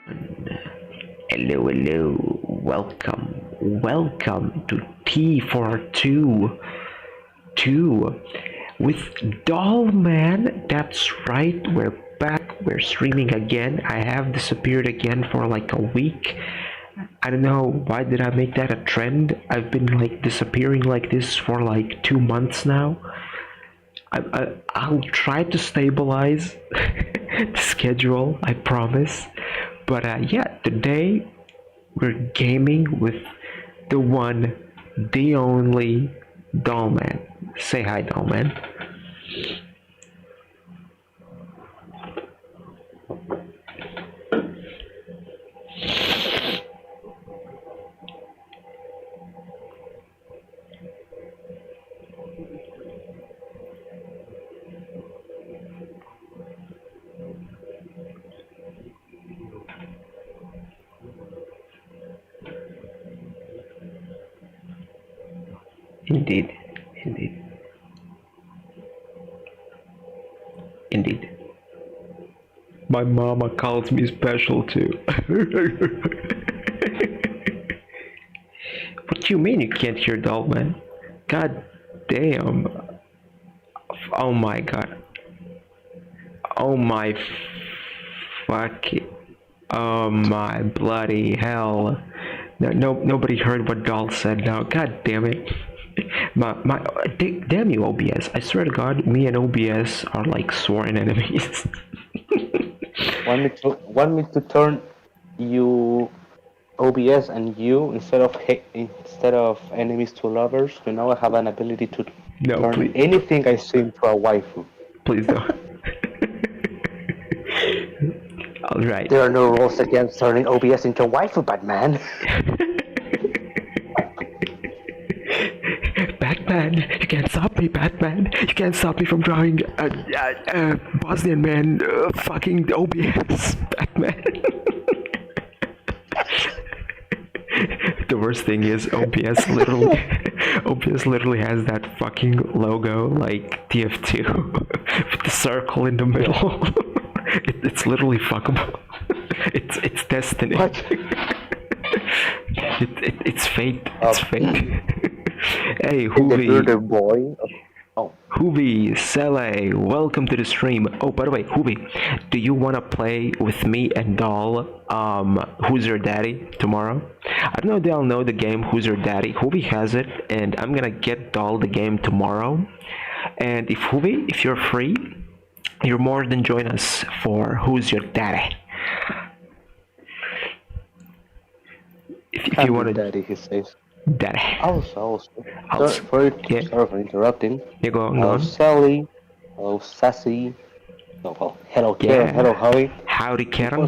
Hello, hello. Welcome to TF2 with Dollman. That's right, we're back. We're streaming again. I have disappeared again for like a week. I don't know why did I make that a trend. I've been like disappearing like this for like 2 months now. I'll try to stabilize the schedule, I promise. But yeah, today we're gaming with the one, the only Dollman. Say hi, Dollman. Indeed, indeed, indeed. My mama calls me special too. What do you mean you can't hear Dollman? God damn. Oh my god. Oh my fucking. Oh my bloody hell. Nobody heard what Doll said now. God damn it. Damn you, OBS. I swear to God, me and OBS are like sworn enemies. Want me to turn you OBS and you instead of enemies to lovers? You know I have an ability to No, turn please. anything I see into a waifu. Please don't. Alright. There are no rules against turning OBS into a waifu, Batman. Batman, you can't stop me, Batman. You can't stop me from drawing a Bosnian man fucking OBS, Batman. The worst thing is OBS literally has that fucking logo like TF2 with the circle in the middle. It's literally fuckable. It's destiny. It's fate. It's fate. Hey, The boy. Hoovy, Sele, welcome to the stream. Oh, by the way, Hoovy, do you want to play with me and Doll, Who's Your Daddy, tomorrow? I don't know if they'll know the game Who's Your Daddy. Hoovy has it, and I'm gonna get Doll the game tomorrow. And if Hoovy, if you're free, you're more than join us for Who's Your Daddy. If you want to... Daddy, he says. Daddy. Also. Sorry for interrupting. You go on. Sally. Hello, Sassy. Oh, well, hello, Karen. Hello, Howie. Howdy, Karen.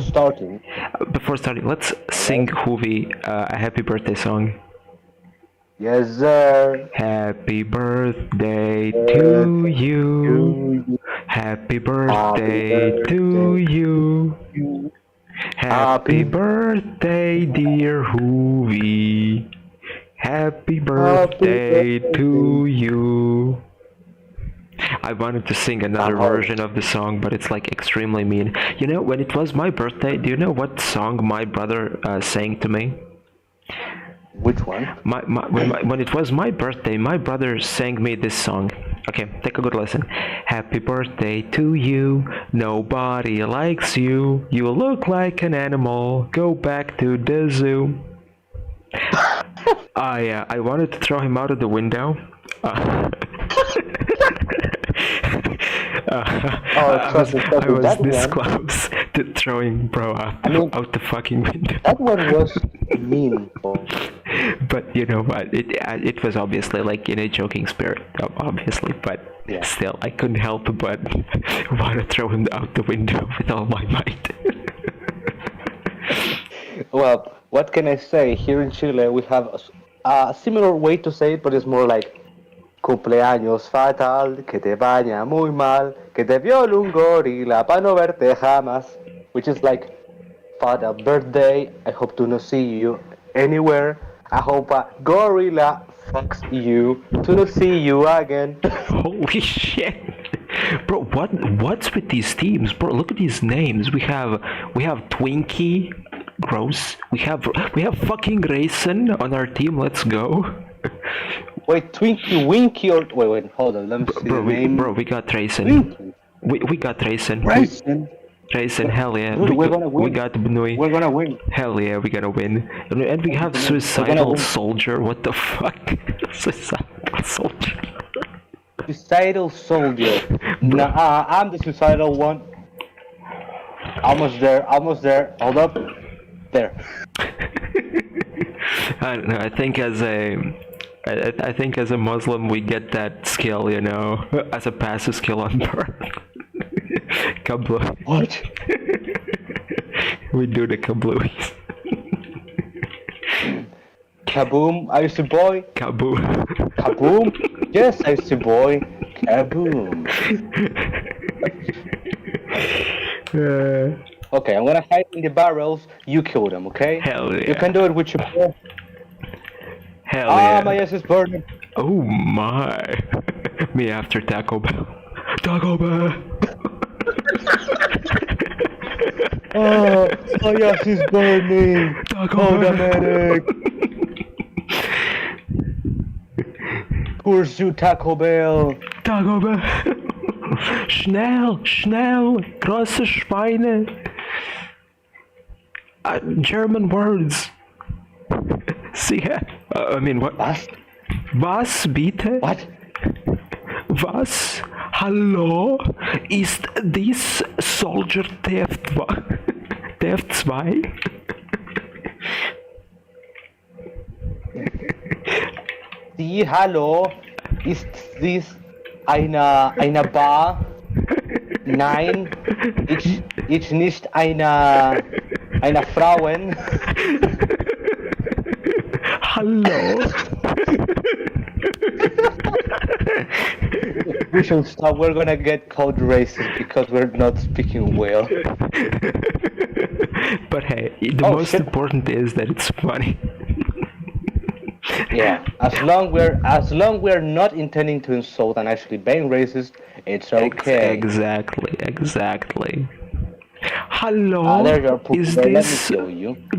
Before starting, let's sing Hoovy a happy birthday song. Yes, sir. Happy birthday to you. Happy birthday to you. Happy birthday, dear Hoovy. Happy birthday to you. I wanted to sing another version of the song, but it's like extremely mean. You know, when it was my birthday, do you know what song my brother sang to me? Which one? When it was my birthday, my brother sang me this song. Okay, take a good listen. Happy birthday to you. Nobody likes you. You look like an animal. Go back to the zoo. I wanted to throw him out of the window. I was this close to throwing bro out the fucking window. That one was mean. But you know what? It was obviously like in a joking spirit, obviously. But yeah. Still, I couldn't help but want to throw him out the window with all my might. Well, what can I say? Here in Chile, we have a similar way to say it, but it's more like cumpleaños fatal, que te vaya muy mal, que te viole un gorila pa no verte jamás, which is like, Father, birthday, I hope to not see you anywhere. I hope a gorilla fucks you to not see you again. Holy shit. Bro, what's with these teams? Bro, look at these names. We have Twinkie, Gross. We have fucking Raisin on our team. Let's go. Wait, Twinkie, Winky, or wait, hold on. Let me see the name. We got Raisin. Twinkie. We got Raisin. Raisin. Raisin, hell yeah. Dude, we're gonna win. We got Bnui. We're gonna win. Hell yeah, we're gonna win. And we have Suicidal Soldier. What the fuck? Suicidal Soldier. Suicidal Soldier. Nah, I'm the suicidal one. Almost there. Hold up. There. I don't know. I think as a Muslim we get that skill, you know, as a passive skill on birth. Kablu. What? We do the kablooies. Kaboom, I see boy. Kaboom. Kaboom? Yes, I see boy. Kaboom. Okay, I'm gonna hide in the barrels. You kill them, okay? Hell yeah. You can do it with your bow. Hell yeah. My ass is burning. Oh my. Me after Taco Bell. Taco Bell. My ass is burning. Taco the Bell. medic. Pursue Taco Bell. Taco Bell. Schnell, große Schweine. German words. See, I mean, what? Was, bitte? What? Was? Hallo? Ist dies Soldier TF2? TF2? Sie, hallo? Ist dies eine Bar? Nein, ich nicht eine Frauen. Hallo? We should stop. We're gonna get called racist because we're not speaking well. But hey, the most important is that it's funny. Yeah, as long we're not intending to insult and actually being racist, it's okay. Exactly. Hallo, ist das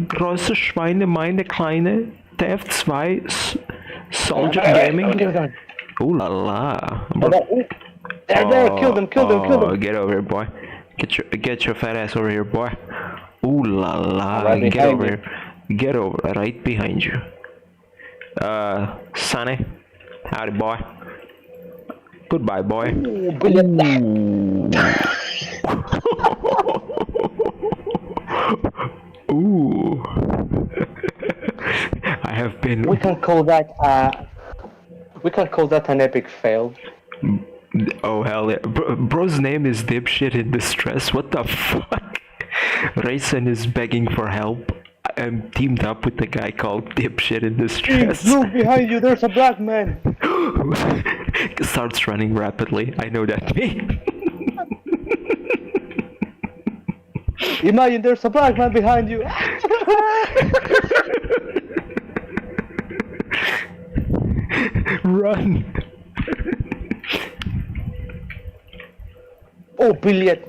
große Schweine meine kleine TF2 Soldier Gaming? Ooh la la. There, kill them. Get over here, boy. Get your fat ass over here, boy. Ooh la la. Right get over here. Get over right behind you. Sonny. Howdy, boy. Goodbye, boy. Ooh. I have been. We can call that an epic fail. Oh hell yeah. Bro's name is Dipshit in Distress. What the fuck? Raisin is begging for help. I'm teamed up with a guy called Dipshit in Distress. Look behind you, there's a black man. Starts running rapidly. I know that meme. Imagine there's a black man behind you. Run. Oh, billiard.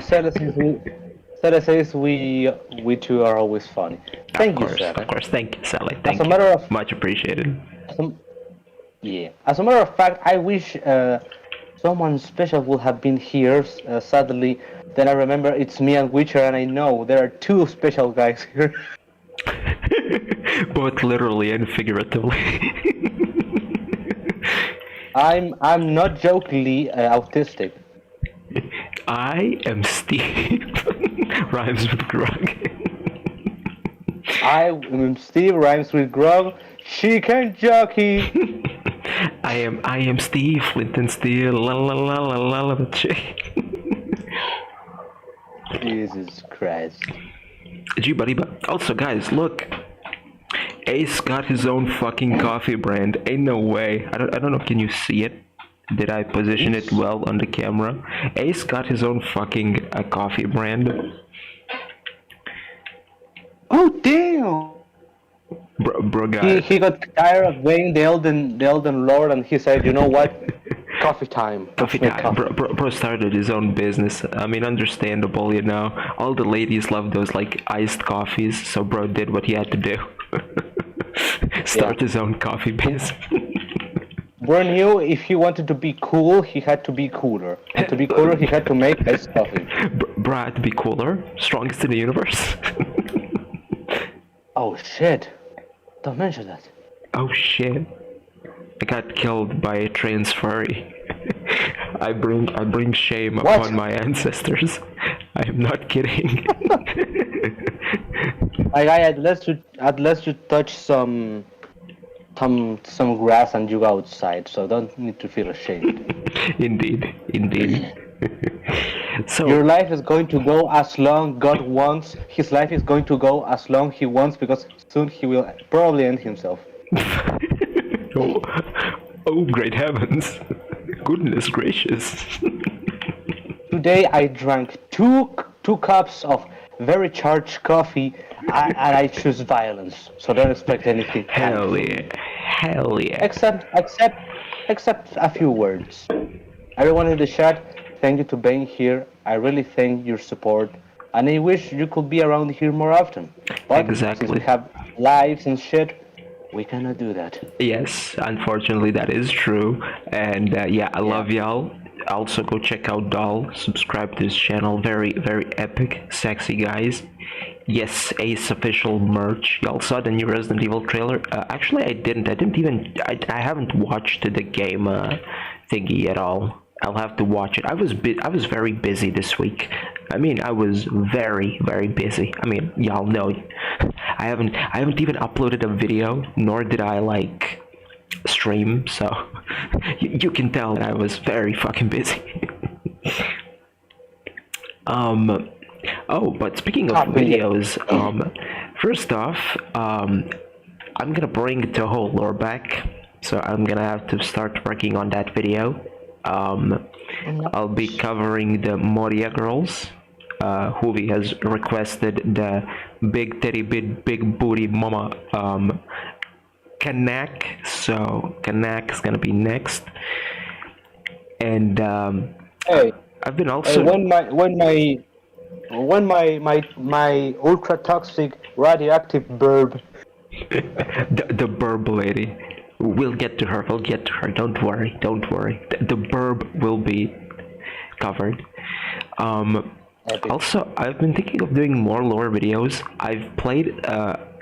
Sarah says we two are always funny. Thank you, Sarah. Of course, thank you, Sally. Thank you. Much appreciated. As a matter of fact, I wish someone special would have been here. Sadly, then I remember it's me and Witcher, and I know there are two special guys here. Both literally and figuratively. I'm not jokingly autistic. I am Steve. Rhymes with Grog. I am Steve. Rhymes with Grog. Chicken jockey. I am Steve. Flint and Steel. La la la la la la. Jesus Christ. Gee, buddy, but also, guys, look. Ace got his own fucking coffee brand. Ain't no way. I don't know. Can you see it? Did I position it well on the camera? Ace got his own fucking coffee brand. Oh damn! bro He got he got tired of being the elden lord, and he said, you know what? Coffee time. coffee Let's make time. coffee. Bro started his own business. I mean, understandable, you know. All the ladies love those like iced coffees, so bro did what he had to do. Yeah. Start his own coffee business. Bro knew if he wanted to be cool, he had to be cooler, and to be cooler, he had to make iced coffee. Bro had to be cooler, strongest in the universe. Oh shit! Don't mention that. Oh shit! I got killed by a trans furry. I bring shame What? upon my ancestors. I am not kidding. My guy, at least you touch some grass and you go outside, so don't need to feel ashamed. Indeed, indeed. So Your life is going to go as long God wants. His life is going to go as long he wants, because soon he will probably end himself. oh, oh great heavens. Goodness gracious. Today I drank two cups of very charged coffee, and I choose violence. So don't expect anything. Hell yeah. Hell yeah. Except a few words. Everyone in the chat, thank you to being here. I really thank your support, and I wish you could be around here more often. But since we Exactly. have lives and shit, we cannot do that. Yes, unfortunately that is true. And yeah, I love y'all. Also go check out Doll, subscribe to his channel. Very, very epic, sexy guys. Yes, Ace official merch. Y'all saw the new Resident Evil trailer? Actually, I didn't. I haven't watched the game thingy at all. I'll have to watch it. I was very busy this week. I mean, I was very, very busy. I mean, y'all know. I haven't even uploaded a video, nor did I like stream. So you can tell that I was very fucking busy. Oh, but speaking of videos, first off, I'm gonna bring Toho lore back, so I'm gonna have to start working on that video. I'll be covering the Moria girls. Hoovy has requested the big titty, big booty mama Kanak, so Kanak is gonna be next. And Hey, I've been also when my ultra toxic radioactive burb. the burb lady. We'll get to her. We'll get to her. Don't worry. Don't worry. The burb will be covered. Also, I've been thinking of doing more lore videos. I've played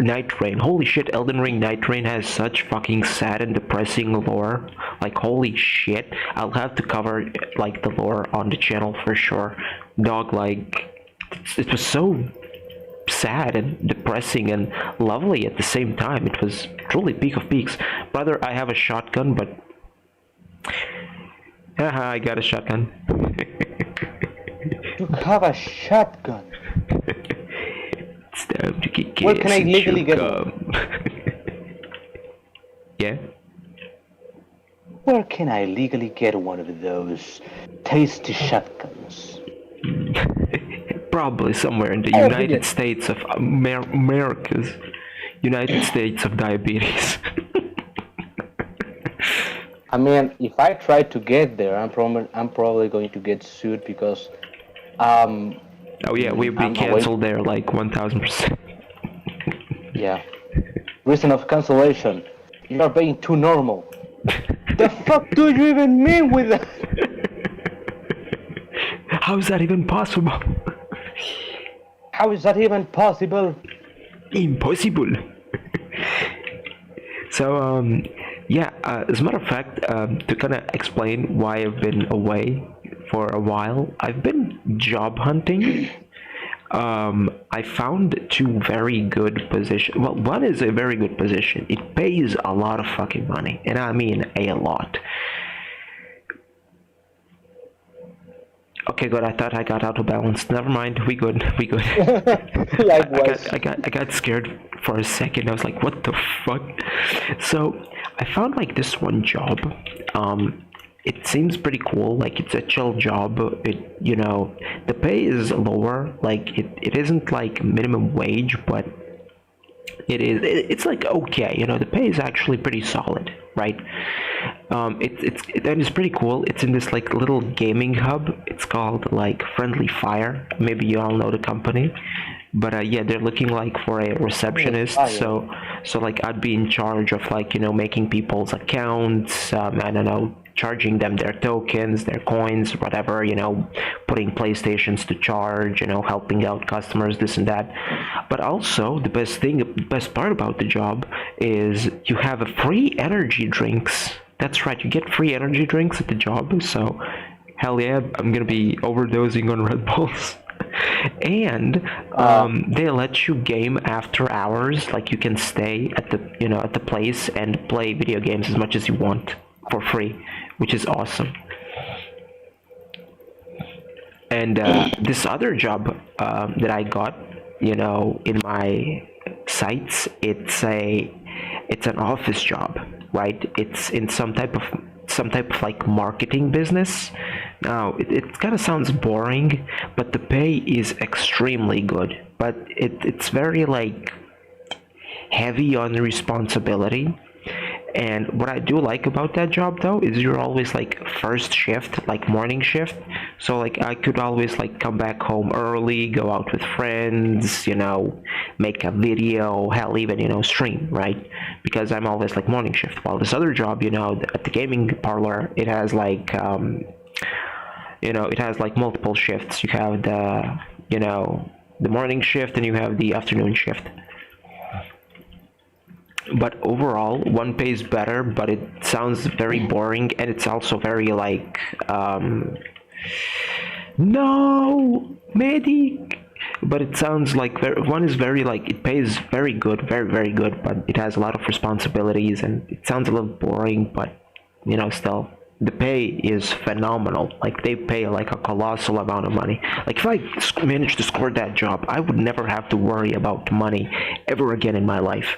Night Rain. Holy shit, Elden Ring Night Rain has such fucking sad and depressing lore. Like, holy shit. I'll have to cover, like, the lore on the channel for sure. Dog, like, it was so sad and depressing and lovely at the same time. It was truly peak of peaks. Brother, I have a shotgun, but... Haha, I got a shotgun. You have a shotgun. It's time to kick Where can I legally get one? Yeah? Where can I legally get one of those tasty shotguns? Probably somewhere in the United States of America's United States of diabetes. I mean, if I try to get there, I'm probably going to get sued because oh yeah, we'll be I'm cancelled there like 1000%. Yeah. Reason of cancellation. You are being too normal. The fuck do you even mean with that? How is that even possible? How is that even possible? Impossible. So yeah, as a matter of fact, to kind of explain why I've been away for a while, I've been job hunting. I found two very good positions. Well, one is a very good position. It pays a lot of fucking money, and I mean a lot. Okay, good. I thought I got out of balance. Never mind. We good. We good. Likewise. I got scared for a second. I was like, what the fuck? So I found like this one job. It seems pretty cool. Like, it's a chill job. It, you know, the pay is lower. Like, it isn't like minimum wage, but It's like okay, the pay is actually pretty solid, right? That is pretty cool. It's in this like little gaming hub. It's called like Friendly Fire. Maybe you all know the company, but yeah, they're looking like for a receptionist. Fire. So like I'd be in charge of like making people's accounts. I don't know, charging them their tokens, their coins, whatever, putting PlayStations to charge, helping out customers, this and that. But also the best part about the job is you have a free energy drinks. That's right, you get free energy drinks at the job. So hell yeah, I'm gonna be overdosing on Red Bulls. And they let you game after hours. Like you can stay at the place and play video games as much as you want for free, which is awesome. And this other job that I got, in my sites, it's an office job, right? It's in some type of like marketing business. Now it kind of sounds boring, but the pay is extremely good. But it's very like heavy on responsibility. And what I do like about that job though is you're always like first shift, like morning shift. So like I could always like come back home early, go out with friends, make a video, hell even, stream, right? Because I'm always like morning shift. While this other job, at the gaming parlor, it has like multiple shifts. You have the morning shift and you have the afternoon shift. But overall, one pays better, but it sounds very boring, and it's also very like no medic. But it sounds like one is very like it pays very good, very very good, but it has a lot of responsibilities, and it sounds a little boring. But still, the pay is phenomenal. Like they pay like a colossal amount of money. Like if I managed to score that job, I would never have to worry about money ever again in my life.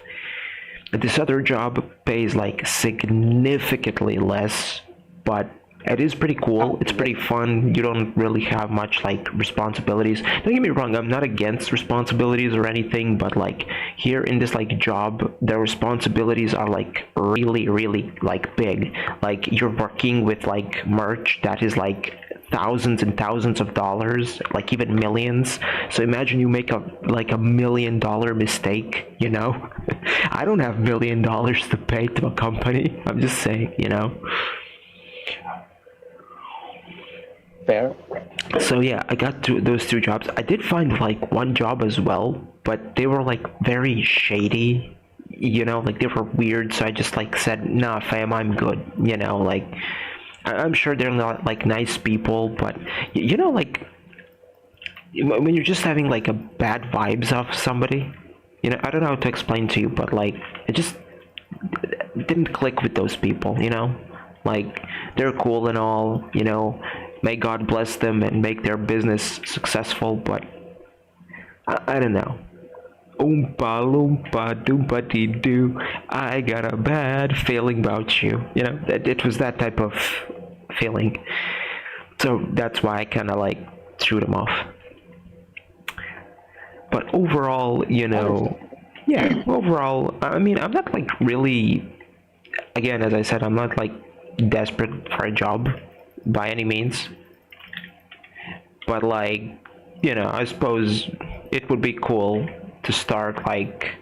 This other job pays like significantly less, but it is pretty cool. It's pretty fun. You don't really have much like responsibilities. Don't get me wrong, I'm not against responsibilities or anything, but like here in this like job, the responsibilities are like really, really like big. Like you're working with like merch that is like thousands and thousands of dollars, like even millions. So imagine you make a $1 million mistake, I don't have $1 million to pay to a company. I'm just saying, Fair. So yeah, I got those two jobs. I did find like one job as well, but they were like very shady, like they were weird. So I just like said, nah fam, I'm good, like I'm sure they're not like nice people, but like when you're just having like a bad vibes of somebody, I don't know how to explain to you, but like it just didn't click with those people, like they're cool and all, may God bless them and make their business successful, but I don't know. Oompa loompa doompa dee doo, I got a bad feeling about you. That it was that type of feeling. So that's why I kind of like threw them off. But overall, yeah, overall, I mean, I'm not like really, again, as I said, I'm not like desperate for a job by any means. But like, I suppose it would be cool to start like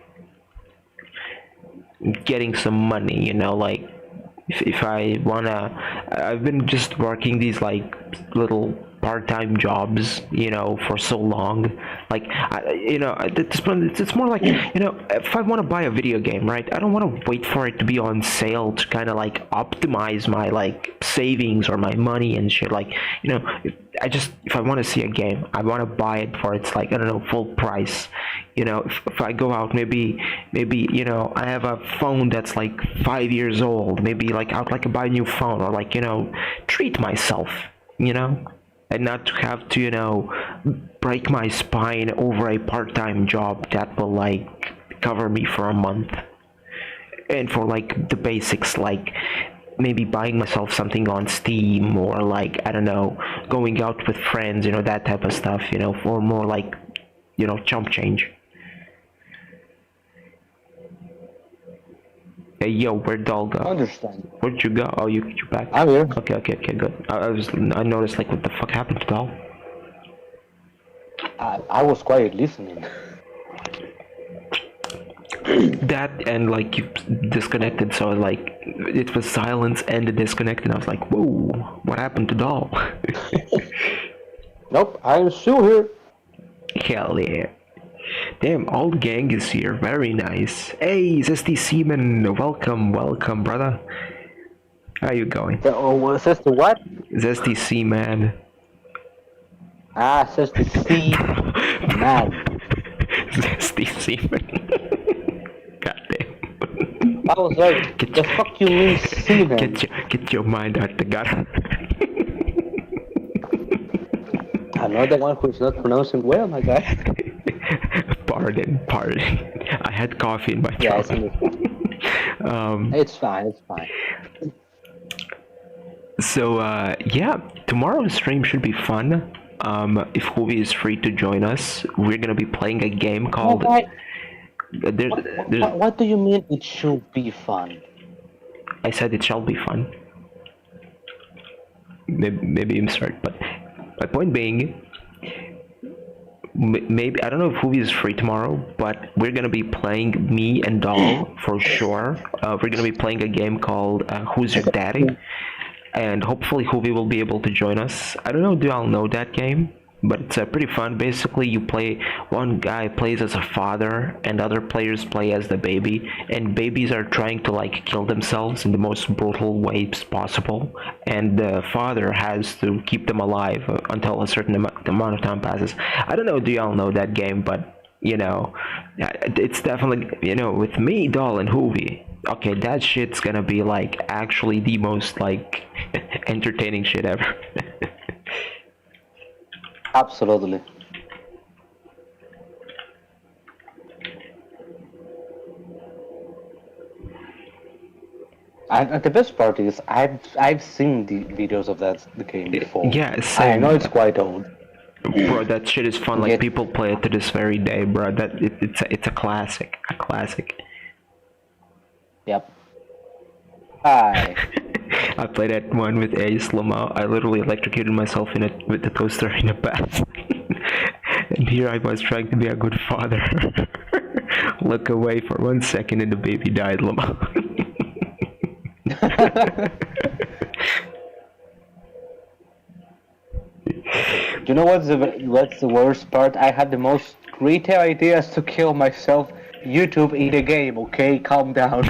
getting some money, like if I wanna, I've been just working these like little part-time jobs, for so long. Like at this point, it's more like, if I want to buy a video game, right, I don't want to wait for it to be on sale to kind of like optimize my like savings or my money and shit. Like, if I want to see a game, I want to buy it for its like, I don't know, full price. If I go out, maybe I have a phone that's like 5 years old, maybe like I'd like to buy a new phone, or like, treat myself, and not to have to, break my spine over a part-time job that will like cover me for a month. And for like the basics, like maybe buying myself something on Steam, or like, I don't know, going out with friends, that type of stuff, for more like, chump change. Hey, yo, where'd Doll I go? understand. Where'd you go? Oh, you're back. I'm here. Okay, good. I noticed, like, what the fuck happened to Doll? I was quiet listening. That and, like, you disconnected, so, like, it was silence and it disconnected. I was like, whoa, what happened to Doll? Nope, I'm still here. Hell yeah. Damn, all the gang is here. Very nice. Hey, Zesty Seaman, welcome, brother. How you going? Says the what? Zesty Seaman. Says the C man. Zesty Seaman. Goddamn. I was like, the fuck you mean semen? Get your mind out the gutter. I'm not the one who's not pronouncing well, my guy. Pardon. I had coffee in my Yeah, throat. it's fine. So, yeah, tomorrow's stream should be fun. If Hovi is free to join us, we're gonna be playing a game called... What do you mean it should be fun? I said it shall be fun. Maybe I'm sorry, but my point being, maybe I don't know if Hovi is free tomorrow, but we're gonna be playing, me and Doll for sure. We're gonna be playing a game called Who's Your Daddy, and hopefully Hovi will be able to join us. I don't know, do y'all know that game? But it's pretty fun. Basically, you play, one guy plays as a father and other players play as the baby, and babies are trying to, like, kill themselves in the most brutal ways possible, and the father has to keep them alive until a certain amount of time passes. I don't know, do y'all know that game? But, you know, it's definitely, you know, with me, Doll, and Hoovy, okay, that shit's gonna be, like, actually the most, like, entertaining shit ever. Absolutely. And the best part is I've seen the videos of the game before. Yeah, same. I know it's quite old. Bro, that shit is fun. Like, people play it to this very day, bro. It's a classic. Yep. Hi. I played that one with Ace Lamau. I literally electrocuted myself in it with the toaster in a bath. And here I was trying to be a good father. Look away for 1 second and the baby died, Lamau. You know what's the worst part? I had the most creative ideas to kill myself. YouTube in the game, okay? Calm down.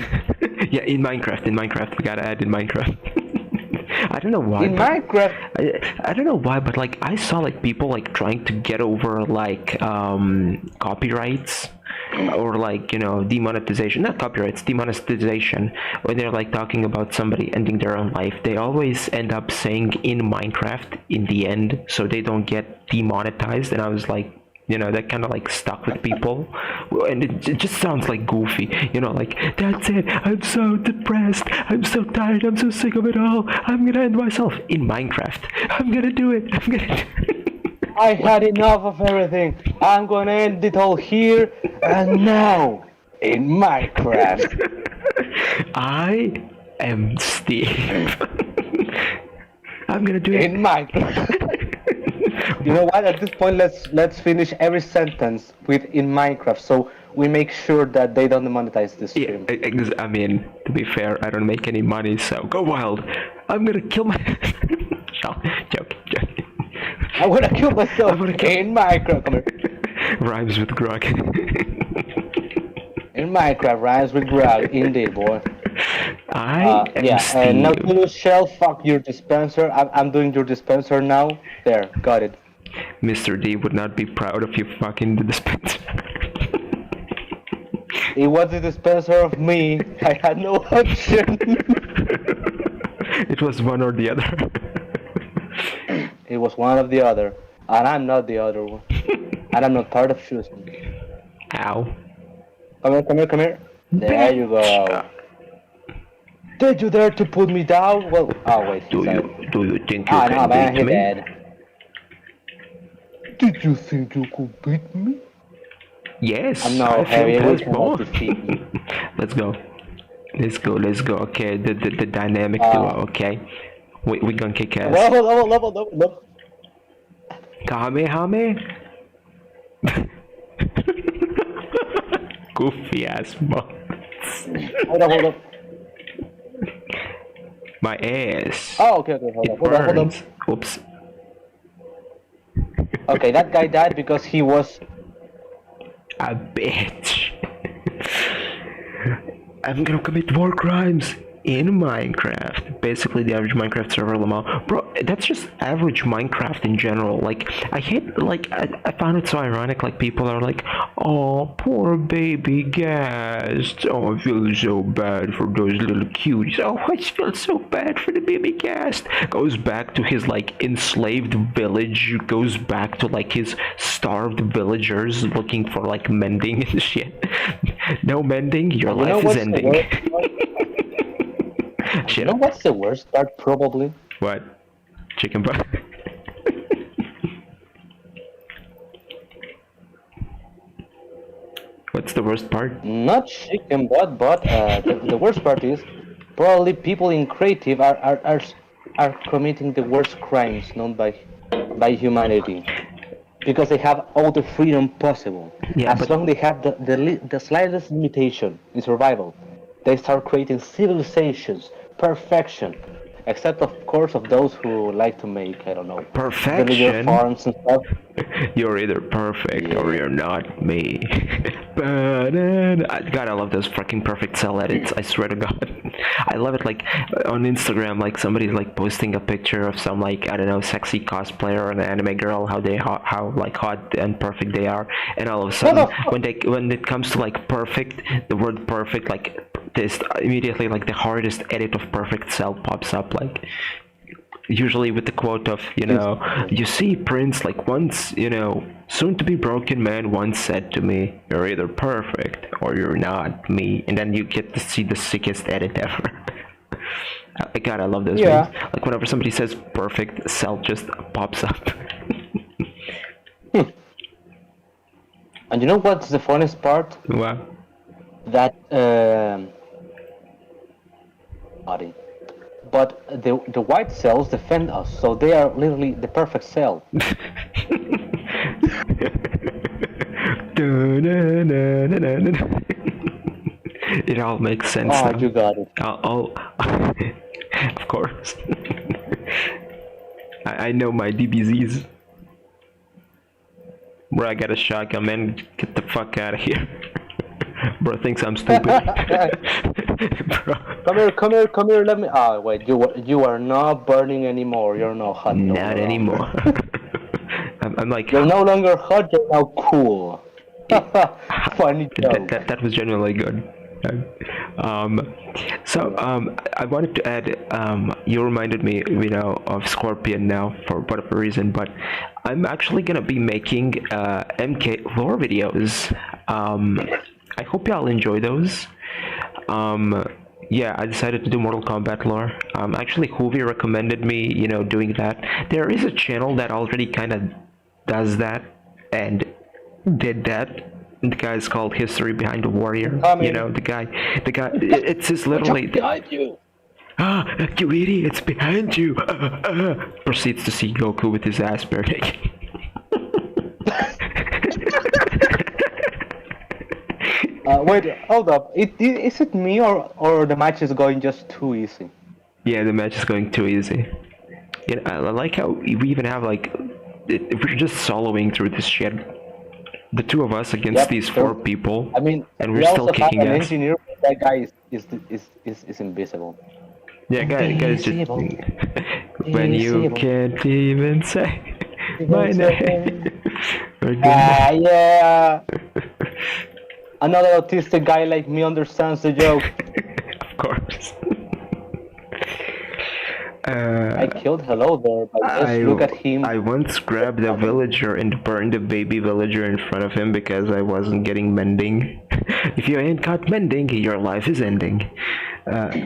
Yeah, in Minecraft, we gotta add in Minecraft. I don't know why. In Minecraft? I don't know why, but, like, I saw, like, people, like, trying to get over, like, copyrights, or, like, you know, demonetization. Not copyrights, demonetization. When they're, like, talking about somebody ending their own life, they always end up saying in Minecraft in the end, so they don't get demonetized. And I was like, you know, that kind of, like, stuck with people, and it just sounds like goofy, you know, like, that's it, I'm so depressed, I'm so tired, I'm so sick of it all, I'm gonna end myself in Minecraft, I'm gonna do it. I had enough of everything, I'm gonna end it all here and now in Minecraft. I am Steve. I'm gonna do it in Minecraft. You know what? At this point, let's finish every sentence with "in Minecraft," so we make sure that they don't monetize this stream. Yeah, I mean, to be fair, I don't make any money, so go wild. I'm gonna kill my... Joke. I'm gonna kill myself in Minecraft. Come here. Rhymes with grog. In Minecraft, rhymes with grog, indeed, boy. I am Steve. And now to Shell, fuck your dispenser. I'm doing your dispenser now. There, got it. Mr. D would not be proud of you fucking the dispenser. It was the dispenser of me. I had no option. It was one or the other. It was one of the other. And I'm not the other one. And I'm not part of choosing. Ow. Come here. There you go. Did you dare to put me down? Well, oh wait. Do you think you can man, beat me? Dead. Did you think you could beat me? Yes. I'm not heavy. We cannot defeat me. Let's go. Let's go. Okay, the dynamic duo. Uh, Okay, we gonna kick ass. level. Kamehame. Goofy ass mom. Hold up. My ass. Oh, okay, hold It up, hold up. burns. Oops. Okay, that guy died because he was. A bitch. I'm gonna commit war crimes in Minecraft. Basically, the average Minecraft server Lamar. Bro, that's just average Minecraft in general. Like, I hate, like, I found it so ironic. Like, people are like, oh, poor baby Ghast. Oh, I feel so bad for those little cuties. Oh, I feel so bad for the baby Ghast. Goes back to his, like, enslaved village. Goes back to, like, his starved villagers looking for, like, mending and shit. No mending, your You know life is what's the ending. worst part? You Shit. know what's the worst part? Probably. What? Chicken butt? What's the worst part? Not chicken butt, but the worst part is probably people in creative are committing the worst crimes known by humanity because they have all the freedom possible. Yeah, As but long as they have the slightest limitation in survival, they start creating civilizations, perfection. Except of course of those who like to make, I don't know, villager perfection? farms and stuff. You're either perfect or Yeah. you're not me. God, I love those fucking perfect cell edits. I swear to God, I love it. Like on Instagram, like somebody's like posting a picture of some like I don't know sexy cosplayer or an anime girl, how like hot and perfect they are, and all of a What sudden the fuck? when it comes to like perfect, the word perfect like this immediately like the hardest edit of perfect cell pops up like usually with the quote of you see Prince like once soon to be broken man once said to me, you're either perfect or you're not me, and then you get to see the sickest edit ever. God, I love those memes. Yeah. Like whenever somebody says perfect, cell just pops up. And you know what's the funniest part? Wow. That body. But the white cells defend us, so they are literally the perfect cell. It all makes sense Oh, now. you got it. Of course. I know my DBZs. Bro, I got a shotgun, man. Get the fuck out of here. Bro thinks I'm stupid. Bro. Come here. Let me. Ah, wait. You are not burning anymore. You're not hot no Not longer. anymore. I'm like. You're no longer hot. You're now cool. Funny joke. That was genuinely good. I wanted to add, you reminded me, of Scorpion now for whatever reason, but I'm actually gonna be making MK lore videos. I hope y'all enjoy those. Yeah, I decided to do Mortal Kombat lore. Actually, Hoovy recommended me, doing that. There is a channel that already kind of does that and did that. The guy's called History Behind the Warrior. The guy. It's just literally. Behind you. Ah, you idiot! It's behind you. Proceeds to see Goku with his ass bare naked. Wait, hold up. Is it me or the match is going just too easy? Yeah, the match is going too easy. I like how we even have like, we're just soloing through this shit. The two of us against these four people. I mean, and we we're still also have kicking an ass. engineer, but that guy is invisible. Yeah, guys, just Invisible. when you Invisible. can't even say my name. Yeah. Another autistic guy like me understands the joke. Of course. I killed Hello there, but just look at him. I once grabbed a villager and burned a baby villager in front of him because I wasn't getting mending. If you ain't got mending, your life is ending.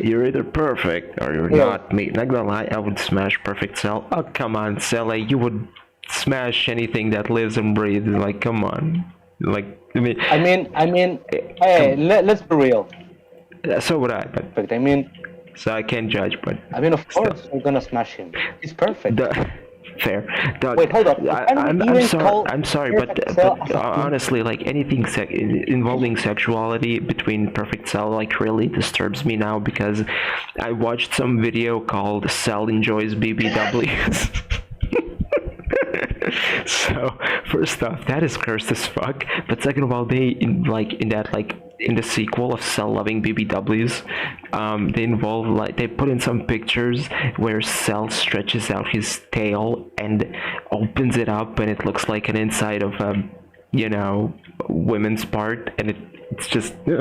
You're either perfect or you're not me. Not gonna lie, I would smash perfect cell. Oh, come on, Sally, you would smash anything that lives and breathes. Like, come on. Like, I mean, hey, let's be real. So would I, Perfect. I mean, so I can't judge, but of still. course we're gonna smash him. He's perfect. The fair, Doug. Wait, hold up. Can we I'm even sorry. call I'm sorry, Perfect Cell as a team? honestly, like anything involving sexuality between Perfect Cell, like really disturbs me now because I watched some video called "Cell Enjoys BBWs." So first off, that is cursed as fuck. But second of all, they in the sequel of Cell loving BBWs, they involve they put in some pictures where Cell stretches out his tail and opens it up, and it looks like an inside of women's part, and it's just Get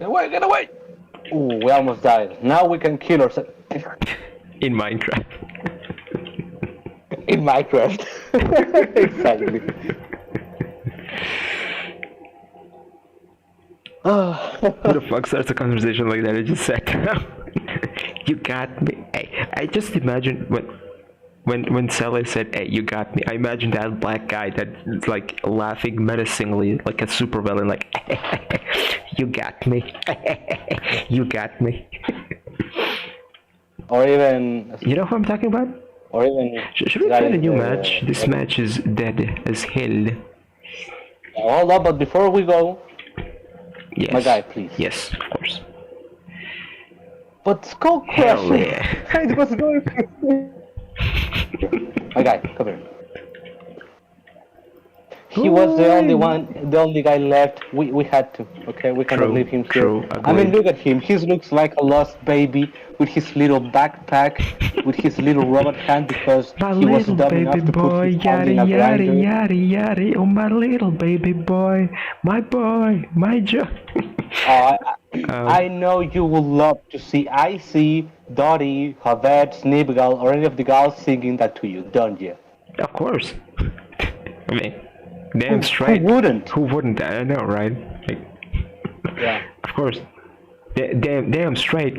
away! Get away! Ooh, we almost died. Now we can kill ourselves. in Minecraft. In Minecraft. Exactly. Who the fuck starts a conversation like that? I just sat down. You got me. Hey, I just imagine when Sally said, "Hey, you got me." I imagine that black guy that's like laughing menacingly, like a supervillain, like, "You got me. You got me." Or even. You know who I'm talking about? Or even. Should we find a new match? This match is dead as hell. Hold up, but before we go, Yes. my guy, please. Yes, of course. But Skull Hell Crusher, yeah. it was going to. My guy, come here. He was the only guy left. We had to, okay? We cannot True, leave him here. true, I mean, agreed. look at him. He looks like a lost baby with his little backpack, with his little robot hand because My he was little dumb baby enough to put boy, his hand yaddy in a yaddy grinder. yaddy yaddy. Oh, my little baby boy, my joy. I know you would love to see Icy, Dottie, Havet, Snibgal, or any of the girls singing that to you, don't you? Of course. I mean, damn straight. Who wouldn't? Who wouldn't? I know, right? Like, Yeah. of course. Damn straight.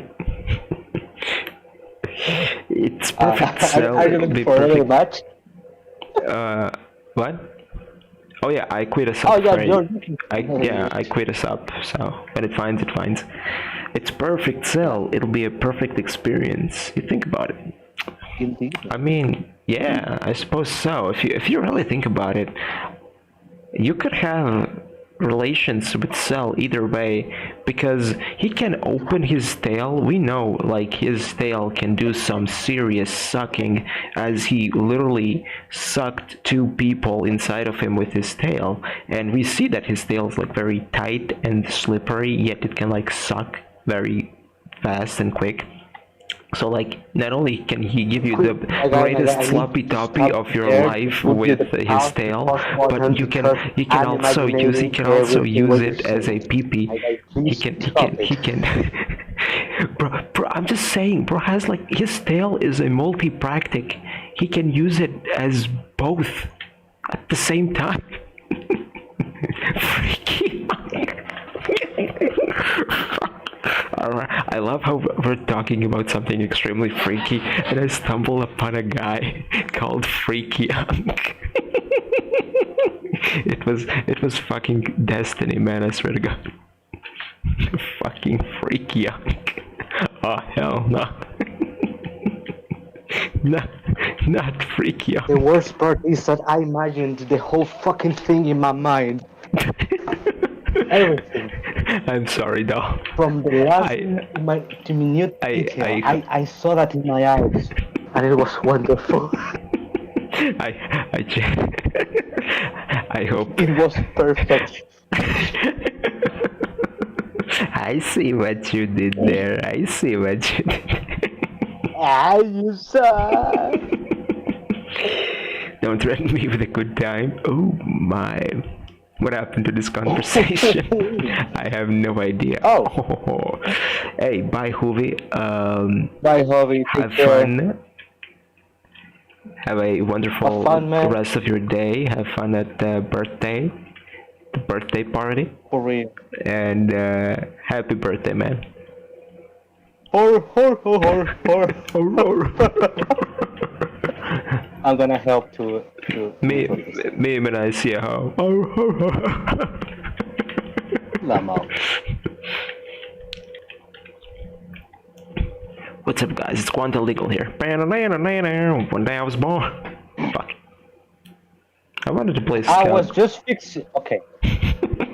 It's perfect cell. Are you looking for another match? What? Oh yeah, I quit a sub. Oh yeah, right? I quit a sub. So when it finds, it finds. It's perfect cell. It'll be a perfect experience. You think about it. Indeed. I mean, yeah, I suppose so. If you really think about it, you could have relations with Cell either way, because he can open his tail. We know, like, his tail can do some serious sucking, as he literally sucked two people inside of him with his tail, and we see that his tail is like very tight and slippery, yet it can like suck very fast and quick. So like, not only can he give you the greatest sloppy toppy of your life with his tail, but you can also use it as a pee-pee. He can bro, I'm just saying, bro has like, his tail is a multi-practic. He can use it as both at the same time. Freaky. I love how we're talking about something extremely freaky, and I stumble upon a guy called Freaky Unk. It was fucking destiny, man. I swear to God. Fucking Freaky Unk. Oh hell no. Not Freaky Unk. The worst part is that I imagined the whole fucking thing in my mind. Everything. I'm sorry, though. From the last to minute detail, I saw that in my eyes, and it was wonderful. I hope it was perfect. I see what you did there. I see what you did. You saw. Don't threaten me with a good time. Oh my. What happened to this conversation? I have no idea. Oh. Hey, bye, Hoovy. Bye, Hoovy. Have fun. Have a wonderful rest of your day. Have fun at the birthday party. For real. And happy birthday, man. Hor. I'm gonna help to me when I see a how. Lama. What's up, guys? It's Quanta Legal here. One day I was born. Fuck. I wanted to play Scout. I was just fixing. Okay.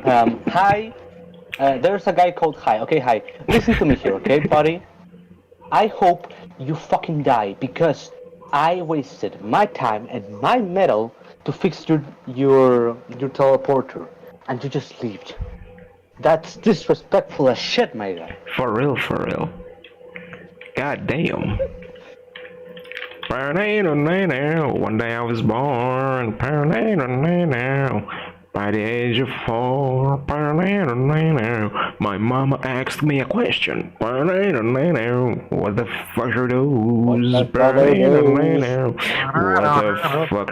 Hi. There's a guy called Hi. Okay, Hi. Listen to me here, okay, buddy? I hope you fucking die because I wasted my time and my metal to fix your teleporter, and you just left. That's disrespectful as shit, my guy. For real, for real. God damn. One day I was born. By the age of 4. My mama asked me a question. What the fuck are those? What the fuck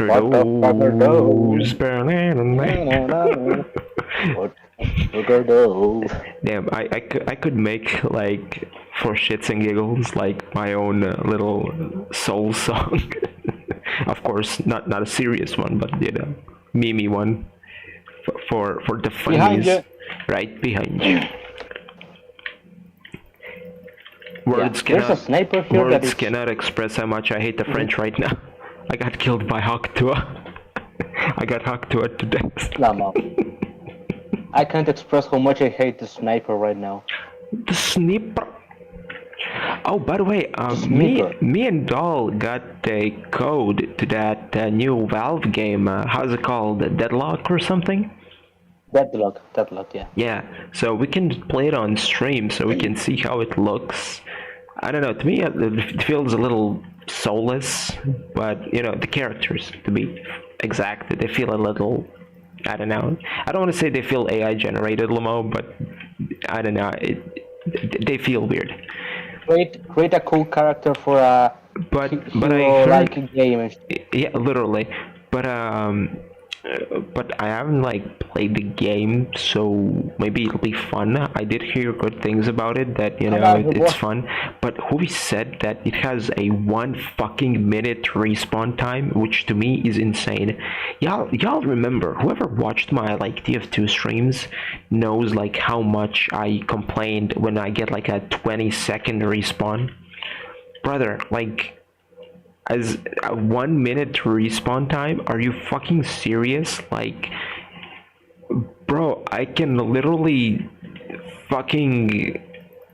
are those? Damn, I could make like for shits and giggles like my own little soul song. Of course, not a serious one, but meme one for the funnies. Right behind you. Words cannot express how much I hate the French right now. I got killed by Haktua. I got Haktua to death. Lama. I can't express how much I hate the sniper right now. The sniper. Oh, by the way, me and Doll got a code to that new Valve game. How's it called? Deadlock or something? Deadlock, yeah. Yeah, so we can play it on stream so we can see how it looks. I don't know, to me it feels a little soulless, but the characters, to be exact, they feel a little, I don't know. I don't want to say they feel AI generated, Lamo, but I don't know, they feel weird. Create a cool character for a but I heard, game. Yeah, literally. But I haven't like played the game, so maybe it'll be fun. I did hear good things about it, that it's fun. But Hubi said that it has a 1 fucking minute respawn time, which to me is insane. Y'all remember, whoever watched my like TF2 streams knows like how much I complained when I get like a 20-second respawn. Brother, like, as a 1 minute respawn time? Are you fucking serious? Like, bro, I can literally fucking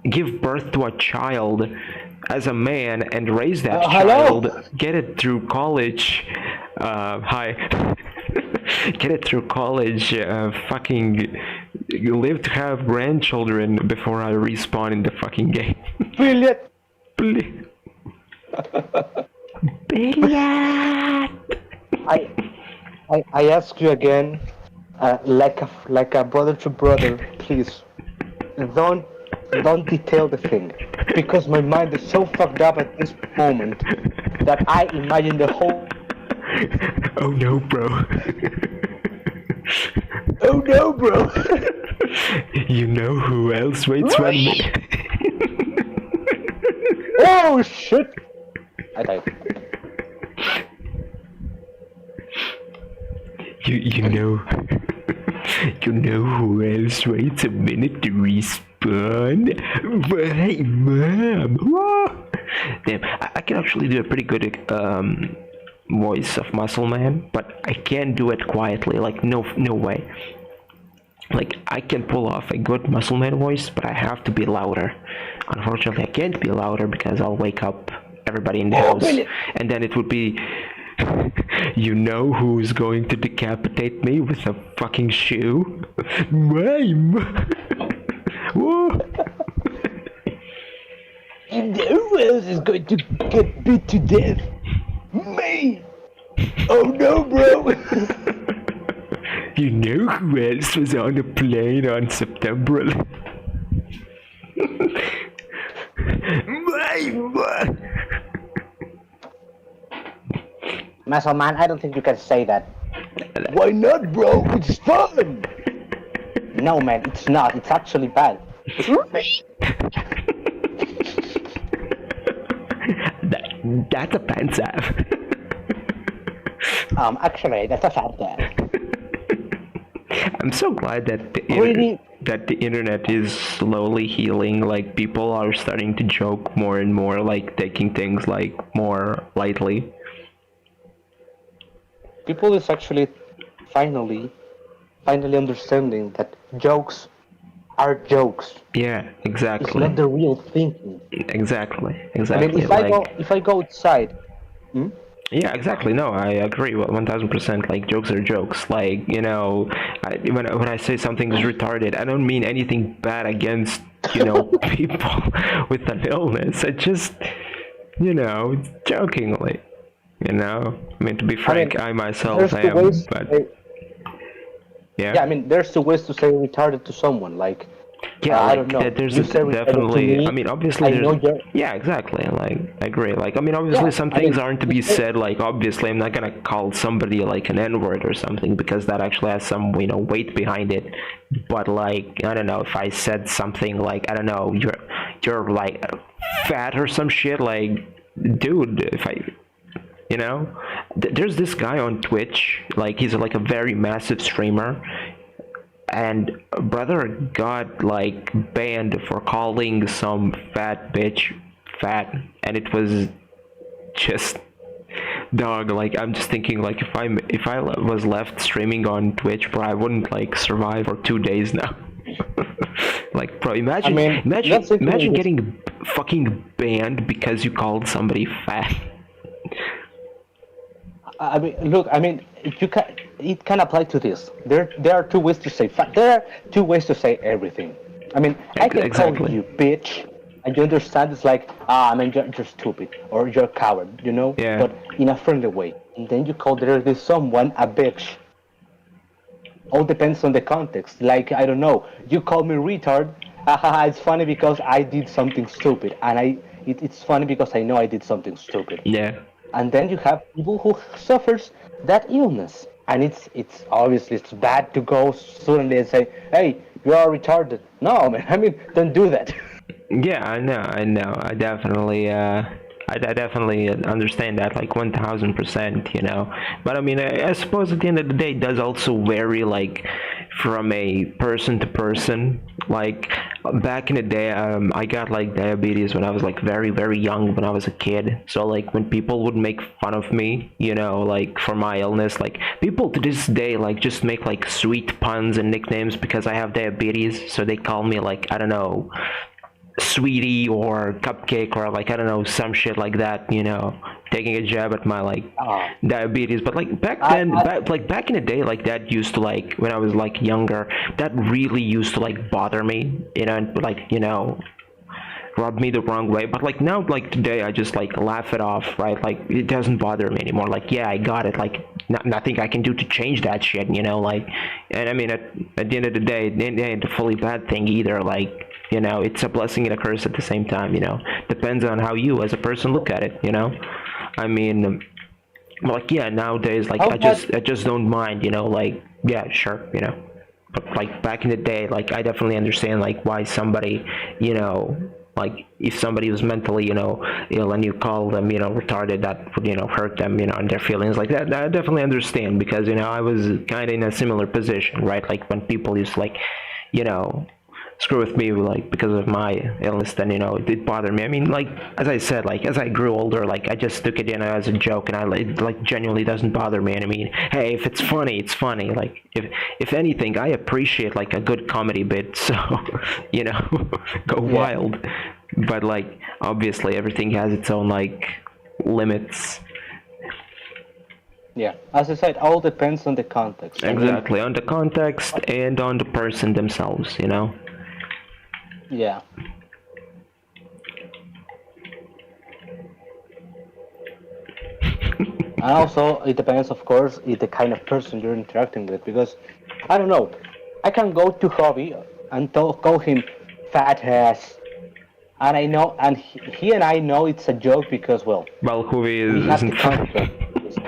give birth to a child as a man and raise that child, get it through college, get it through college, fucking live to have grandchildren before I respawn in the fucking game. Brilliant. Brilliant. I ask you again, like a brother to brother, please, don't detail the thing, because my mind is so fucked up at this moment that I imagine the whole. Oh no, bro. Oh no, bro. You know who else waits 1 minute? Oh shit. I died. You know who else waits a minute to respawn? My mom. Whoa. Damn, I can actually do a pretty good voice of Muscle Man, but I can't do it quietly. Like no way. Like, I can pull off a good Muscle Man voice, but I have to be louder. Unfortunately, I can't be louder because I'll wake up everybody in the house, and then it would be, you know who's going to decapitate me with a fucking shoe? Mime! Whoa! You know who else is going to get beat to death? Me! Oh no, bro! You know who else was on a plane on September 11th? Muscle Man, I don't think you can say that. Why not, bro? It's fun! No, man, it's not. It's actually bad. That's a pants app. Actually, that's a fat guy. I'm so glad that that the internet is slowly healing. Like people are starting to joke more and more, like taking things like more lightly. People is actually finally, finally understanding that jokes are jokes. Yeah, It's not exactly. the real thinking. Exactly. I mean, Exactly. Like, if I go outside, hmm? yeah, exactly. No, I agree 1000%. Like, jokes are jokes. Like, when I say something's retarded, I don't mean anything bad against, people with an illness. I just, jokingly, I mean, to be I mean, frank, I myself there's two am, ways to but say, yeah. yeah, I mean, there's two ways to say retarded to someone. Like, Yeah, I don't like know, there's you say retarded to definitely. I me, mean, obviously I there's. know you're, Yeah, exactly. Like I agree. Like I mean, obviously yeah, some I things mean, aren't to you be say, said. Like obviously, I'm not gonna call somebody like an N-word or something because that actually has some weight behind it. But like I don't know if I said something like I don't know you're like fat or some shit. Like dude, if I there's this guy on Twitch. Like he's like a very massive streamer and brother got like banned for calling some fat bitch fat, and it was just dog. Like I'm just thinking like if I was left streaming on Twitch, bro, I wouldn't like survive for 2 days now. Like bro, I imagine mean, let's imagine say it in imagine this. getting fucking banned because you called somebody fat. I mean, look, I mean, you can. It can apply to this. There are two ways to say. There are two ways to say everything. I mean, I can call Exactly. you bitch, and you understand it's like, I mean, you're stupid or you're a coward, Yeah. but in a friendly way. And then you call directly someone a bitch. All depends on the context. Like, I don't know, you call me retard. It's funny because I did something stupid, and it's funny because I know I did something stupid. Yeah. And then you have people who suffers that illness, and it's obviously it's bad to go suddenly and say, hey, you are retarded. No, man, I mean, don't do that. Yeah, I know. I definitely understand that, like 1000%. But I mean, I suppose at the end of the day, it does also vary, like from a person to person. Like back in the day, I got like diabetes when I was like very, very young, when I was a kid. So like when people would make fun of me, like for my illness, like people to this day like just make like sweet puns and nicknames because I have diabetes. So they call me like I don't know sweetie or cupcake or like I don't know some shit like that, taking a jab at my like uh, diabetes. But like back I, then, I back in the day, like that used to like when I was like younger, that really used to like bother me, and like rub me the wrong way. But like now, like today, I just like laugh it off, right? Like it doesn't bother me anymore. Like yeah, I got it. Like nothing I can do to change that shit, like. And I mean, at the end of the day, it ain't a fully bad thing either. Like it's a blessing and a curse at the same time. Depends on how you as a person look at it. I mean, like yeah, nowadays, like how bad? I just don't mind. Like yeah, sure. But like back in the day, like I definitely understand like why somebody, like if somebody was mentally, ill and you call them, retarded, that would, hurt them, and their feelings like that. I definitely understand because, I was kind of in a similar position, right? Like when people used to like, you know, screw with me like because of my illness, then it did bother me. I mean, like as I said, like as I grew older, like I just took it as a joke, and like genuinely doesn't bother me. And I mean, hey, if it's funny, it's funny. Like if anything, I appreciate like a good comedy bit, so you know go Yeah, wild. But like obviously everything has its own like limits. yeah. As I said, all depends on the context. I mean, Exactly, on the context and on the person themselves. yeah. And also, it depends, of course, the kind of person you're interacting with. Because, I don't know, I can go to Hobby and call him fat ass, and I know, and he and I know it's a joke because, well, Well, Huvi we have the isn't context.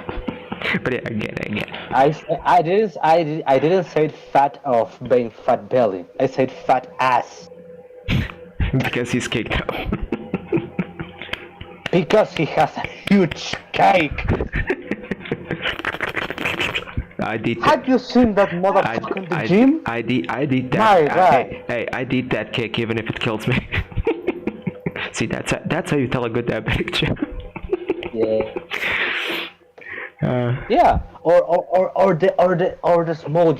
but yeah, again. I didn't say fat of being fat belly. I said fat ass Because he's kicked out. because he has a huge cake. I did Have that. you seen that motherfucker in the gym? I did that. My God. Hey, I did that kick even if it kills me. See, that's how you tell a good diabetic joke. Yeah. Uh, Yeah. Or the small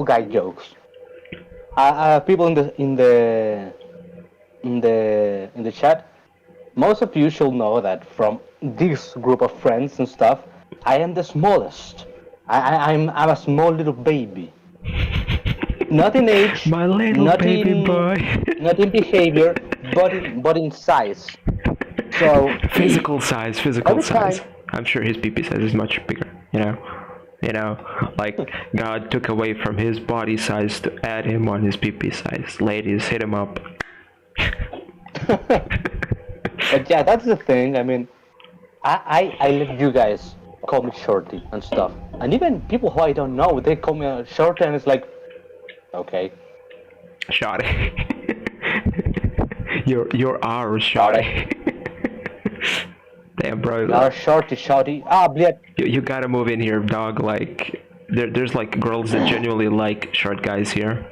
guy jokes. People in the chat. Most of you should know that from this group of friends and stuff, I am the smallest. I'm a small little baby. Not in age, my little not baby in boy. not in behavior, but in size. So Physical size, physical every size. time, I'm sure his PP size is much bigger. Like God took away from his body size to add him on his PP size. Ladies, hit him up. but yeah, that's the thing. I mean, I let you guys call me shorty and stuff, and even people who I don't know, they call me a shorty, and it's like, okay, Shotty. you're our shorty, shotty. Damn, bro. you're shorty. Ah, bleh. You gotta move in here, dog. Like, there's like girls that genuinely like short guys here.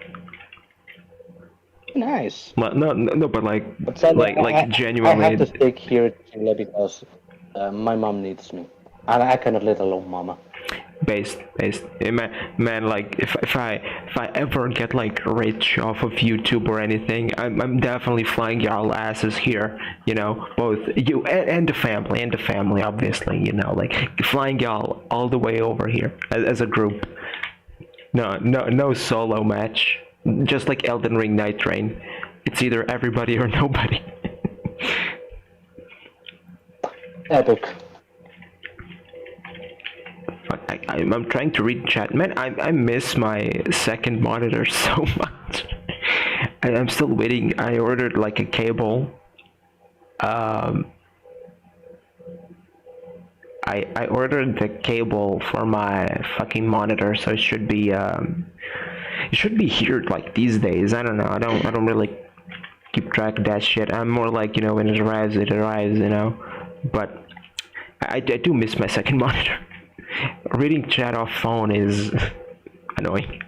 Nice. No, but like, But sadly, like I have to genuinely. stick here in Chile because my mom needs me, and I cannot let alone mama. Based. Hey, man, like if I ever get like rich off of YouTube or anything, I'm definitely flying y'all asses here. Both you and the family, obviously. Like flying y'all all the way over here as a group. No solo match. Just like Elden Ring Night Train. It's either everybody or nobody. Epic. I'm trying to read chat. Man, I miss my second monitor so much. I'm still waiting. I ordered like a cable. I ordered the cable for my fucking monitor, so it should be here like these days. I don't know. I don't really keep track of that shit. I'm more like, when it arrives, But I do miss my second monitor. Reading chat off phone is annoying.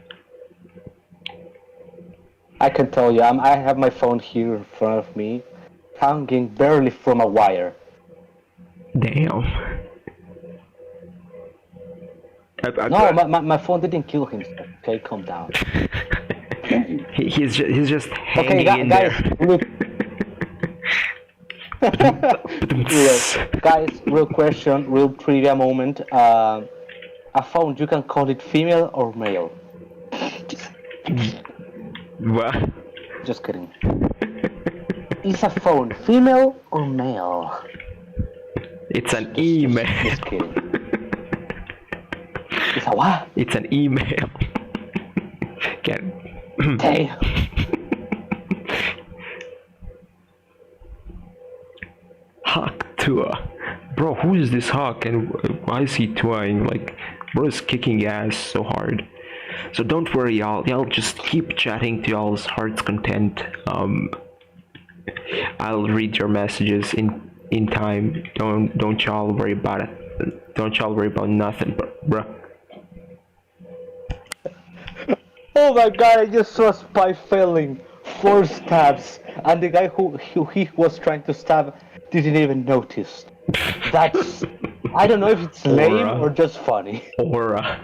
I can tell you, I have my phone here in front of me, hanging barely from a wire. Damn. No, my phone didn't kill himself. Okay, calm down. He's just Okay, hanging in guys, there. look. Guys, real question, real trivia moment. A phone, you can call it female or male? What? Just kidding. Is a phone female or male? It's an email. Just kidding. It's a what? It's an email. Get. Damn. Hawk Tua. Bro, who is this Hawk and why is he touring? Like, bro is kicking ass so hard. So don't worry, y'all. Y'all just keep chatting to y'all's heart's content. I'll read your messages in time. Don't y'all worry about it. Don't y'all worry about nothing, bro. Oh my god, I just saw a spy failing 4 stabs, and the guy who he was trying to stab didn't even notice. That's... I don't know if it's lame or just funny. Aura.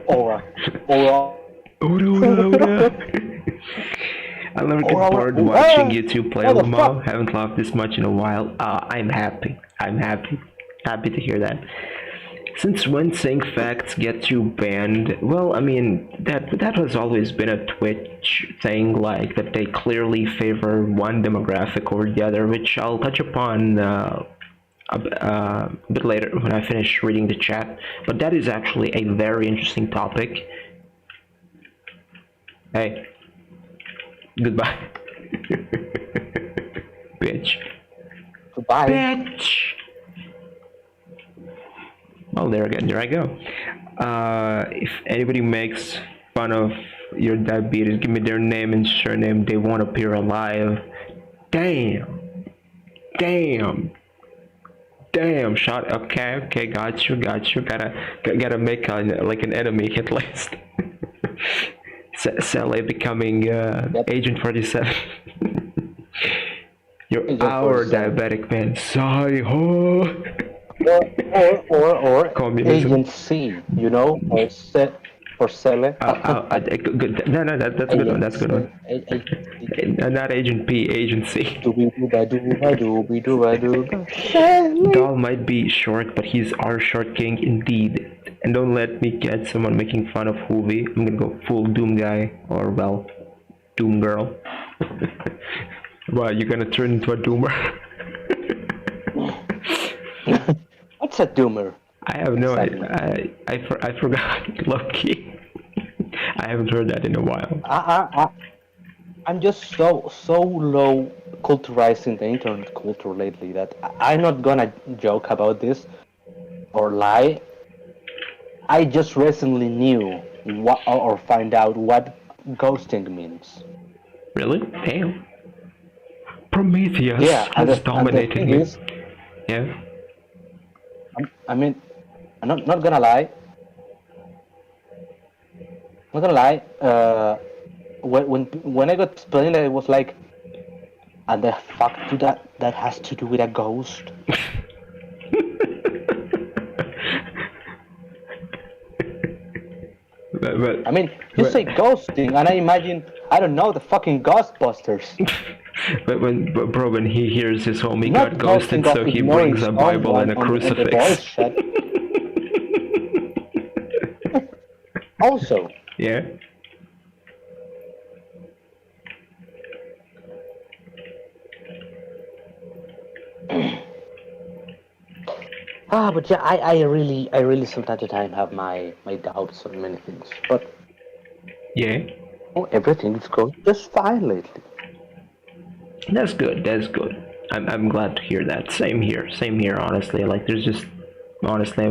Aura. I'll never get bored watching YouTube play Lamau. Haven't laughed this much in a while. I'm happy. Happy to hear that. Since when saying facts get you banned? Well, I mean, that has always been a Twitch thing, like that they clearly favor one demographic over the other, which I'll touch upon a bit later when I finish reading the chat. But that is actually a very interesting topic. Hey, goodbye. Bitch. Goodbye. Bitch. Well, there I go. If anybody makes fun of your diabetes, give me their name and surname. They won't appear alive. Damn. Damn shot. Okay, okay, got you, got you. Gotta make an enemy hit list. Sally becoming Yep. Agent 47. You're Agent our 47. diabetic man. Sigh ho. Or Communism. Agent C, you know, for Cele. Good. No, no, that's a good one. Agent That's a good one. C, Agent C. Not Agent P, Agent C. Dooby dooba dooba dooby dooba dooba. Cele. Doll might be short, but he's our short king indeed. And don't let me get someone making fun of Hoovy. I'm gonna go full Doom guy, or well, Doom girl. Wow, you're gonna turn into a Doomer? What's a doomer? I have no Exactly. I forgot. Lucky. I haven't heard that in a while. I'm just so low culturizing the internet culture lately that I'm not gonna joke about this or lie. I just recently knew what or find out what ghosting means. Really? Damn. Prometheus Yeah, has and the dominated thing me. is, Yeah. I mean, I'm not gonna lie. Not gonna lie. When I got explained that, it was like, and the fuck do that has to do with a ghost? But I mean, you say ghosting, and I imagine, I don't know, the fucking Ghostbusters. when he hears his homie Not got ghosted, ghosting of so he ignoring brings a Bible someone and a on the voice crucifix. chat. Also, Yeah. but yeah, I really from time to time have my doubts on many things. But Yeah. everything's going just fine lately. That's good. That's good. I'm glad to hear that. Same here. Same here. Honestly, like there's just honestly,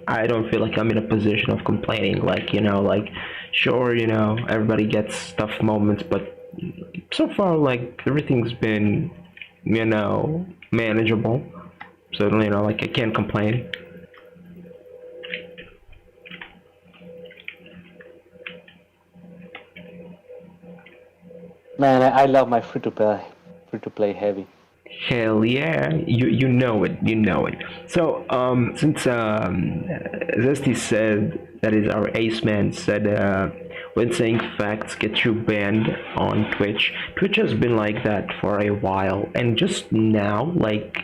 I don't feel like I'm in a position of complaining. Like like sure, everybody gets tough moments, but so far, like everything's been manageable. So like I can't complain. Man, I love my free to play heavy. Hell yeah, you know it, you know it. So since Zesty said, that is our ace man said, when saying facts get you banned on Twitch. Twitch has been like that for a while, and just now, like,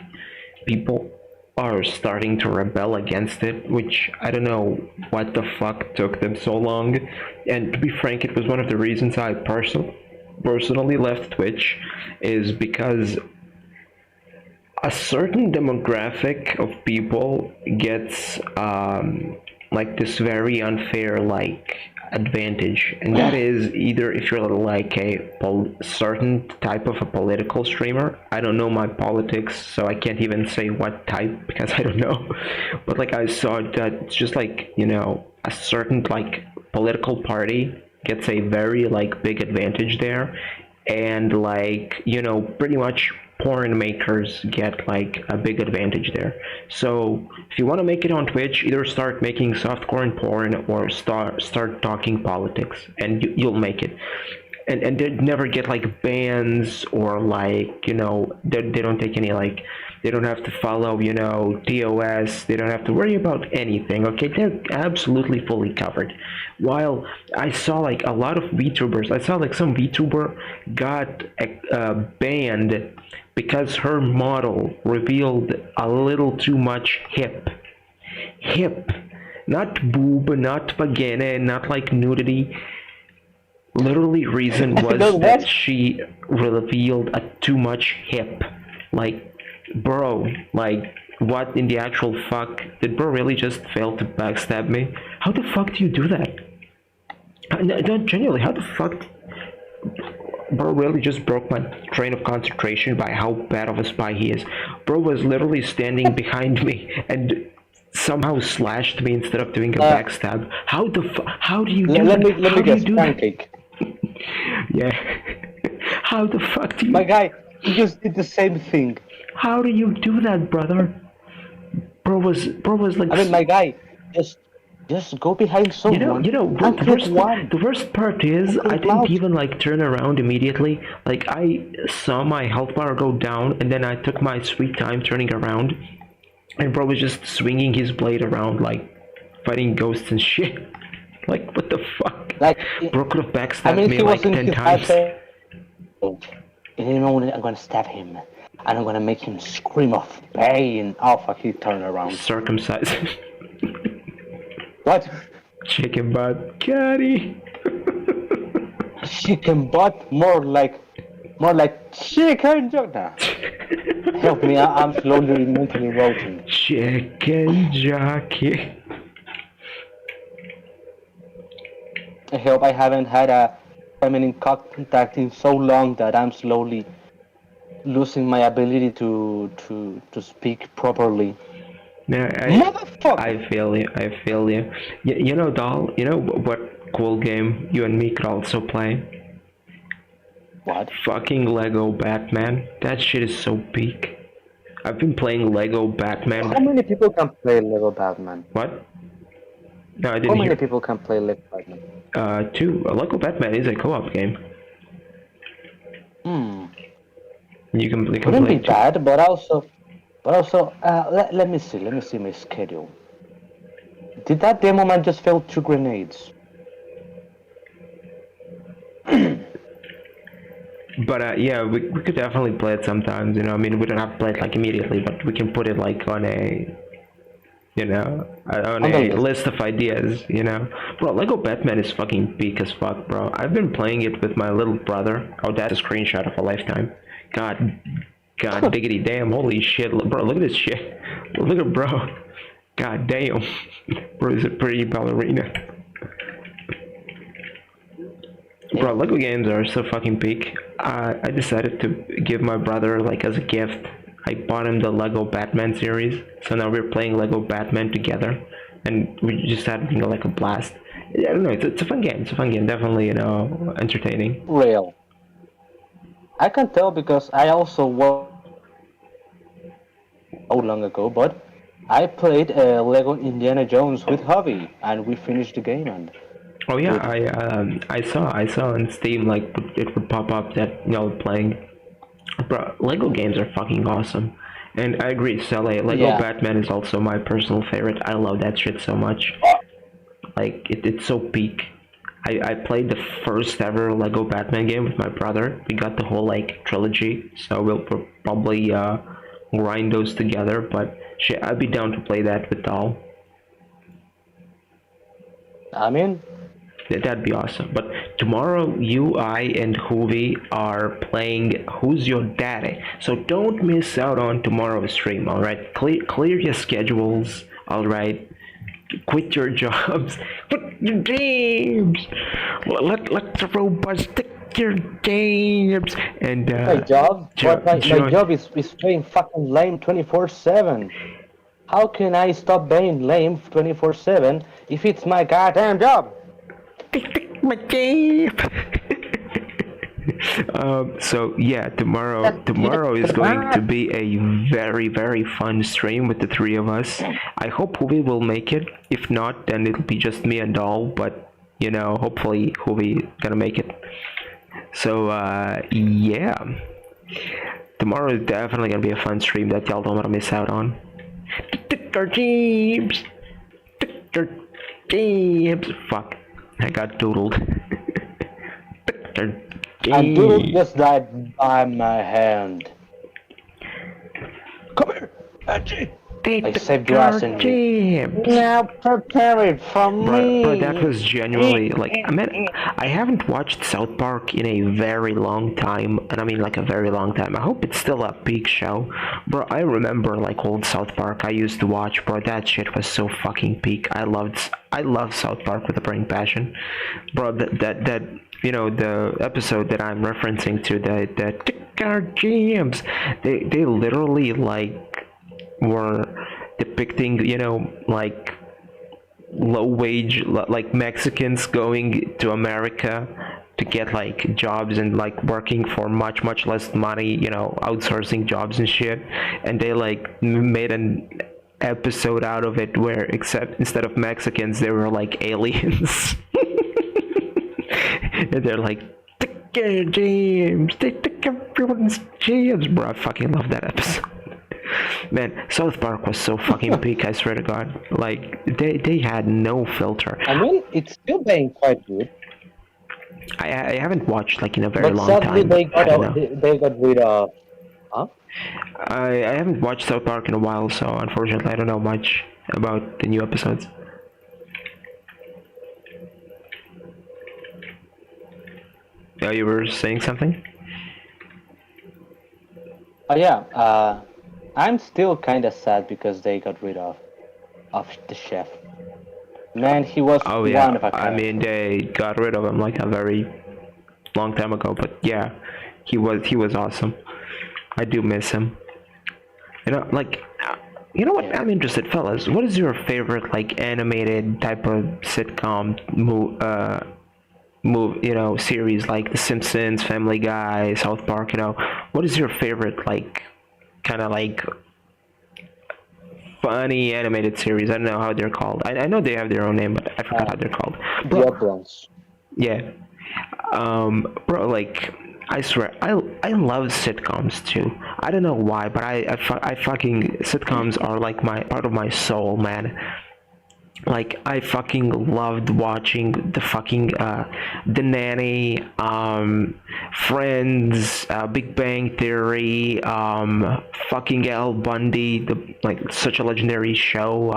people are starting to rebel against it, which I don't know what the fuck took them so long. And to be frank, it was one of the reasons I personally left Twitch, is because a certain demographic of people gets like this very unfair like advantage, and that is either if you're like a certain type of a political streamer. I don't know my politics, so I can't even say what type because I don't know. But like I saw that it's just like a certain like political party gets a very like big advantage there, and like pretty much porn makers get like a big advantage there. So if you want to make it on Twitch, either start making softcore porn or start talking politics, and you'll make it. And they never get like bans, or like they don't take any like, they don't have to follow TOS, they don't have to worry about anything. Okay, they're absolutely fully covered. While I saw like a lot of VTubers, I saw like some VTuber got banned because her model revealed a little too much hip, not boob, not vagina, not like nudity. Literally reason was that she revealed a too much hip. Like, bro, like, what in the actual fuck? Did bro really just fail to backstab me? How the fuck do you do that? No, genuinely, how the fuck? Bro really just broke my train of concentration by how bad of a spy he is. Bro was literally standing behind me and somehow slashed me instead of doing a backstab. How do you do that? Let me guess, pancake. Yeah. How the fuck do you... My guy, you just did the same thing. How do you do that, brother? bro was like I mean, my guy, just just go behind someone bro, and click one. the worst part is And I click didn't mouse. even like turn around immediately. Like I saw my health bar go down, and then I took my sweet time turning around, and bro was just swinging his blade around like fighting ghosts and shit. Like what the fuck? Like, Bro could have I backstabbed mean, me he was like in 10 his times. iPad. In a moment, I'm gonna stab him, and I'm gonna make him scream of pain. Oh fuck! He turned around. Circumcised. What? Chicken butt. Caddy. Chicken butt? More like chicken joke. Nah. Help me! I'm slowly mentally rotting. Chicken jockey. I hope I haven't had a feminine contact in so long that I'm slowly losing my ability to speak properly. Yeah, Motherfucker! I feel you. I feel you. You know, doll. You know what cool game you and me could also play? What? Fucking Lego Batman. That shit is so peak. I've been playing Lego Batman. How many people can play Lego Batman? What? No, I How didn't many hear. people can play Lego Batman? Two. Lego Batman is a co-op game. Hmm. You can Wouldn't play be two. bad, but also, let me see. Let me see my schedule. Did that demo man just fail 2 grenades? But yeah, we could definitely play it sometimes. You know, I mean, we don't have to play it like immediately, but we can put it like on a on On the a list. list of ideas, Bro, Lego Batman is fucking peak as fuck, bro. I've been playing it with my little brother. Oh, that's a screenshot of a lifetime. God diggity damn, holy shit. Bro, look at this shit. Look at bro. God damn. Bro is a pretty ballerina. Bro, Lego games are so fucking peak. I decided to give my brother, like, as a gift, I bought him the Lego Batman series. So now we're playing Lego Batman together. And we just had, like a blast. I don't know, it's a fun game. It's a fun game. Definitely, entertaining. Real. I can tell because I also was so long ago, but I played Lego Indiana Jones with Hobby, and we finished the game. And Oh yeah, dude, I saw on Steam, like, it would pop up that, playing. Bro, Lego games are fucking awesome. And I agree, Sally, Lego yeah, Batman is also my personal favorite. I love that shit so much. Like, it's so peak. I played the first ever Lego Batman game with my brother. We got the whole, like, trilogy, so we'll probably grind those together, but shit, I'd be down to play that with Doll. I mean, That'd be awesome. But tomorrow, you, I, and Hoovy are playing Who's Your Daddy? So don't miss out on tomorrow's stream, alright? Clear your schedules, alright? Quit your jobs. Quit your dreams! Let the robots take your dreams! And, my job, but my join. job is being fucking lame 24/7. How can I stop being lame 24/7 if it's my goddamn job? My game. So yeah, tomorrow is going to be a very, very fun stream with the three of us. I hope Hubi will make it. If not, then it'll be just me and Doll, but hopefully Hubi gonna make it. So yeah, tomorrow is definitely gonna be a fun stream that y'all don't wanna miss out on. Our teams. Our teams. Fuck. I got doodled. And dude just died by my hand. Come here, Angie. I saved your ass, Angie. Now prepare it for me. Bro, that was genuinely, like, I haven't watched South Park in a very long time, and I mean, like, a very long time. I hope it's still a peak show. Bro, I remember, like, old South Park I used to watch, bro. That shit was so fucking peak. I love South Park with a burning passion. Bro, that the episode that I'm referencing to, the James, they literally, like, were depicting, like, low wage, like, Mexicans going to America to get, like, jobs and, like, working for much less money, outsourcing jobs and shit. And they, like, made episode out of it where, except instead of Mexicans, they were like aliens. And they're like, take care, James. They took everyone's James, bro. I fucking love that episode. Man, South Park was so fucking peak, I swear to God. Like, they had no filter. I mean, it's still being quite good. I haven't watched, like, in a very But long sadly, time. they I got don't know. they got rid of. Huh? I haven't watched South Park in a while, so unfortunately I don't know much about the new episodes. Oh, you were saying something? Oh yeah. I'm still kind of sad because they got rid of the chef. Man, he was Oh one of yeah, a I kind. mean they got rid of him like a very long time ago, but yeah, he was awesome. I do miss him. You know, like, you know what? Yeah. I'm interested, fellas. What is your favorite like animated type of sitcom series like The Simpsons, Family Guy, South Park? You know, what is your favorite like kind of like funny animated series? I don't know how they're called. I know they have their own name, but I forgot how they're called. The Bro, Oblongs. yeah. Bro, like, I swear, I love sitcoms too. I don't know why, but I fucking sitcoms are like my part of my soul, man. Like, I fucking loved watching The Nanny, Friends, Big Bang Theory, fucking Al Bundy, like such a legendary show.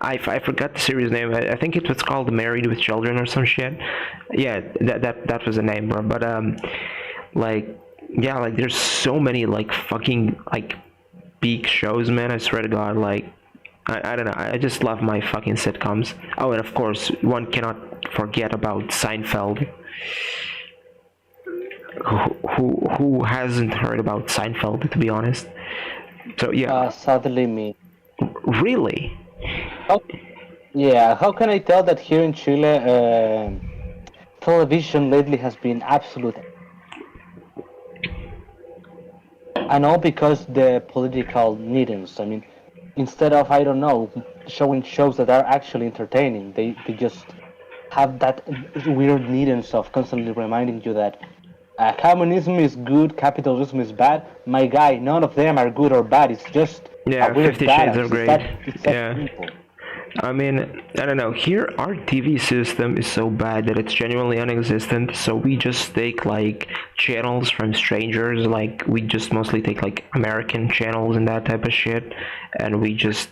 I forgot the series name. I think it was called Married with Children or some shit. Yeah, that was the name, bro. But like, yeah, like there's so many like fucking like peak shows, man. I swear to God, like. I don't know. I just love my fucking sitcoms. Oh, and of course, one cannot forget about Seinfeld. Who hasn't heard about Seinfeld, to be honest? So yeah, Sadly, me. really, How, yeah, how can I tell that here in Chile, television lately has been absolute, and all because the political needings. I mean, instead of, I don't know, showing shows that are actually entertaining, they just have that weird needings of constantly reminding you that communism is good, capitalism is bad. My guy, none of them are good or bad. It's just a yeah. weird 50 Shades of balance. Grey. It's that Yeah. simple. I mean, I don't know. Here, our TV system is so bad that it's genuinely non-existent. So we just take like channels from strangers. Like we just mostly take like American channels and that type of shit, and we just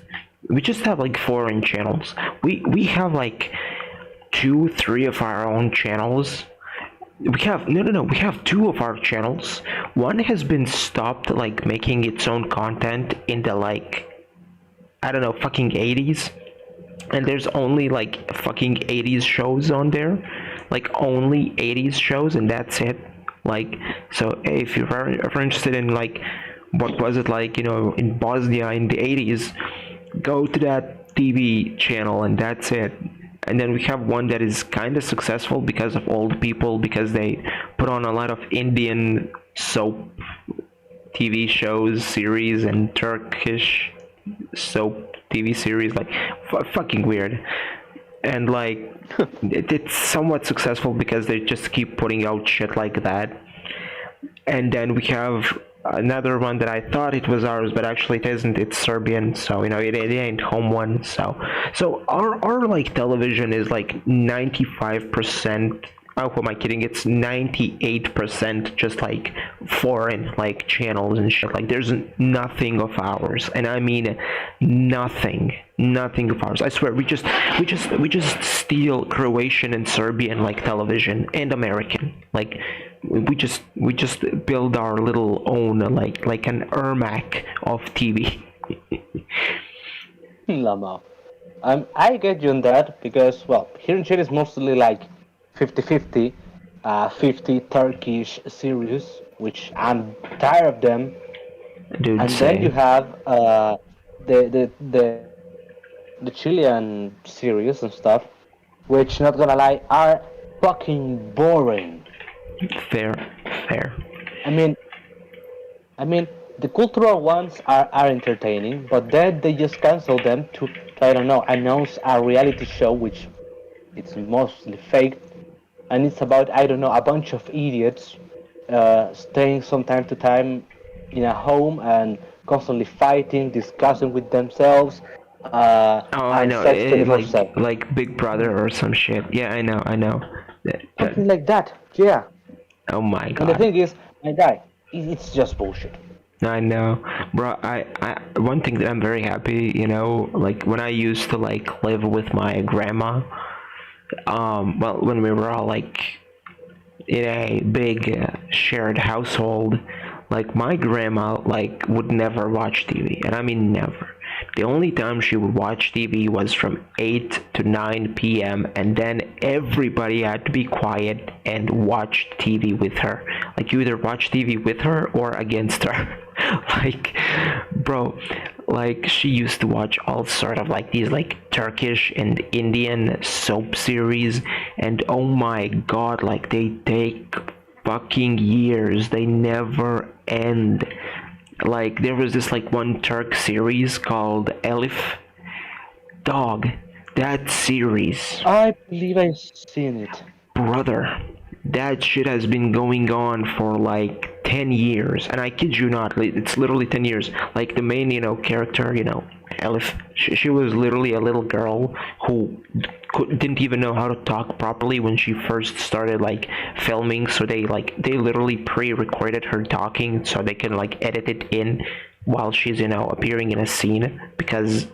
have like foreign channels. We have like two, three of our own channels. We have no. We have two of our channels. One has been stopped like making its own content in the like I don't know fucking 80s, and there's only like fucking 80s shows on there, like only 80s shows, and that's it. Like, so hey, if you're ever interested in like what was it like, in Bosnia in the 80s, go to that TV channel, and that's it. And then we have one that is kind of successful because of old people, because they put on a lot of Indian soap TV shows, series, and Turkish soap TV series, like fucking weird. And like it's somewhat successful because they just keep putting out shit like that. And then we have another one that I thought it was ours, but actually it isn't. It's Serbian, so it ain't home one. So our like television is like 95%. Oh, who am I kidding? It's 98% just like foreign like channels and shit. Like there's nothing of ours, and I mean nothing of ours. I swear, we just steal Croatian and Serbian like television and American. Like we just build our little own like an Ermac of TV. Lama. I get you on that because, well, here in Chile it's mostly like 50-50, 50 Turkish series, which I'm tired of them. Dude, And then you same. have the Chilean series and stuff, which, not gonna lie, are fucking boring. Fair, fair. I mean, I mean, The cultural ones are entertaining, but then they just cancel them to I don't know announce a reality show which it's mostly fake, and it's about I don't know a bunch of idiots staying from time to time in a home and constantly fighting, discussing with themselves, Oh, I and know. sex 24/7. Like Big Brother or some shit. Yeah, I know. That. Something like that. Yeah. Oh my And the god. thing is, my guy, it's just bullshit. I know, bro. One thing that I'm very happy, like when I used to like live with my grandma. Well, when we were all like in a big shared household, like my grandma like would never watch TV, and I mean never. The only time she would watch TV was from 8 to 9 p.m., and then everybody had to be quiet and watch TV with her. Like you either watch TV with her or against her. Like, bro, like she used to watch all sort of like these like Turkish and Indian soap series, and oh my god, like they take fucking years, they never end. Like there was this like one Turk series called Elif. Dog, that series, I believe I've seen it. brother, that shit has been going on for like 10 years, and I kid you not, it's literally 10 years. Like the main character, Elif, she was literally a little girl who didn't even know how to talk properly when she first started like filming, so they literally pre-recorded her talking so they can like edit it in while she's appearing in a scene, because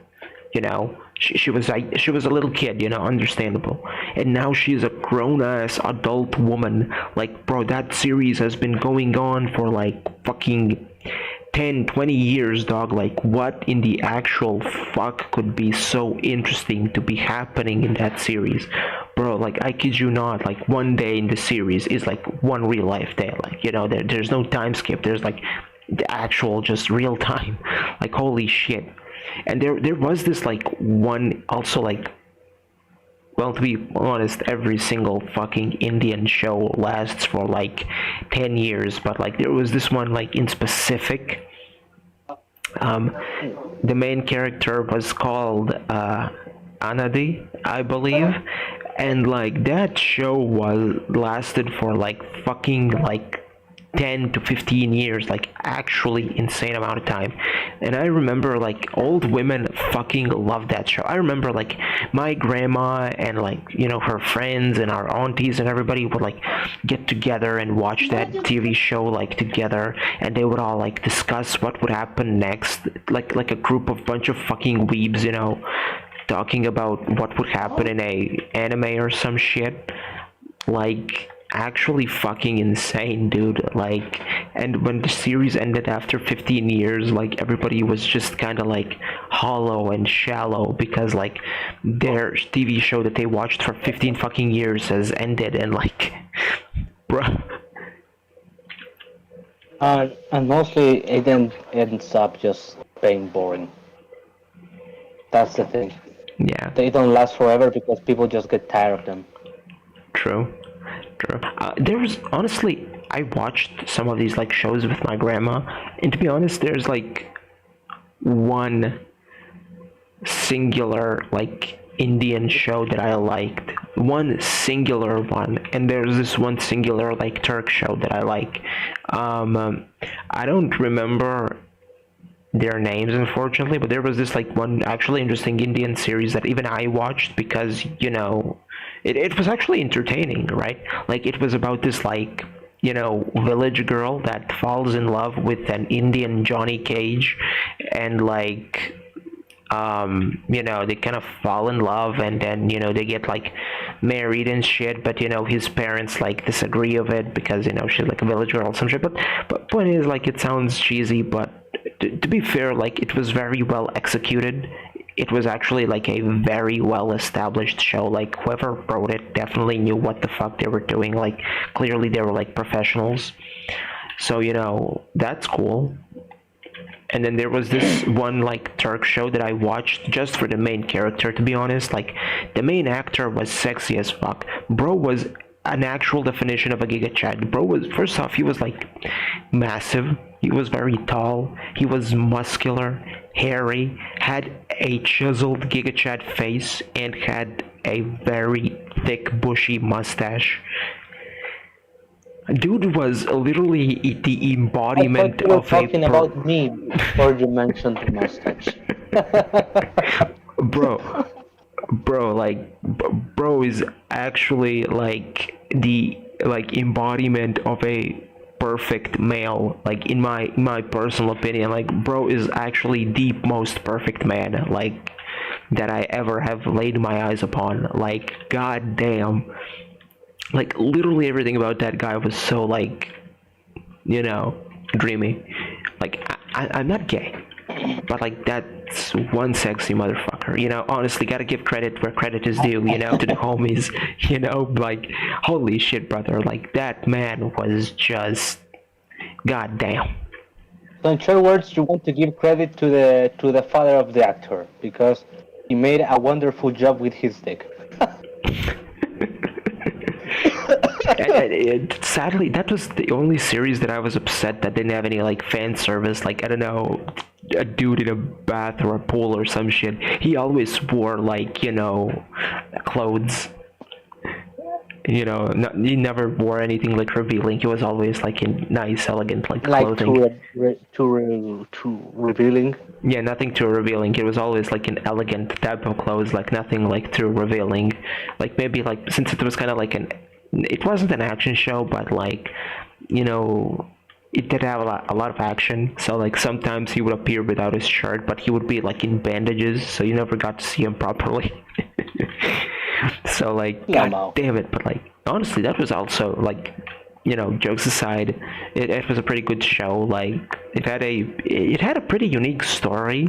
she was a little kid, understandable. And now she's a grown-ass adult woman. Like, bro, that series has been going on for like fucking 10, 20 years, dog. Like, what in the actual fuck could be so interesting to be happening in that series? Bro, like, I kid you not, like, one day in the series is like one real life day. Like, there's no time skip. There's like the actual just real time. Like, holy shit. And there was this like one also, like, well, to be honest, every single fucking Indian show lasts for like 10 years, but like there was this one like in specific. um the main character was called Anadi, I believe, and like that show was lasted for like fucking like 10 to 15 years, like actually insane amount of time. And I remember like old women fucking loved that show. I remember like my grandma and like her friends and our aunties and everybody would like get together and watch that TV show like together, and they would all like discuss what would happen next, like a group of bunch of fucking weebs, talking about what would happen in a anime or some shit. Like, actually fucking insane, dude. Like, and when the series ended after 15 years, like everybody was just kind of like hollow and shallow, because like their TV show that they watched for 15 fucking years has ended, and like bruh. And mostly it then ends up just being boring. That's the thing. Yeah, They don't last forever because people just get tired of them. true. There's honestly, I watched some of these like shows with my grandma, and to be honest, there's like one singular like Indian show that I liked. One singular one, and there's this one singular like Turk show that I like. I don't remember their names, unfortunately, but there was this like one actually interesting Indian series that even I watched, because it was actually entertaining, right? Like it was about this like village girl that falls in love with an Indian Johnny Cage, and like they kind of fall in love, and then they get like married and shit, but his parents like disagree of it, because she's like a village girl or some shit. But point is, like, it sounds cheesy, but to be fair, like, it was very well executed. It was actually like a very well established show. Like, whoever wrote it definitely knew what the fuck they were doing. Like, clearly they were like professionals, so that's cool. And then there was this one like Turk show that I watched just for the main character, to be honest. Like, the main actor was sexy as fuck. Bro was an actual definition of a giga chad. Bro was, first off, he was like massive. He was very tall. He was muscular, hairy, had a chiseled Giga Chad face, and had a very thick, bushy mustache. Dude was literally the I thought embodiment you were of a talking about me before you mentioned the mustache. bro. Bro, like, bro is actually like the like embodiment of a perfect male. Like in my personal opinion, like bro is actually the most perfect man like that I ever have laid my eyes upon. Like, god damn, like literally everything about that guy was so like, you know, dreamy. Like I'm not gay, but like that's one sexy motherfucker. You know, honestly, gotta give credit where credit is due. You know, to the homies. You know, like holy shit, brother. Like that man was just goddamn. So in short words, you want to give credit to the father of the actor because he made a wonderful job with his dick. Sadly, that was the only series that I was upset that didn't have any like fan service. Like I don't know, a dude in a bath or a pool or some shit. He always wore like, you know, clothes. You know, he never wore anything like revealing. He was always like in nice, elegant like Like clothing. too revealing. Yeah, nothing too revealing. It was always like an elegant type of clothes, like nothing like too revealing. Like maybe like since it was kind of like it wasn't an action show, but like, you know, it did have a lot of action. So like sometimes he would appear without his shirt, but he would be like in bandages, so you never got to see him properly. So like, No, god no. damn it! But like, honestly, that was also like, you know, jokes aside, it was a pretty good show. Like, it had a pretty unique story,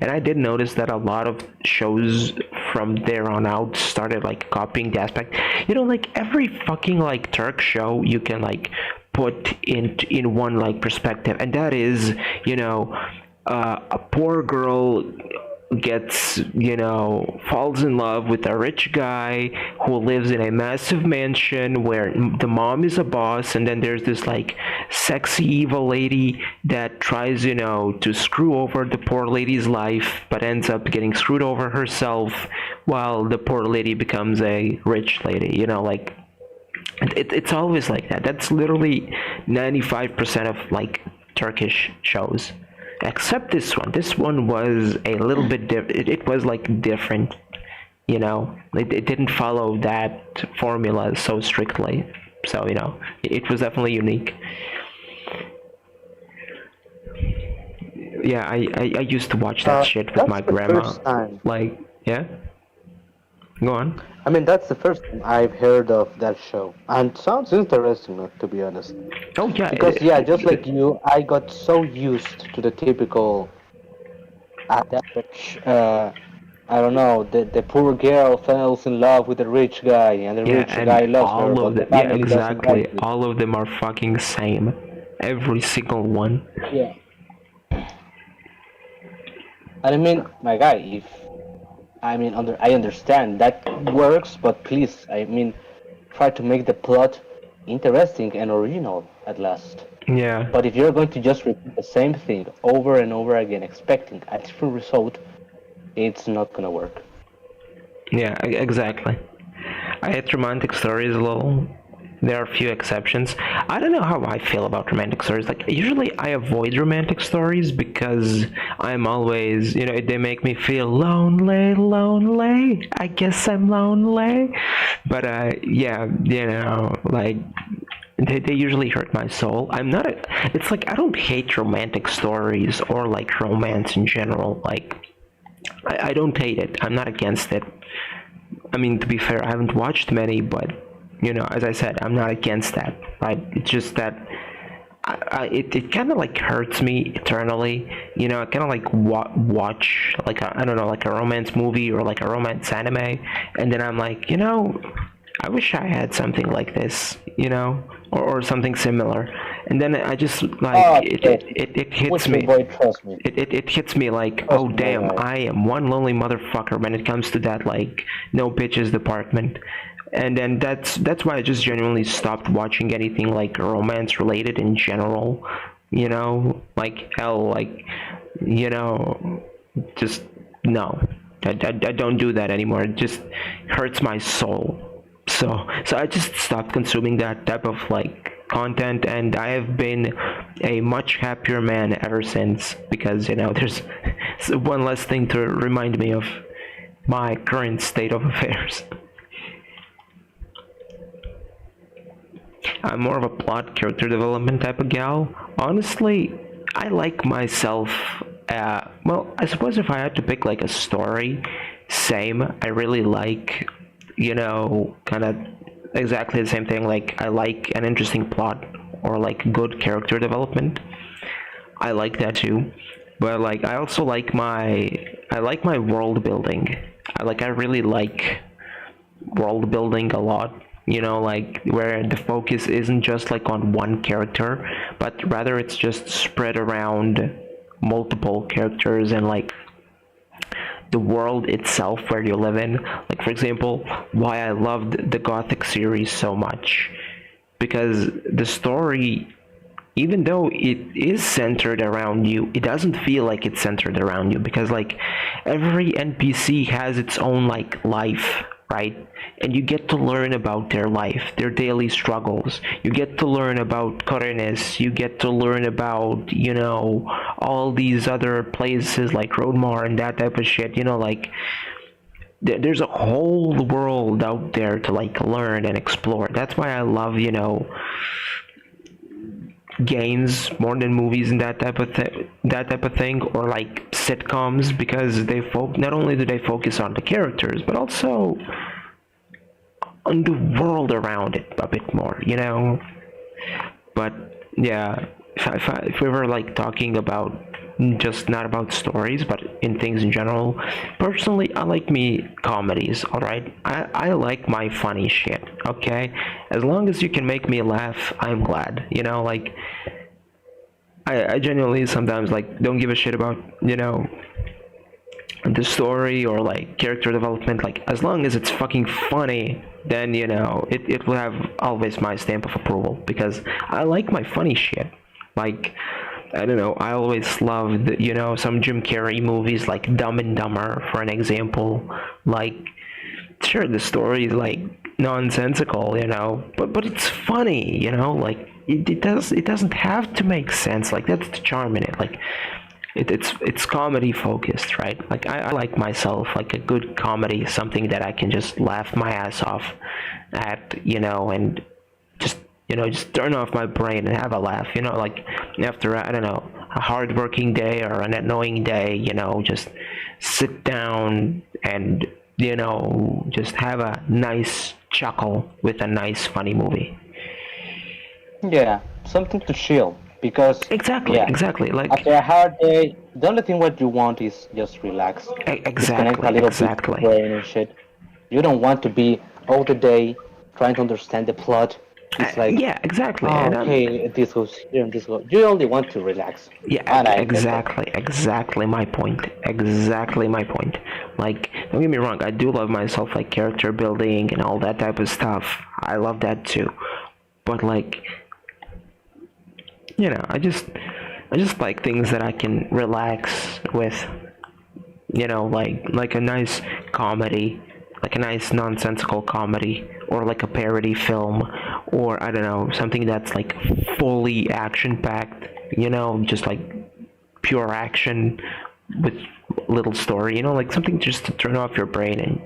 and I did notice that a lot of shows from there on out started like copying the aspect. You know, like every fucking like Turk show you can like put in one like perspective, and that is, you know, a poor girl gets, you know, falls in love with a rich guy who lives in a massive mansion where the mom is a boss, and then there's this like sexy evil lady that tries, you know, to screw over the poor lady's life but ends up getting screwed over herself while the poor lady becomes a rich lady, you know, like it's always like that. That's literally 95% of like Turkish shows, except this one. This one was a little bit it was like different, you know. It didn't follow that formula so strictly, so you know, it was definitely unique. Yeah, I used to watch that shit with That's my the grandma. first time. Like, yeah, go on. I mean, that's the first time I've heard of that show, and sounds interesting, to be honest. Oh yeah, Because yeah, just like you, I got so used to the typical average. I don't know. The poor girl falls in love with the rich guy, and the yeah, rich guy and loves her, all but of the them, yeah, family doesn't like exactly. it. All of them are fucking same. Every single one. Yeah. And I mean, my guy, if I mean, I understand that works, but please, I mean, try to make the plot interesting and original at last. Yeah, But if you're going to just repeat the same thing over and over again, expecting a different result, it's not gonna work. yeah, exactly. I hate romantic stories a little. There are a few exceptions. I don't know how I feel about romantic stories. Like, usually I avoid romantic stories because I'm always, you know, they make me feel lonely, lonely. I guess I'm lonely. But, yeah, you know, like, they usually hurt my soul. I'm not a, it's like, I don't hate romantic stories or, like, romance in general. Like, I don't hate it. I'm not against it. I mean, to be fair, I haven't watched many, but you know, as I said, I'm not against that. Right? It's just that it kind of like hurts me eternally. You know, I kind of like watch like I don't know, like a romance movie or like a romance anime, and then I'm like, you know, I wish I had something like this, you know, or something similar. And then I just Oh, like it hits which me, me. boy, trust me. It hits me like, Trust oh me, my damn, guy. I am one lonely motherfucker when it comes to that like no bitches department. And then that's why I just genuinely stopped watching anything like romance related in general. like hell, like, you know, just no. I don't do that anymore. It just hurts my soul. So I just stopped consuming that type of like content, and I have been a much happier man ever since, because there's one less thing to remind me of my current state of affairs. I'm more of a plot character development type of gal. Honestly, I like myself. Well, I suppose if I had to pick like a story, same. I really like, kind of exactly the same thing. Like, I like an interesting plot or like good character development. I like that too. But like, I also like my world building. I really like world building a lot, like where the focus isn't just like on one character, but rather it's just spread around multiple characters and like the world itself where you live in. Like, for example, why I loved the Gothic series so much, because the story, even though it is centered around you, it doesn't feel like it's centered around you, because like every NPC has its own like life, right? And you get to learn about their life, their daily struggles. You get to learn about Korenes, you get to learn about, all these other places like Rodmar and that type of shit, like there's a whole world out there to like learn and explore. That's why I love, games more than movies and that type of thing, or like sitcoms, because not only do they focus on the characters, but also on the world around it a bit more. But yeah, if we were like talking about just not about stories but in things in general, personally I like me comedies. All right, I like my funny shit. Okay, as long as you can make me laugh, I'm glad. Like I genuinely sometimes like don't give a shit about the story or like character development. Like, as long as it's fucking funny, then it will have always my stamp of approval, because I like my funny shit. Like, I don't know, I always loved some Jim Carrey movies like Dumb and Dumber, for an example. Like, sure, the story is like nonsensical, but it's funny, like it doesn't have to make sense. Like, that's the charm in it. Like, it's comedy focused, right? Like, I like myself like a good comedy, something that I can just laugh my ass off at, and just turn off my brain and have a laugh, like after, I don't know, a hard working day or an annoying day, just sit down and just have a nice chuckle with a nice funny movie. Yeah, something to chill. Because Exactly, like after a hard day, the only thing what you want is just relax, disconnect a little bit from the exactly. brain and shit. You don't want to be all the day trying to understand the plot. It's like, Yeah, exactly. oh, And okay, this goes here and this goes. You only want to relax, yeah, and I get that. exactly my point. Exactly my point. Like, don't get me wrong, I do love myself like character building and all that type of stuff. I love that too. But like, I just like things that I can relax with. Like a nice comedy, like a nice nonsensical comedy, or like a parody film, or I don't know, something that's like fully action packed. Just like pure action with little story. Like something just to turn off your brain and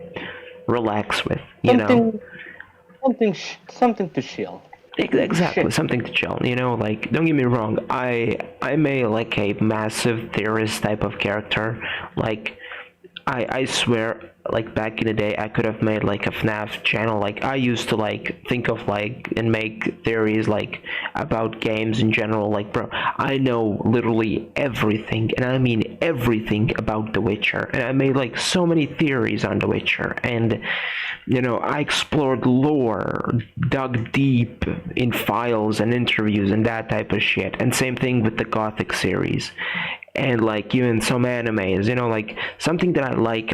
relax with. Something, something to chill. Exactly, Shit. something to chill. Like, don't get me wrong, I'm a like a massive theorist type of character. Like, I swear, like back in the day, I could have made like a FNAF channel. Like, I used to like think of like and make theories like about games in general. Like, bro, I know literally everything, and I mean everything about The Witcher. And I made like so many theories on The Witcher, and I explored lore, dug deep in files and interviews and that type of shit. And same thing with the Gothic series. And like even some animes, like something that I like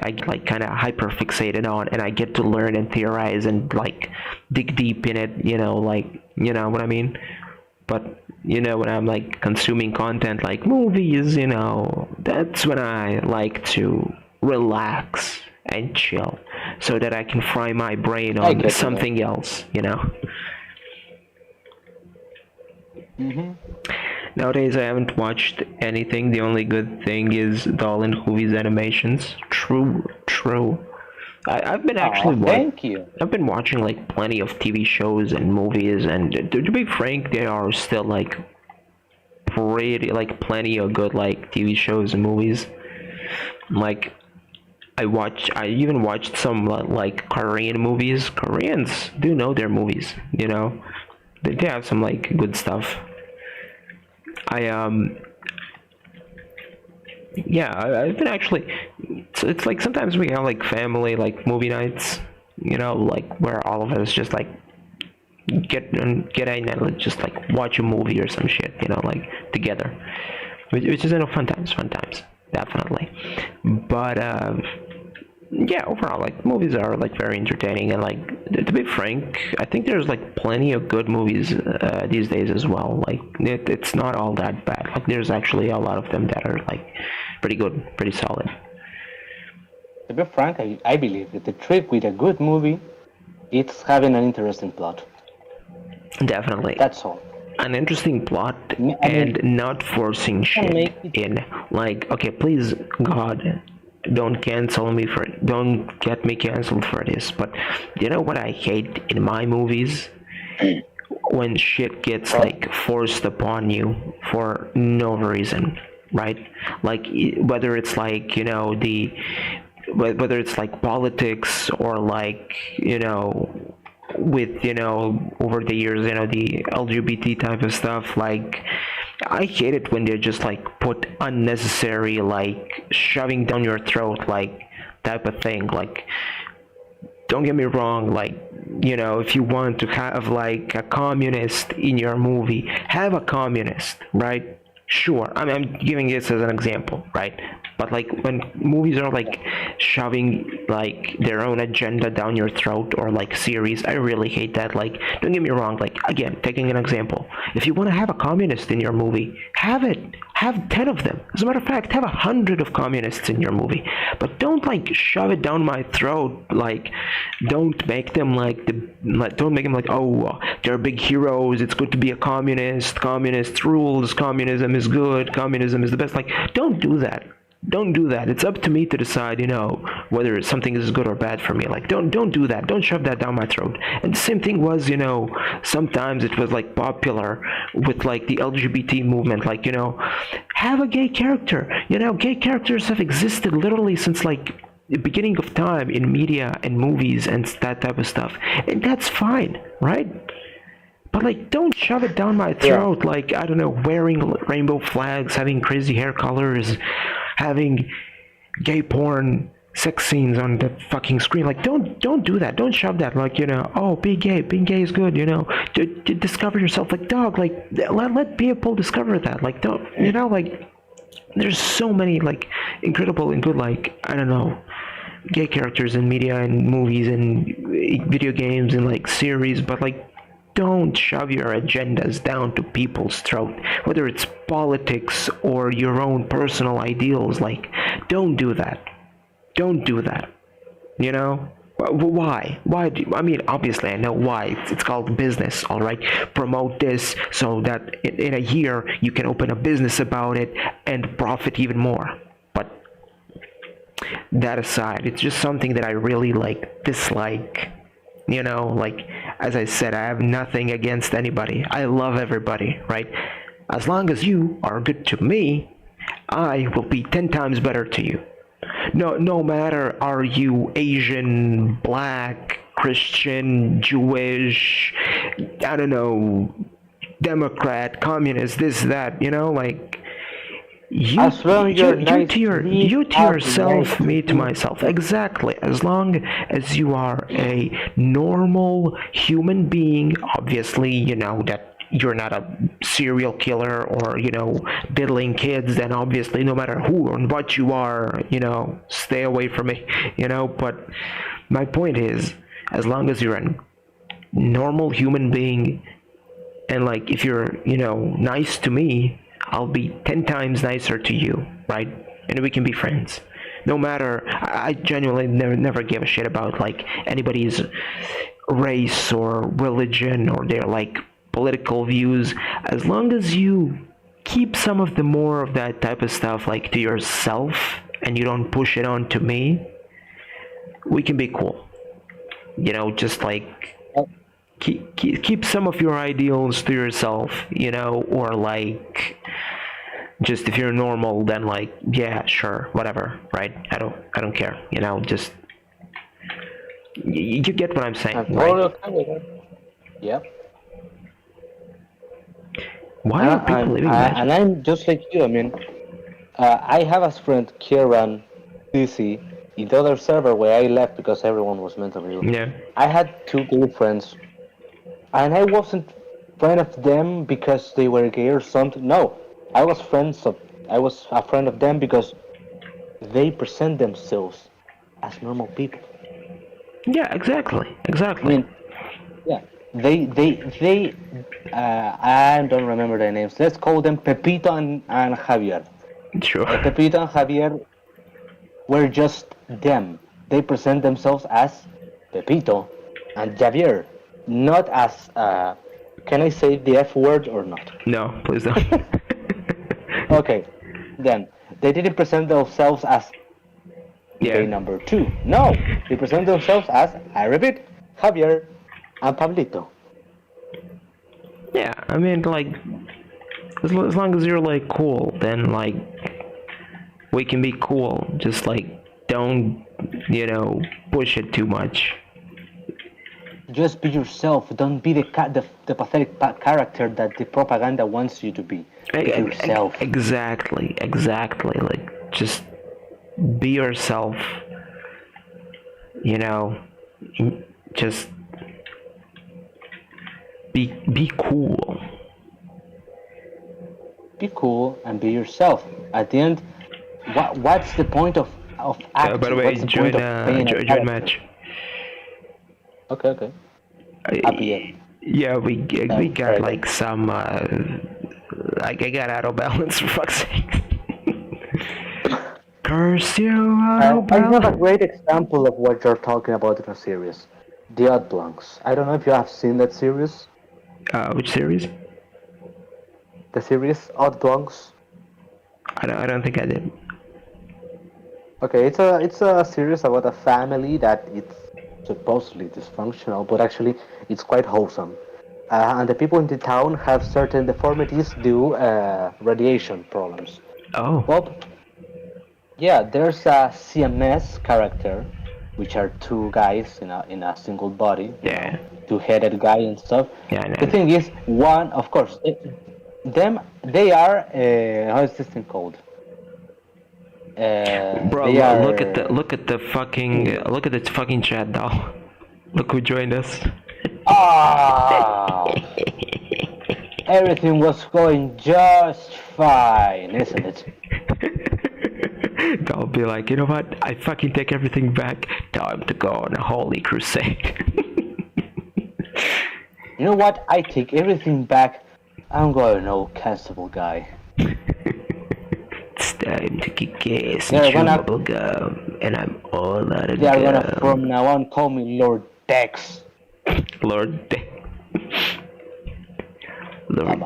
kind of hyper fixated on, and I get to learn and theorize and like dig deep in it, like, what I mean. But when I'm like consuming content like movies, that's when I like to relax and chill so that I can fry my brain I on get you, man. something else. Hmm. Nowadays, I haven't watched anything. The only good thing is Doll and Hoovy's animations. True, true. I've been Oh, actually thank you. I've been watching like plenty of TV shows and movies, and to be frank, they are still like pretty like plenty of good like TV shows and movies. Like I even watched some like Korean movies. Koreans do know their movies, They have some like good stuff. I Yeah, I've been actually. It's like sometimes we have like family like movie nights, like where all of us just like get in and like, just like watch a movie or some shit, like together, which is fun times, definitely. But yeah, overall, like movies are like very entertaining, and like to be frank, I think there's like plenty of good movies these days as well. Like it's not all that bad. Like there's actually a lot of them that are like pretty good, pretty solid. To be frank, I believe that the trick with a good movie it's having an interesting plot. Definitely. That's all. An interesting plot I mean, and not forcing can shit make it. in. Like, okay, please, God, don't cancel me for it. Don't get me canceled for this. But you know what I hate in my movies? When shit gets Well, like forced upon you for no reason, right? Like whether it's like whether it's like politics or like with over the years the LGBT type of stuff. Like I hate it when they're just like put unnecessary like shoving down your throat like type of thing. Like don't get me wrong, like if you want to have like a communist in your movie, have a communist, right? Sure, I'm giving this as an example, right? But like when movies are like shoving like their own agenda down your throat, or like series, I really hate that. Like don't get me wrong, like again, taking an example, if you want to have a communist in your movie, have it. Have 10 of them. As a matter of fact, have 100 of communists in your movie. But don't like shove it down my throat. Like, don't make them don't make them like, oh, they're big heroes. It's good to be a communist. Communist rules. Communism is good. Communism is the best. Like, don't do that. Don't do that. It's up to me to decide, whether something is good or bad for me. Like, don't do that. Don't shove that down my throat. And the same thing was, sometimes it was like popular with like the LGBT movement. Like, have a gay character. Gay characters have existed literally since like the beginning of time in media and movies and that type of stuff, and that's fine, right? But like, don't shove it down my yeah. throat. Like, I don't know, wearing rainbow flags, having crazy hair colors, having gay porn sex scenes on the fucking screen. Like, don't do that. Don't shove that. Like, oh, be gay. Being gay is good. To discover yourself. Like, dog. Like, let people discover that. Like, don't. Like, there's so many like incredible and good like I don't know gay characters in media and movies and video games and like series, but like don't shove your agendas down to people's throat, whether it's politics or your own personal ideals. Like don't do that. Don't do that. you know why I mean, obviously I know why. It's called business, all right. Promote this so that in a year you can open a business about it and profit even more. But that aside, it's just something that I really like dislike. Like, as I said, I have nothing against anybody. I love everybody, right? As long as you are good to me, I will be 10 times better to you. No matter are you Asian, black, Christian, Jewish, I don't know, Democrat, communist, this, that, like As long you're nice to me, you to I'll be nice yourself, to me to you. myself. Exactly. As long as you are a normal human being, obviously, that you're not a serial killer or, diddling kids, then obviously no matter who and what you are, stay away from me, but my point is, as long as you're a normal human being and like if you're nice to me, I'll be 10 times nicer to you, right? And we can be friends. No matter, I genuinely never give a shit about like anybody's race or religion or their like political views, as long as you keep some of the more of that type of stuff like to yourself and you don't push it on to me, we can be cool. Just like keep some of your ideals to yourself, or like just if you're normal, then like yeah, sure, whatever, right? I don't care, just you get what I'm saying, I'm right? totally okay with it. Yeah. Why are people living magic? And I'm just like you. I mean, I have a friend, Kieran DC, in the other server where I left because everyone was mentally ill. Yeah. I had two gay friends, and I wasn't friend of them because they were gay or something. No, I was a friend of them because they present themselves as normal people. Yeah, exactly. I mean, yeah, they. I don't remember their names. Let's call them Pepito and Javier. Sure. Pepito and Javier were just them. They present themselves as Pepito and Javier, not as. Can I say the F word or not? No, please don't. Okay, then they didn't present themselves as gay number 2. No, they present themselves as, I repeat, Javier and Pablito. Yeah, I mean, like, as long as you're like cool, then like we can be cool. Just like don't push it too much. Just be yourself. Don't be the pathetic character that the propaganda wants you to be. Be yourself. Exactly. Like, just be yourself. Just be cool. Be cool and be yourself. At the end, what's the point of acting? By the way, join match. Okay. Yeah, we got like some like I got out of balance, for fuck's sake. Curse you, out of balance. I have a great example of what you're talking about in a series, The Oddblunks. I don't know if you have seen that series. Which series? The series Oddblunks. I don't think I did. Okay, it's a series about a family that it's supposedly dysfunctional, but actually it's quite wholesome. And the people in the town have certain deformities due radiation problems. Oh. Well, yeah, there's a CMS character, which are two guys in a single body. Yeah. Two-headed guy and stuff. Yeah, I know. The thing is, one, of course, they are how is this thing called? Bro, look at the fucking chat, doll. Look who joined us. Ah, everything was going just fine, isn't it? I'll be like, you know what? I fucking take everything back. Time to go on a holy crusade. You know what? I take everything back. I'm going no cancelable guy. It's time to kick ass and chew bubble gum, and I'm all out of They are gum. gonna from now on call me Lord Dex. Lord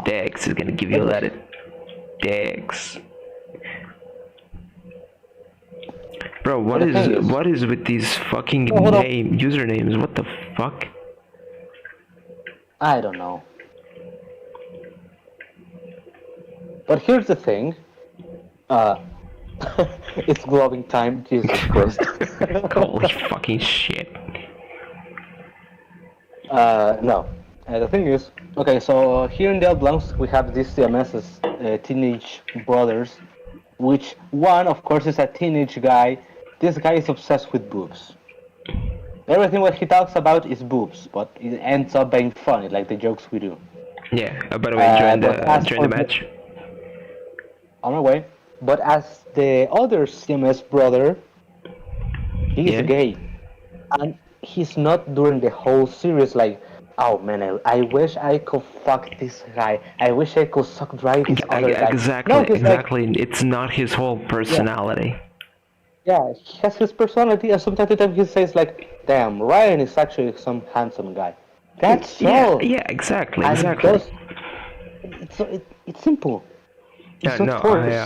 Dex is gonna give you a lot of Dex. Bro, what is with these fucking usernames? What the fuck? I don't know. But here's the thing. It's glowing time, Jesus Christ. Holy fucking shit. No. The thing is, okay, so here in the Oddblunks we have these CMS's teenage brothers, which one, of course, is a teenage guy. This guy is obsessed with boobs. Everything what he talks about is boobs, but it ends up being funny, like the jokes we do. Yeah, by the way, join the match. On my way. But as the other CMS brother, he's gay. And he's not during the whole series, like, Oh man, I wish I could fuck this guy. I wish I could suck dry this other guy. No, Exactly, he's like, exactly. It's not his whole yeah, personality. yeah, he has his personality, and sometimes to time he says like, "Damn, Ryan is actually some handsome guy." That's Yeah, all, yeah, exactly, and it exactly. does. It's simple. It's not No, I forced.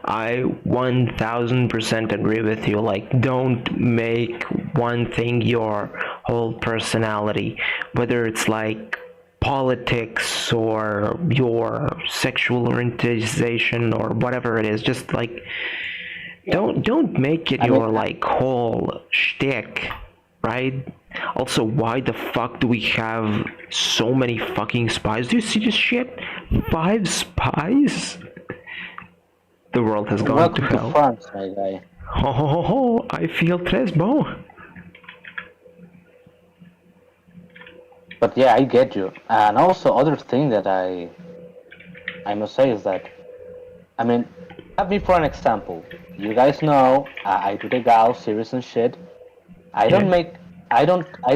I 1000% agree with you. Like, don't make one thing your whole personality, whether it's like politics or your sexual orientation or whatever it is. Just like Yeah, don't make it I mean, your like whole shtick, right? Also, why the fuck do we have so many fucking spies? Do you see this shit? 5 spies? The world has gone to welcome to hell. France, my guy. Ho ho ho ho! I feel très bon. But yeah, I get you. And also, other thing that I must say is that, I mean, have me for an example. You guys know I do the Gal series and shit. I don't Yeah. make I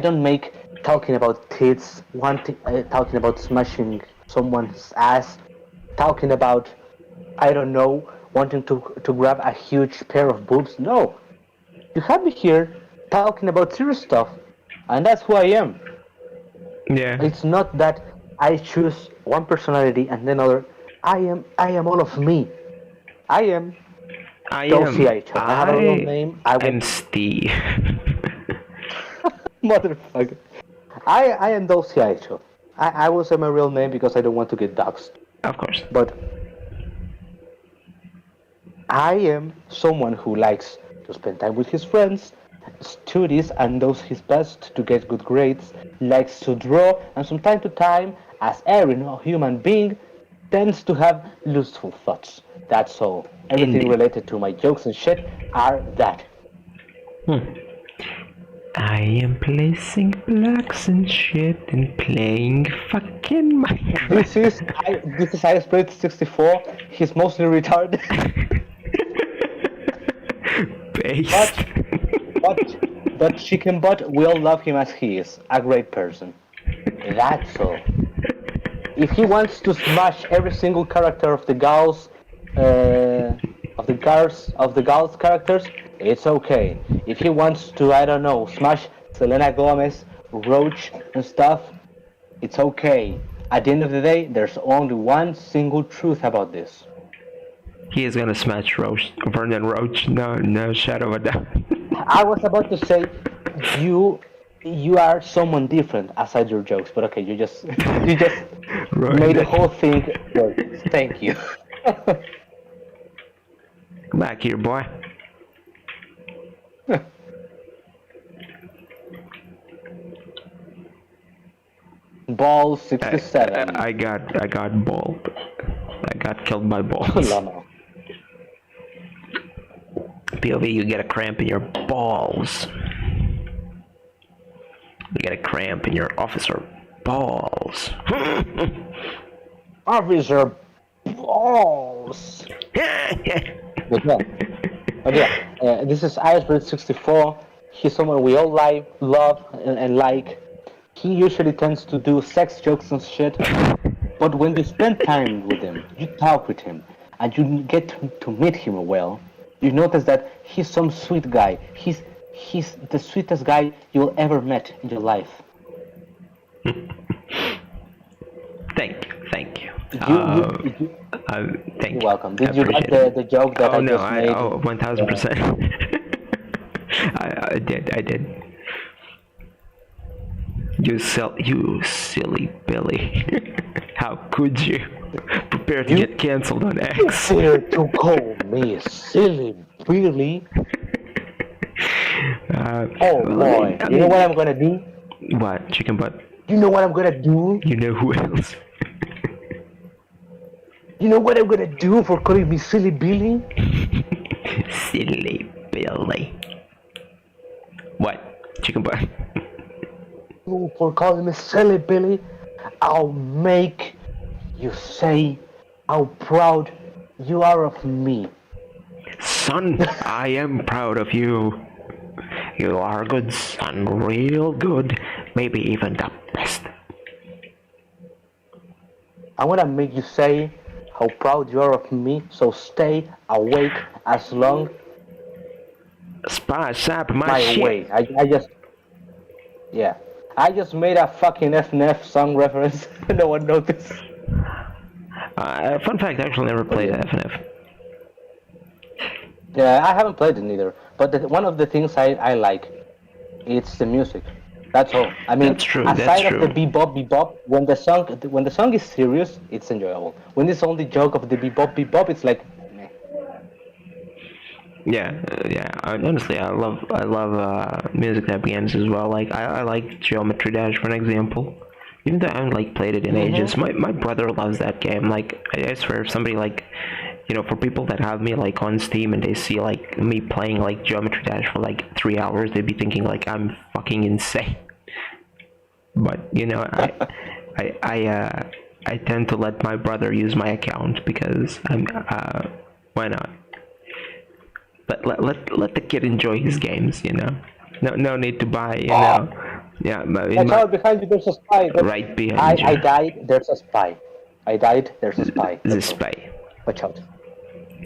don't make talking about tits, talking about smashing someone's ass, talking about I don't know wanting to grab a huge pair of boobs. No, you have me here talking about serious stuff, and that's who I am. Yeah. It's not that I choose one personality and then other. I am all of me. I am I Dulce. am. If I have a real I name, I am would Steve. motherfucker. I am Dulce. I will say my real name because I don't want to get doxxed. Of course. But I am someone who likes to spend time with his friends, studies and does his best to get good grades, likes to draw, and from time to time, as every human being, tends to have lustful thoughts. That's all. Everything Indeed. related to my jokes and shit are that. I am placing blocks and shit and playing fucking This Minecraft. is this is I 64. He's mostly retarded, Based. but but chicken butt will love him as he is, a great person. That's all. If he wants to smash every single character of the Gauss, of the Gauss characters, it's okay. If he wants to, I don't know, smash Selena Gomez, Roach, and stuff, it's okay. At the end of the day, there's only one single truth about this. He is gonna smash Vernon Roach. No, no shadow of a doubt. I was about to say, you you are someone different aside your jokes, but okay, you just you just made Ruined the it. whole thing work. Thank you. Come back here, boy. Ball I, 67. I got bald. I got killed by balls. Lama. POV, you get a cramp in your balls. You get a cramp in your officer balls. Officer balls. But yeah, this is Iceberg 64. He's someone we all love, and like. He usually tends to do sex jokes and shit, but when you spend time with him, you talk with him, and you get to meet him well, you notice that he's some sweet guy. He's the sweetest guy you'll ever met in your life. Thank you. You Thank you're you. welcome. I Did you appreciate get it. the joke that Oh I no, just made? 1000%. I did. You silly Billy. How could you? Prepare to You get cancelled on X. dare to call me silly Billy? Oh Well, boy! You know what I'm gonna do? what? Chicken butt? You know what I'm gonna do? You know who else? You know what I'm gonna do for calling me silly Billy? Silly Billy. What? Chicken butt? For calling me silly Billy, I'll make you say how proud you are of me. Son, I am proud of you. You are a good son, real good. Maybe even the best. I wanna make you say how proud you are of me. So stay awake as long Spice up my my way. shit. I just yeah. I just made a fucking FNF song reference. No one noticed. Fun fact, I actually never But played yeah. FNF. Yeah, I haven't played it neither. But one of the things I like, it's the music. That's all. I mean, That's true, that's aside of the true. bebop, when the song is serious, it's enjoyable. When it's only joke of the bebop, it's like, meh. Yeah. Honestly, I love music type games as well. Like I like Geometry Dash for an example. Even though I haven't like played it in ages, Mm-hmm. my brother loves that game. Like I swear, if somebody like, for people that have me like on Steam and they see like me playing like Geometry Dash for like 3 hours, they'd be thinking like I'm fucking insane. But I I uh, I tend to let my brother use my account because why not? Let the kid enjoy his games. No need to buy. Oh, Yeah, but in watch my out behind you. There's a spy. right behind I you, died. There's a spy. I died. There's a spy. the That's all. spy. Watch out.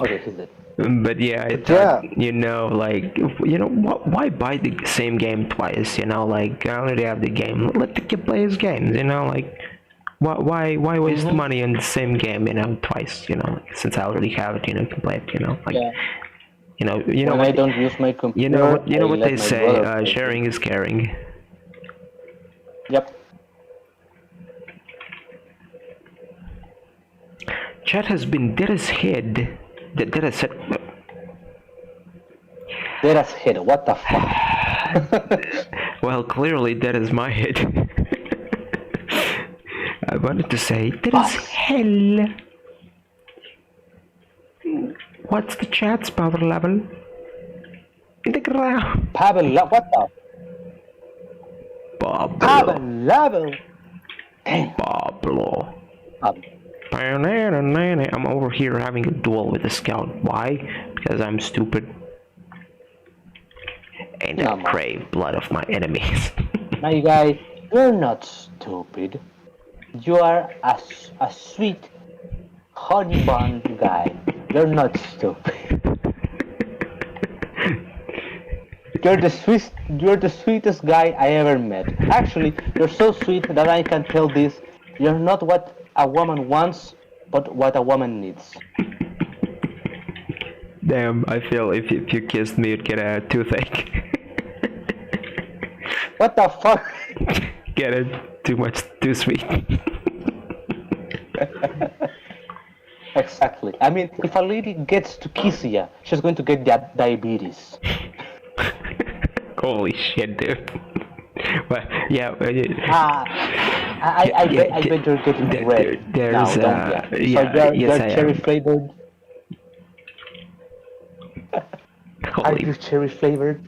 Okay, he's dead. But yeah, I But thought, yeah. like, why buy the same game twice? Like, I already have the game. Let the kid play his games. Like, why waste Mm-hmm. money on the same game? Twice. Like, since I already have it, you can play it. Like, Yeah. you know When I what, don't use my you know computer, what, you I know what let they my say. brother play Sharing games. is caring. Yep. Chat has been dead as head. Dead as head. Let us hit. What the fuck? Well, clearly that is my head. I wanted to say that is Boss. hell. What's the chat's power level? In the ground. Pavel, what the? Pavel Pablo. level. Damn. Pablo. Um, I'm over here having a duel with a scout. Why? Because I'm stupid. And I no, crave blood of my enemies. my guy, you're not stupid. You are a sweet honey bun guy. You're not stupid. You're the sweetest guy I ever met. Actually, you're so sweet that I can tell this. You're not what a woman wants, but what a woman needs. Damn, I feel if you kissed me, you'd get a toothache. What the fuck? Get it? Too sweet. Exactly. I mean, if a lady gets to kiss you, she's going to get diabetes. Holy shit, dude. But yeah, Ah, I bet you're getting red now, there's don't ya? So yeah, yes you're I cherry am. flavored. Are Holy you cherry flavored?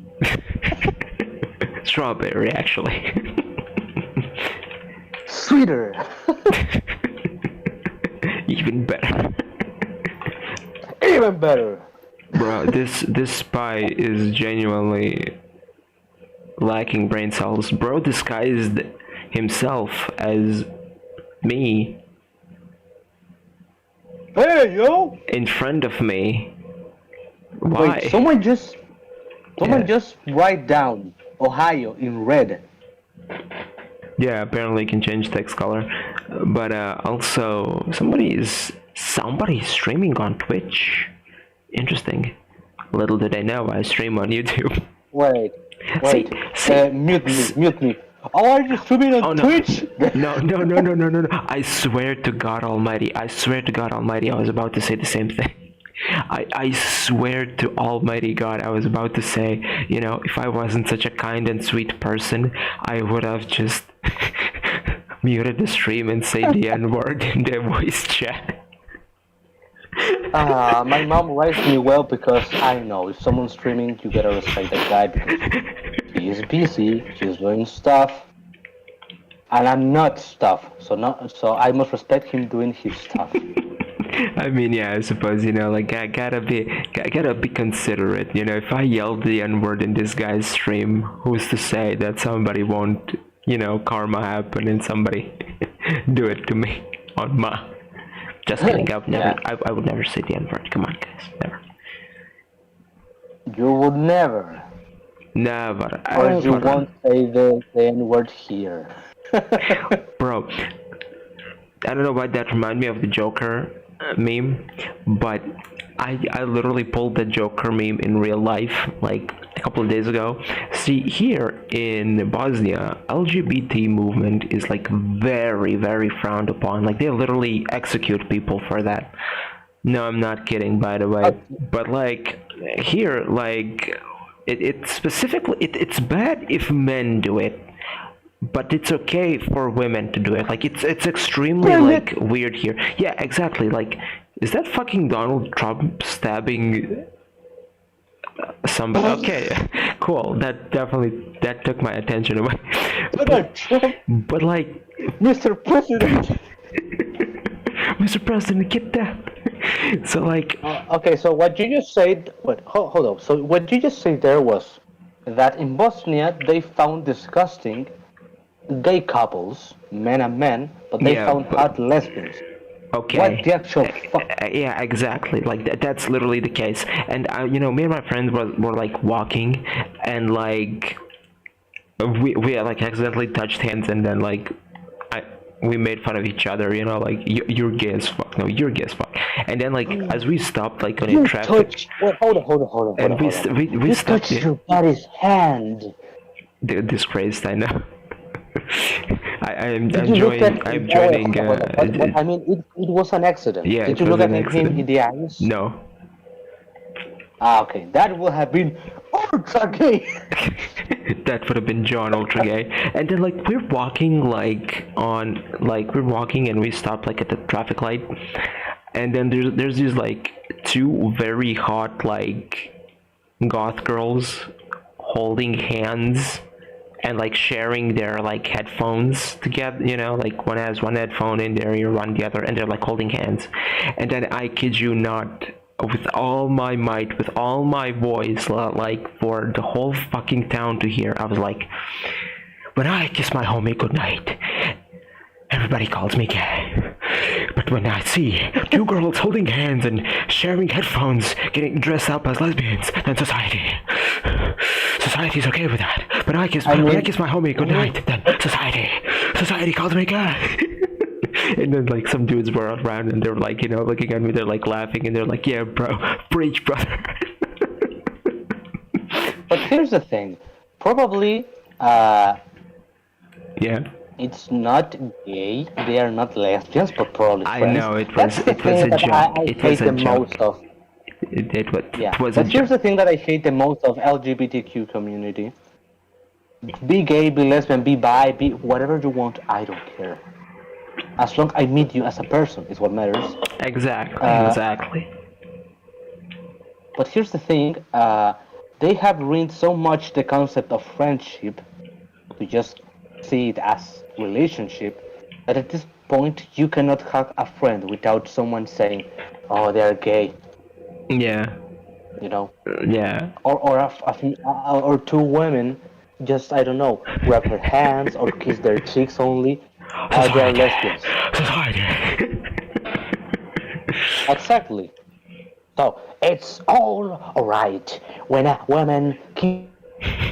strawberry, actually. Sweeter. Even better. Even better. Bro, this spy is genuinely lacking brain cells. Bro disguised himself as me Hey yo! in front of me. Why? Wait, someone Yeah. just write down Ohio in red. Yeah, apparently you can change text color. But also somebody's streaming on Twitch. Interesting. Little did I know I stream on YouTube. Wait, See, wait. see, Mute me. Oh, are you streaming on Oh no. Twitch? No. I swear to God Almighty. I was about to say the same thing. I swear to Almighty God, I was about to say, if I wasn't such a kind and sweet person, I would have just muted the stream and say the N-word in the voice chat. My mom raised me well because I know if someone's streaming, you gotta respect that guy because he is busy, he's doing stuff, and I'm not stuff. So I must respect him doing his stuff. I mean, yeah, I suppose, like, I gotta be considerate, if I yell the N-word in this guy's stream, who's to say that somebody won't, karma happen and somebody do it to me on ma. Just kidding. Yeah. I would never say the N-word. Come on, guys, never. You would never. Never, Or you ever. won't say the N-word here. Bro, I don't know why that reminded me of the Joker meme, but I literally pulled the Joker meme in real life like a couple of days ago. See, here in Bosnia, LGBT movement is like very, very frowned upon. Like they literally execute people for that. No, I'm not kidding, by the way. But like here, like it specifically it's bad if men do it, but it's okay for women to do it. Like it's extremely like weird here. Yeah, exactly. Like, is that fucking Donald Trump stabbing somebody? Okay, cool. That took my attention away. Donald Trump, But like, Mr. President. Mr. President, get that. So like, Okay, so what you just said. Wait, hold on. So what you just said there was that in Bosnia they found disgusting gay couples, men and men, but they Yeah, found but- hot lesbians. okay. What the actual fuck? Yeah, exactly. Like that's literally the case. And me and my friends were like walking, and like we like accidentally touched hands, and then like we made fun of each other. Like you're gay as fuck. No, you're gay as fuck. And then like as we stopped like on a traffic, Touched. Wait, hold on. and we You stopped. touched your buddy's hand. Disgraced, I know. I'm Did you look at? I'm joining. I mean, it was an accident. Yeah, Did it you was look an at him accident. in the eyes? No. Ah, okay. That would have been ultra gay. That would have been John ultra gay. And then like we're walking and we stopped like at the traffic light, and then there's these like two very hot like goth girls holding hands and like sharing their like headphones together, like one has one headphone in their ear, one the other, and they're like holding hands. And then I kid you not, with all my might, with all my voice, like for the whole fucking town to hear, I was like, when I kiss my homie goodnight, everybody calls me gay. But when I see two girls holding hands and sharing headphones, getting dressed up as lesbians, then society's okay with that. But when I kiss my homie goodnight, then society calls me gay. And then like some dudes were around and they're like, looking at me, they're like laughing, and they're like, yeah, bro, preach, brother. But here's the thing. Probably, Yeah. it's not gay. They are not lesbians, but probably friends. I know, it was That's the thing a that joke. I It hate was a the joke. most of. It was But a here's joke. the thing that I hate the most of LGBTQ community. Be gay, be lesbian, be bi, be whatever you want. I don't care. As long I meet you as a person is what matters. Exactly. But here's the thing. They have ruined so much the concept of friendship to just see it as relationship that at this point you cannot have a friend without someone saying, "Oh, they are gay," Yeah. Yeah. or two women just, I don't know, grab her hands or kiss their cheeks only. Oh, they are lesbians. Society. Exactly. So it's all alright when a woman kisses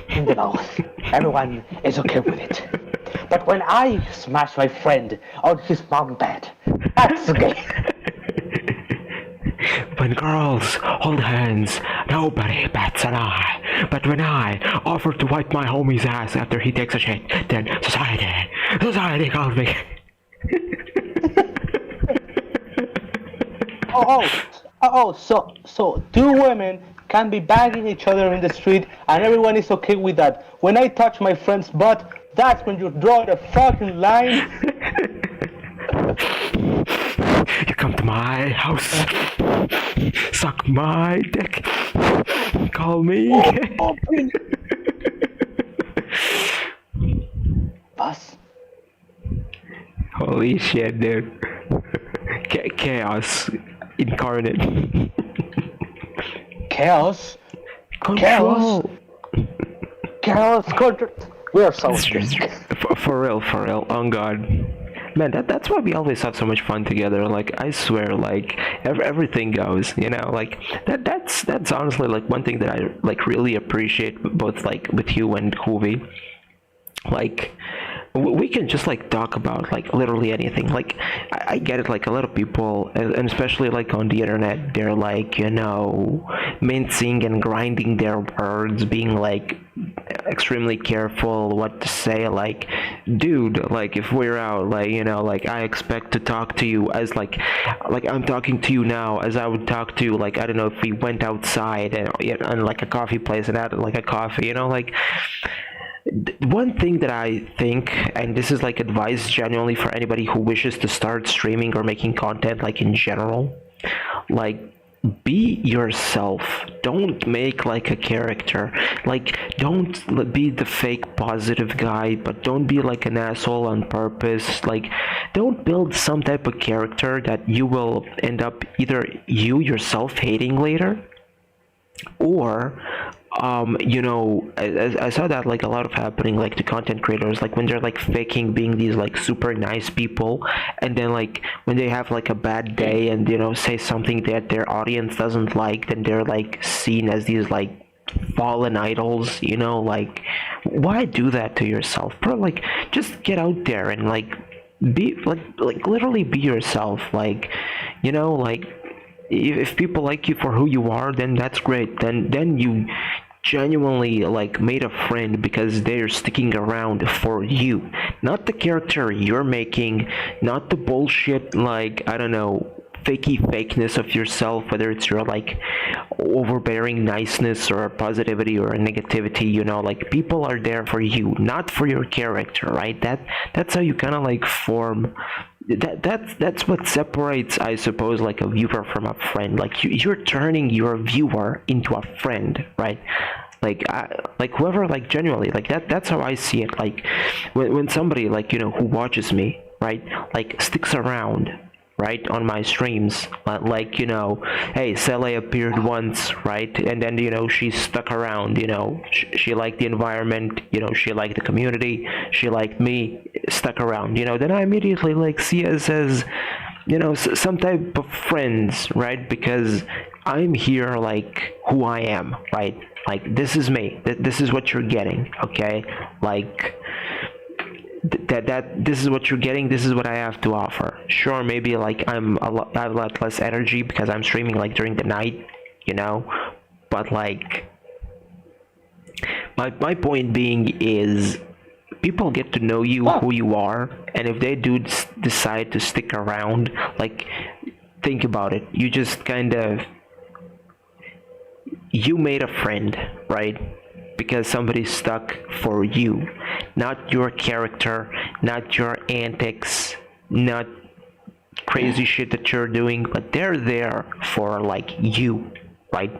in the mouth. Everyone is okay with it. But when I smash my friend on his mom bed, that's gay. When girls hold hands, nobody bats an eye. But when I offer to wipe my homie's ass after he takes a shit, then society calls me. So two women can be banging each other in the street and everyone is okay with that. When I touch my friend's butt, that's when you draw the fucking line. You come to my house, suck my dick, call me. Us? Holy shit, dude. Chaos incarnate. Chaos? Control. Chaos control. We are so sick. For real, on God. Man, that's why we always have so much fun together. Like, I swear, like everything goes, like that's honestly like one thing that I like really appreciate both like with you and Huvi. Like, we can just like talk about like literally anything. Like, I get it, like a lot of people, and especially like on the internet, they're like, mincing and grinding their words, being like extremely careful what to say. Like, dude, like if we're out, like, like I expect to talk to you as like I'm talking to you now, as I would talk to you, like, I don't know, if we went outside and like a coffee place and had like a coffee, like one thing that I think, and this is like advice genuinely for anybody who wishes to start streaming or making content, like in general, like, be yourself. Don't make like a character. Like, don't be the fake positive guy, but don't be like an asshole on purpose. Like, don't build some type of character that you will end up either you yourself hating later, or I saw that like a lot of happening like to content creators, like when they're like faking being these like super nice people, and then like when they have like a bad day and say something that their audience doesn't like, then they're like seen as these like fallen idols. Like, why do that to yourself, bro? Like, just get out there and like be like literally be yourself. Like, like, if people like you for who you are, then that's great. Then you genuinely like made a friend because they're sticking around for you, not the character you're making, not the bullshit, like, I don't know, fakeness of yourself, whether it's your like overbearing niceness or positivity or negativity. Like, people are there for you, not for your character, right? That's how you kind of like form that's what separates, I suppose, like a viewer from a friend. Like, you're turning your viewer into a friend, right? Like whoever, like, genuinely, like that's how I see it. Like, when somebody, like, who watches me, right, like, sticks around, right, on my streams, like, hey, Sele appeared once, right, and then she stuck around, she liked the environment, she liked the community, she liked me, stuck around, then I immediately like see us as some type of friends, right? Because I'm here like who I am, right? Like, this is me, this is what you're getting, okay? Like, that this is what you're getting, this is what I have to offer. Sure, maybe like I have a lot less energy because I'm streaming like during the night, but like, my point being is, people get to know you, who you are, and if they do decide to stick around, like, think about it. You just kind of, you made a friend, right? Because somebody stuck for you, not your character, not your antics, not crazy shit that you're doing, but they're there for like you, right?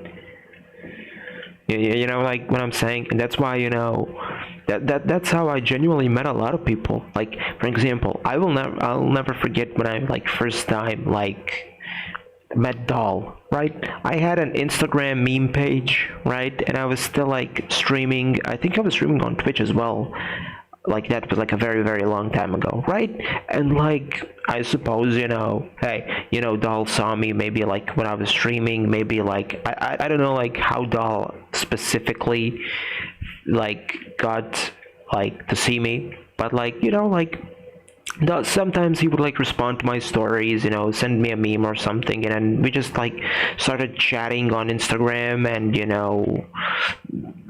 You know, like what I'm saying. And that's why, that's how I genuinely met a lot of people. Like, for example, I'll never forget when I like first time like met Doll, right? I had an Instagram meme page, right? And I was still like streaming. I think I was streaming on Twitch as well. Like, that was like a very, very long time ago, right? And like, I suppose, hey, Doll saw me maybe like when I was streaming, maybe like, I don't know like how Doll specifically like got like to see me, but like, like, sometimes he would like respond to my stories, send me a meme or something, and then we just like started chatting on Instagram, and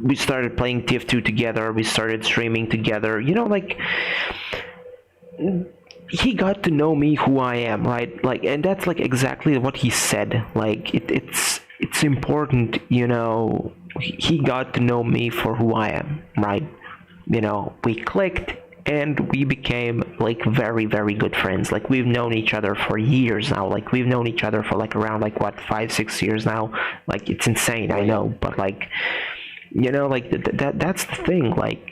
we started playing TF2 together, we started streaming together, like, he got to know me, who I am, right? Like, and that's like exactly what he said. Like, it's important, he got to know me for who I am, right? We clicked, and we became like very, very good friends. Like, we've known each other for years now. Like, we've known each other for like around like what, 5-6 years now. Like, it's insane, I know, but like, like that's the thing. Like,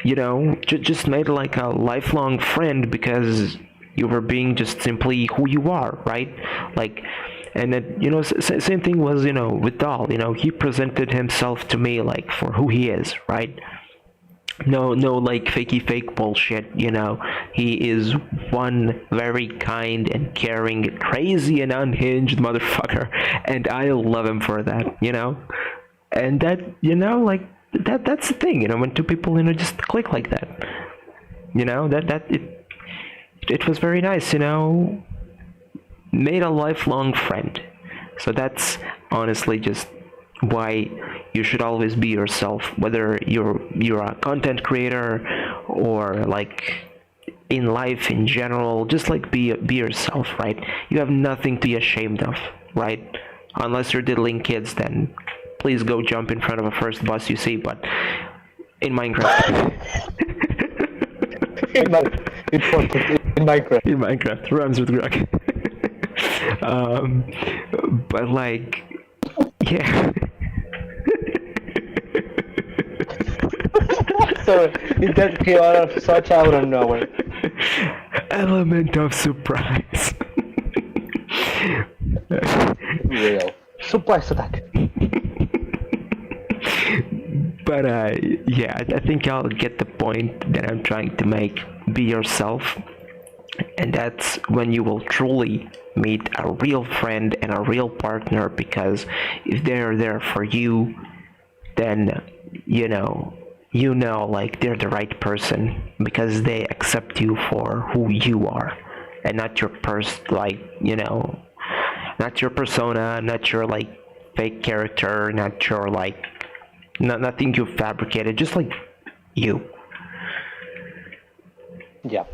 just made like a lifelong friend because you were being just simply who you are, right? Like, and then same thing was with Doll. He presented himself to me like for who he is, right? no like fakey fake bullshit, you know. He is one very kind and caring, crazy and unhinged motherfucker, and I love him for that, you know. And that, you know, like that's the thing, you know, when two people, you know, just click like that, you know, it was very nice, you know, made a lifelong friend. So that's honestly just why you should always be yourself, whether you're a content creator or like in life in general. Just like be yourself, right? You have nothing to be ashamed of, right? Unless you're diddling kids, then please go jump in front of a first bus you see. But in Minecraft, Important in Minecraft. in Minecraft, rhymes with Greg. um, but like, yeah. So it just came out of such out of nowhere. Element of surprise. Real. Surprise attack. But yeah, I think I'll get the point that I'm trying to make. Be yourself, and that's when you will truly meet a real friend and a real partner, because if they're there for you, then you know like they're the right person, because they accept you for who you are, and not your not your persona, not your like fake character, not your like nothing you fabricated, just like you. Yeah.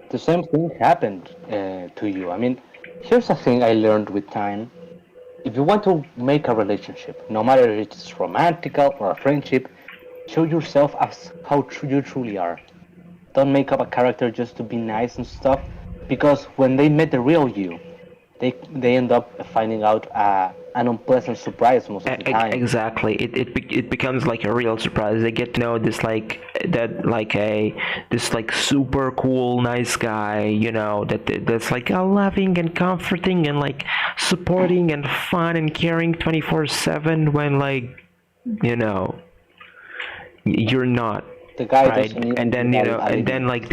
The same thing happened to you. I mean, here's a thing I learned with time. If you want to make a relationship, no matter if it's romantical or a friendship, show yourself as how you truly are. Don't make up a character just to be nice and stuff, because when they met the real you, they end up finding out an unpleasant surprise most of the time. Exactly. It becomes like a real surprise. They get to know this like that like a this like super cool nice guy, you know, that's like a loving and comforting and like supporting and fun and caring 24/7, when like, you know, you're not. The guy Right, doesn't even and then know you know, and reality. then like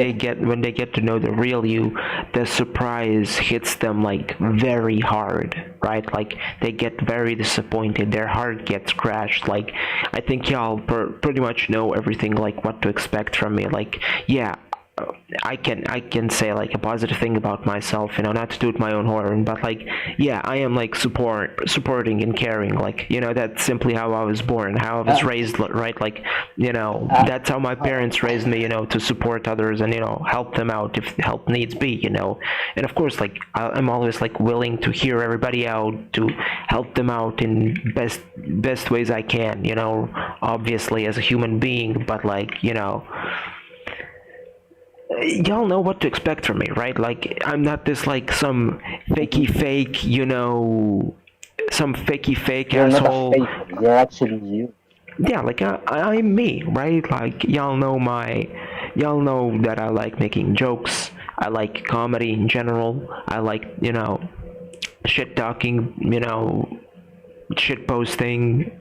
when they get to know the real you, the surprise hits them like very hard, right? Like they get very disappointed, their heart gets crushed. Like I think y'all pretty much know everything, like what to expect from me. Like yeah, I can say like a positive thing about myself, you know, not to toot my own horn, but like yeah, I am like supporting and caring, like, you know, that's simply how I was born, how I was raised, right? Like, you know, that's how my parents raised me, you know, to support others and, you know, help them out if help needs be, you know. And of course, like I'm always like willing to hear everybody out, to help them out in best ways I can, you know, obviously as a human being. But like, you know, y'all know what to expect from me, right? Like I'm not this like some fakey fake, you know, some fakey fake You're not a asshole. fake. You're actually you. Yeah, like I'm me, right? Like y'all know that I like making jokes. I like comedy in general. I like, you know, shit talking, you know, shit posting.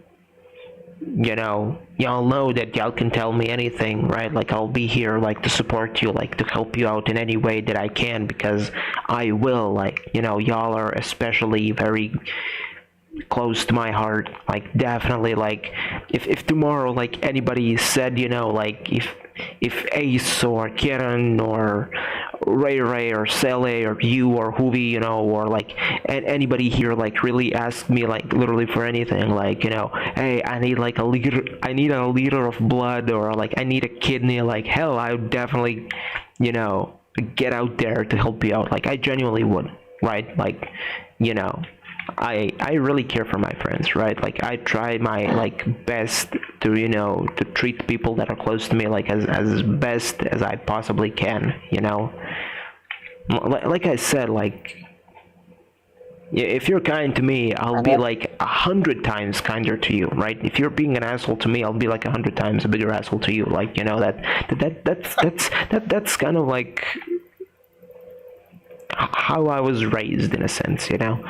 You know, y'all know that y'all can tell me anything, right? Like I'll be here like to support you, like to help you out in any way that I can, because I will. Like, you know, y'all are especially very close to my heart. Like definitely, like if tomorrow like anybody said, you know, like if Ace or Kieran or Ray or Sele or you or Hoovy, you know, or like anybody here like really asked me like literally for anything, like, you know, hey, I need a liter of blood, or like I need a kidney, like hell, I would definitely, you know, get out there to help you out. Like I genuinely would, right? Like, you know, I really care for my friends, right? Like I try my like best to, you know, to treat people that are close to me like as best as I possibly can, you know. Like I said, like if you're kind to me, I'll be like 100 times kinder to you, right? If you're being an asshole to me, I'll be like 100 times a bigger asshole to you. Like, you know, that's kind of like how I was raised in a sense, you know.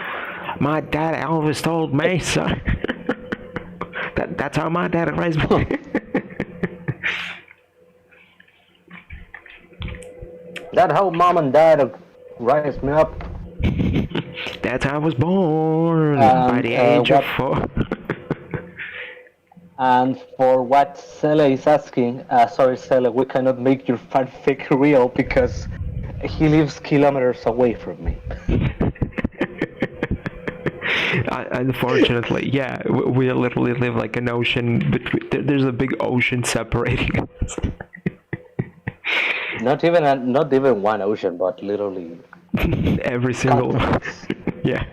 My dad always told me, son, That's how my dad raised me. That's how mom and dad raised me up. That's how I was born by And the age of what? 4. And for what Sele is asking, sorry Sele, we cannot make your fanfic real because he lives kilometers away from me. Unfortunately, yeah, we literally live like an ocean between. There's a big ocean separating us. Not even one ocean, but literally Every single one. continents. Yeah.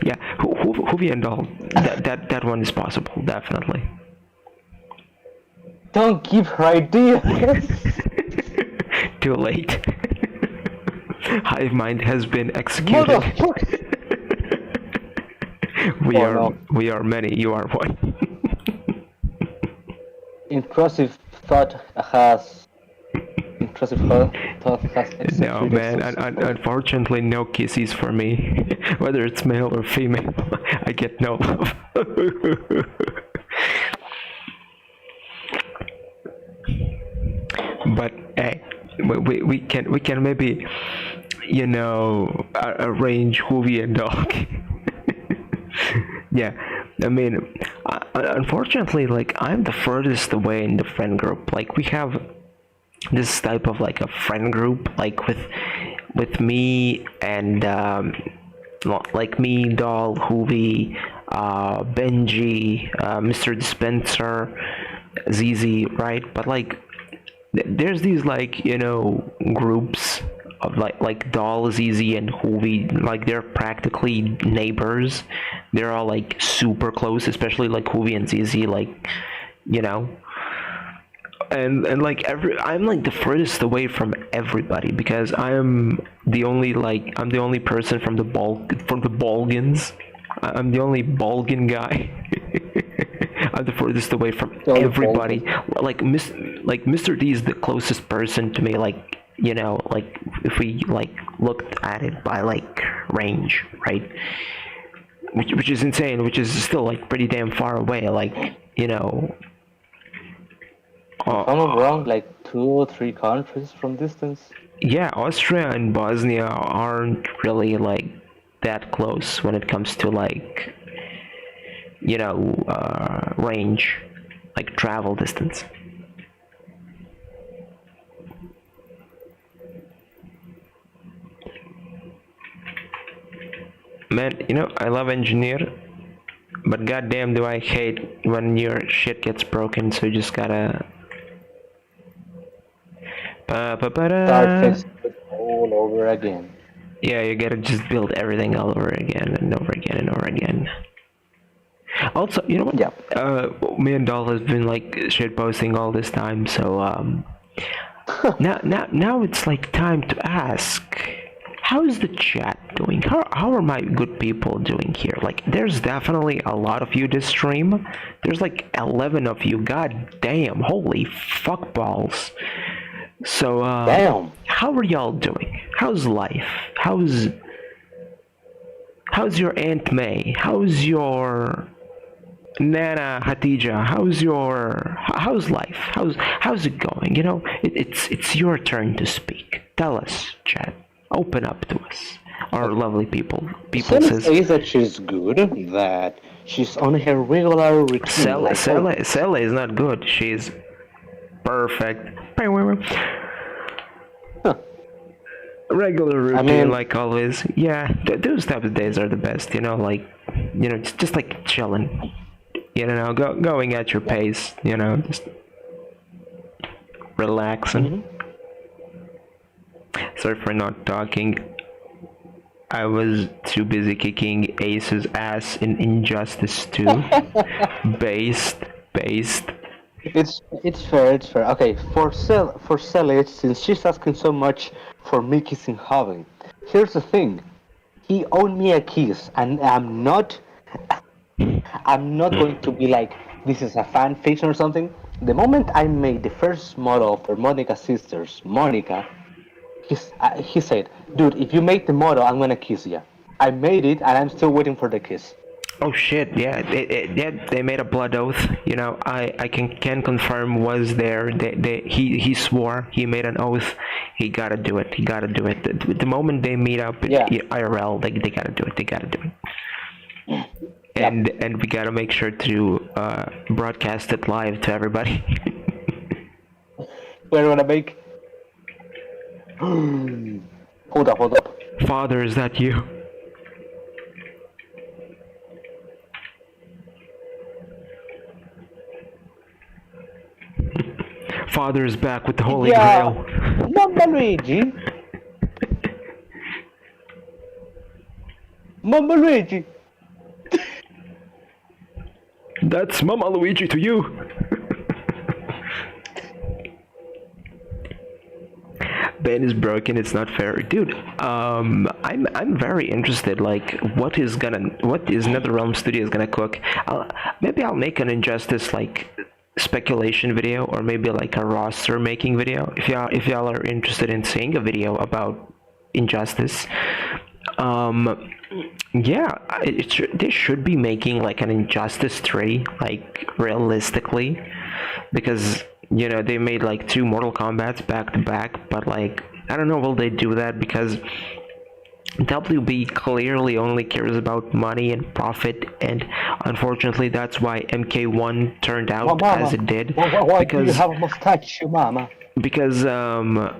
Yeah, Hoovy and all. That one is possible, definitely. Don't give her ideas. Too late. Hive mind has been executed. Motherfucker. We are many. You are one. Intrusive thought has No, executed man. successfully. Unfortunately, no kisses for me. Whether it's male or female, I get no love. But hey, we can maybe, arrange Hoovy and dog. Yeah, I mean, unfortunately, like I'm the furthest away in the friend group. Like we have this type of like a friend group, like with me and like me, Doll, Hoovy, Benji, Mr. Dispenser, ZZ, right? But like there's these like groups of like Doll, ZZ, and Hoovy. Like they're practically neighbors. They're all like super close, especially like Hoovy and ZZ. Like and like I'm like the furthest away from everybody because I'm the only person from the Balgans. I'm the only Balgan guy. I'm the furthest away from everybody. Like Mr. D is the closest person to me. Like like if we like looked at it by like range, right? Which is insane. Which is still like pretty damn far away. Like If I'm not wrong, like 2 or 3 countries from distance. Yeah, Austria and Bosnia aren't really like that close when it comes to like range, like travel distance. Man, I love engineer, but goddamn do I hate when your shit gets broken, so you just gotta Start fixing it all over again. Yeah, you gotta just build everything all over again and over again and over again. Also, you know what? Yeah. Me and Doll has been like shit posting all this time, so now it's like time to ask, how is the chat doing? How are my good people doing here? Like, there's definitely a lot of you this stream. There's like 11 of you. God damn, holy fuck balls. So Damn. how are y'all doing? How's life? How's your Aunt May? How's your Nana Hatija? How's life? How's it going? It's your turn to speak. Tell us, chat. Open up to us, our lovely people. People says that she's good, that she's on her regular routine. Sele is not good. She's perfect. Huh. Regular routine, like always. Yeah, those type of days are the best. Just like chilling. Going at your pace. Just relaxing. Sorry for not talking. I was too busy kicking Ace's ass in Injustice 2. Based. It's fair. Okay, for Sele, since she's asking so much for me kissing Hoven, here's the thing. He owed me a kiss, and I'm not going to be like, this is a fan fiction or something. The moment I made the first model for Monica's sisters, Monica, he said, dude, if you make the model, I'm gonna kiss you. I made it, and I'm still waiting for the kiss. Oh shit! Yeah, yeah, they made a blood oath. You know, I can confirm was there. He swore. He made an oath. He gotta do it. He gotta do it. The moment they meet up at Yeah. IRL, they gotta do it. They gotta do it. Yep. And we gotta make sure to broadcast it live to everybody. We're gonna make. Hold up, hold up. Father, is that you? Father is back with the Holy Yeah. Grail. Mamma Luigi. Mamma Luigi. That's Mama Luigi to you. Ben is broken. It's not fair, dude. I'm very interested. Like, what is NetherRealm Studios gonna cook? Maybe I'll make an Injustice like speculation video, or maybe like a roster making video. If y'all are interested in seeing a video about Injustice, yeah, they should be making like an Injustice 3, like realistically, because you know they made like 2 Mortal Kombats back to back, but like I don't know, will they do that? Because WB clearly only cares about money and profit, and unfortunately that's why MK1 turned out Mama. as it did. Why do you have a mustache, Mama? Because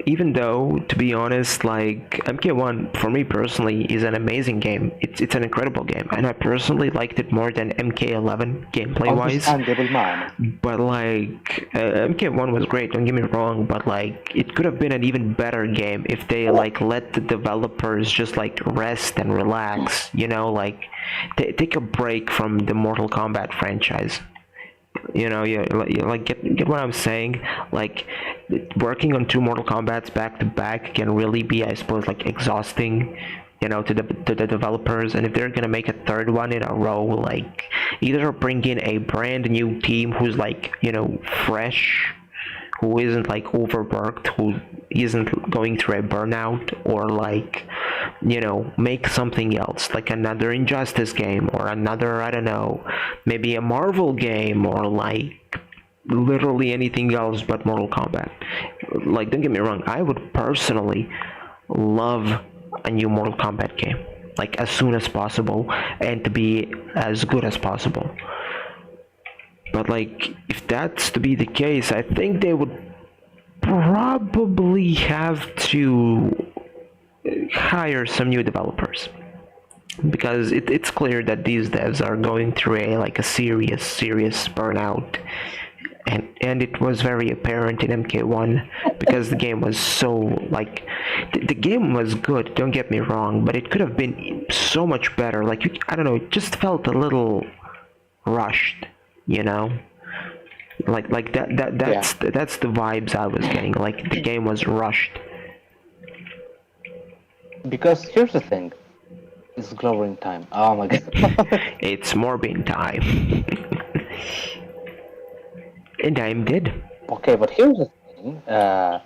even though, to be honest, like MK1 for me personally is an amazing game. It's an incredible game, and I personally liked it more than MK11 gameplay wise. Understandable, Mama. But like MK1 was great, don't get me wrong, but like it could have been an even better game if they like let the developers just like rest and relax, you know, like take a break from the Mortal Kombat franchise. You know, get what I'm saying. Like working on 2 Mortal Kombats back to back can really be, I suppose, like exhausting, you know, to the developers. And if they're gonna make a 3rd one in a row, like either bring in a brand new team who's like, you know, fresh, who isn't like overworked, who isn't going through a burnout, or like, you know, make something else, like another Injustice game, or another, I don't know, maybe a Marvel game, or like literally anything else but Mortal Kombat. Like, don't get me wrong, I would personally love a new Mortal Kombat game, like as soon as possible, and to be as good as possible. But like, if that's to be the case, I think they would probably have to hire some new developers, because it's clear that these devs are going through a serious burnout, and it was very apparent in MK1, because the game was so like the game was good, don't get me wrong, but it could have been so much better. Like I don't know, it just felt a little rushed, you know, like that's the vibes I was getting. Like the game was rushed. Because here's the thing, it's glowing time. Oh my god. It's Morbin time. And I'm dead. Okay, but here's the thing. I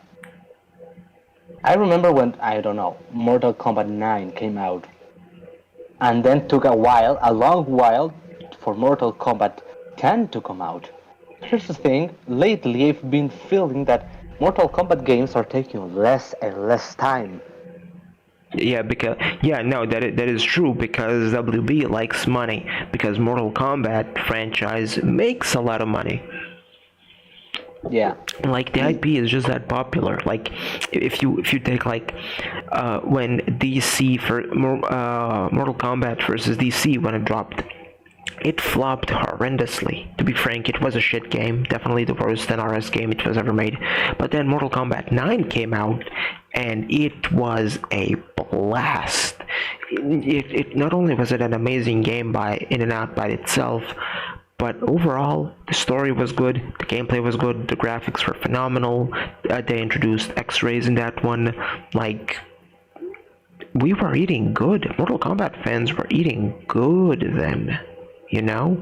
remember when, I don't know, Mortal Kombat 9 came out, and then took a long while, for Mortal Kombat 10 to come out. Here's the thing, lately I've been feeling that Mortal Kombat games are taking less and less time. Yeah, because that is true, because WB likes money, because Mortal Kombat franchise makes a lot of money. Yeah. Like the IP is just that popular. Like if you take like when DC for Mortal Kombat versus DC, when it dropped, it flopped horrendously. To be frank, it was a shit game, definitely the worst NRS game it was ever made. But then Mortal Kombat 9 came out, and it was a blast. It not only was it an amazing game in and out by itself, but overall the story was good, the gameplay was good, the graphics were phenomenal. They introduced X-rays in that one. Like, we were eating good. Mortal Kombat fans were eating good then, you know?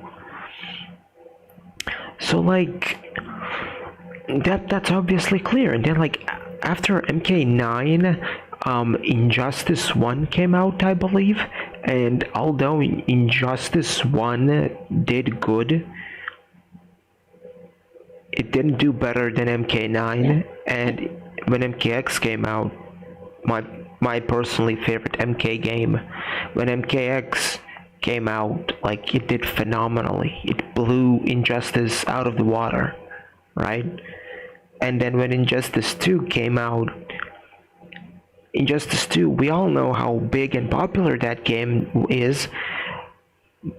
So like that's obviously clear. And then like after MK9, Injustice 1 came out, I believe, And although Injustice 1 did good, it didn't do better than MK9. And when MKX came out, my personally favorite MK game, when MKX came out, like, it did phenomenally. It blew Injustice out of the water, right? And then when Injustice 2 came out, Injustice 2, we all know how big and popular that game is,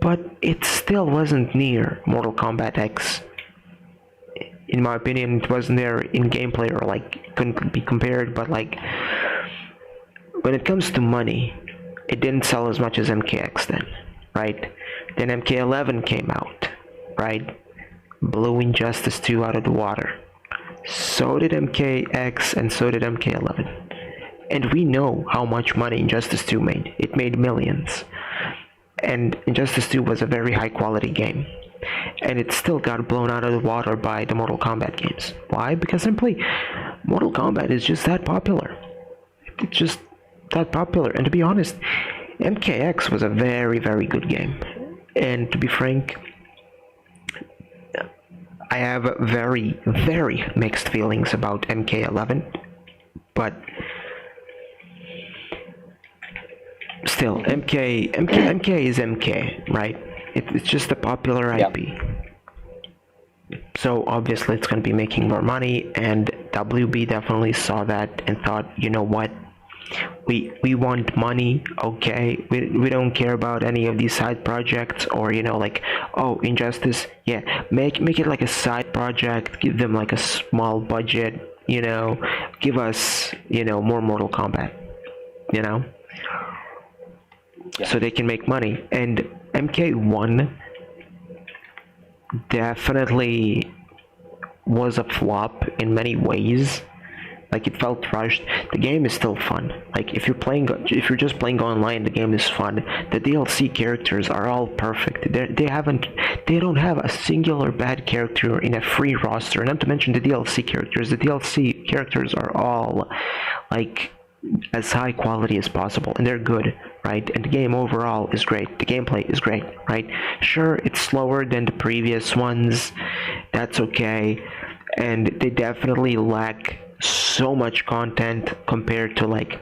but it still wasn't near Mortal Kombat X. In my opinion, it wasn't there in gameplay, or like couldn't be compared, but like when it comes to money, it didn't sell as much as MKX then, right? Then MK11 came out, right? Blew Injustice 2 out of the water. So did MKX and so did MK11. And we know how much money Injustice 2 made. It made millions. And Injustice 2 was a very high quality game. And it still got blown out of the water by the Mortal Kombat games. Why? Because simply, Mortal Kombat is just that popular. It's just that popular. And to be honest, MKX was a very, very good game. And to be frank, I have very, very mixed feelings about MK11. But still, MK is MK, right? It's just a popular IP. So obviously it's going to be making more money, and WB definitely saw that and thought, you know what, we want money, okay, we don't care about any of these side projects, or, you know, like, oh, Injustice, yeah, make it like a side project, give them like a small budget, you know, give us, you know, more Mortal Kombat, you know, so they can make money. And MK1 definitely was a flop in many ways. Like, it felt rushed. The game is still fun. Like, if you're just playing online, the game is fun. The DLC characters are all perfect. They don't have a singular bad character in a free roster. Not to mention the DLC characters. The DLC characters are all like as high quality as possible, and they're good, right? And the game overall is great. The gameplay is great, right? Sure, it's slower than the previous ones. That's okay. And they definitely lack so much content compared to like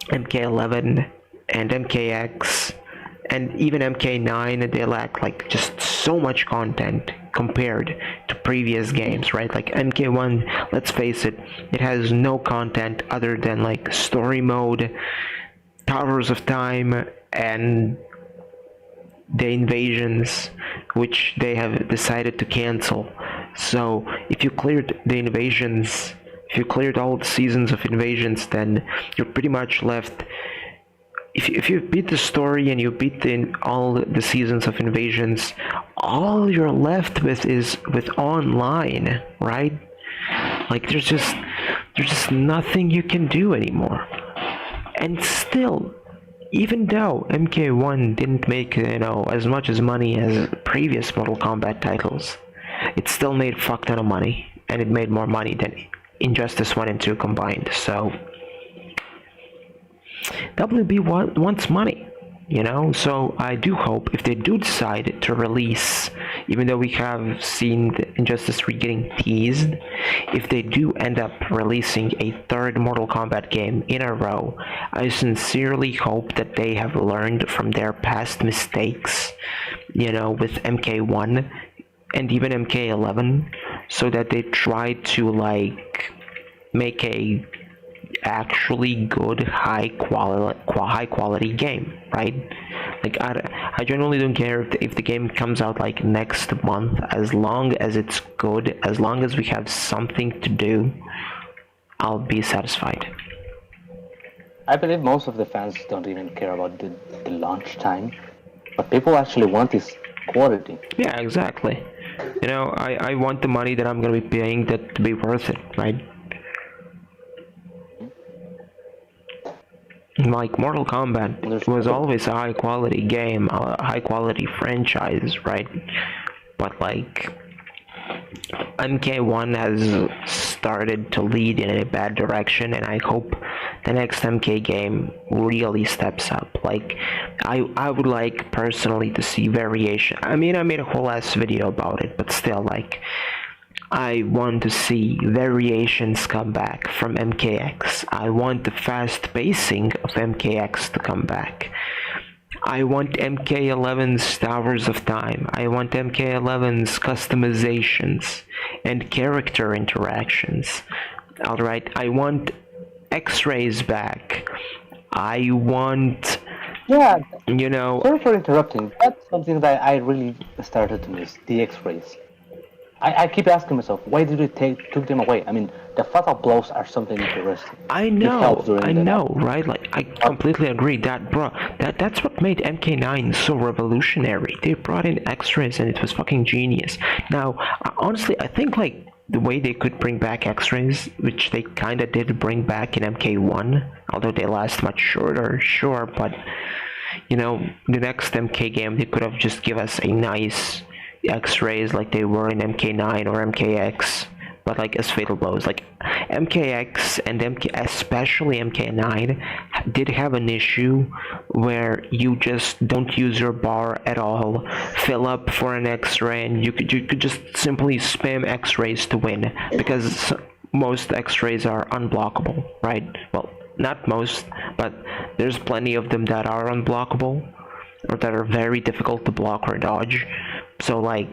MK11 and MKX and even MK9. They lack like just so much content compared to previous games, right? Like MK1, let's face it, it has no content other than like story mode, Towers of Time, and the invasions, which they have decided to cancel. So if you cleared the invasions, if you cleared all the seasons of invasions, then you're pretty much left. If you beat the story and you beat all the seasons of invasions, all you're left with is with online, right? Like there's just nothing you can do anymore. And still, even though MK1 didn't make, you know, as much as money as previous Mortal Kombat titles, it still made a fuck ton of money, and it made more money than Injustice 1 and 2 combined. So WB wants money, you know. So I do hope, if they do decide to release, even though we have seen the Injustice 3 getting teased, if they do end up releasing a third Mortal Kombat game in a row, I sincerely hope that they have learned from their past mistakes, you know, with MK1 and even MK11, so that they try to like make a actually good high quality game, right? Like I genuinely don't care if the game comes out like next month, as long as it's good, as long as we have something to do, I'll be satisfied. I believe most of the fans don't even care about the launch time. What people actually want is quality. Yeah, exactly. You know, I want the money that I'm gonna be paying that to be worth it, right? Like Mortal Kombat was always a high quality game, a high quality franchise, right? But like MK1 has started to lead in a bad direction, and I hope the next MK game really steps up. Like, I would like personally to see variation. I mean, I made a whole ass video about it, but still, like, I want to see variations come back from MKX. I want the fast pacing of MKX to come back. I want MK11's Towers of Time. I want MK11's customizations and character interactions. Alright, I want X-rays back. I want, Yeah, you know, sorry for interrupting. That's something that I really started to miss, the X-rays. I keep asking myself, why did it took them away? I mean, the fatal blows are something interesting. I helps know, during I the know, right? Like, I completely agree that, bro, that's what made MK9 so revolutionary. They brought in X-rays and it was fucking genius. Now, honestly, I think, like, the way they could bring back X-rays, which they kinda did bring back in MK1, although they last much shorter, sure, but, you know, the next MK game, they could have just give us a nice X-rays like they were in MK9 or MKX, but like as fatal blows. Like MKX and especially MK9 did have an issue where you just don't use your bar at all, fill up for an X-ray, and you could just simply spam X-rays to win, because most X-rays are unblockable, right? Well, not most, but there's plenty of them that are unblockable, or that are very difficult to block or dodge. So, like,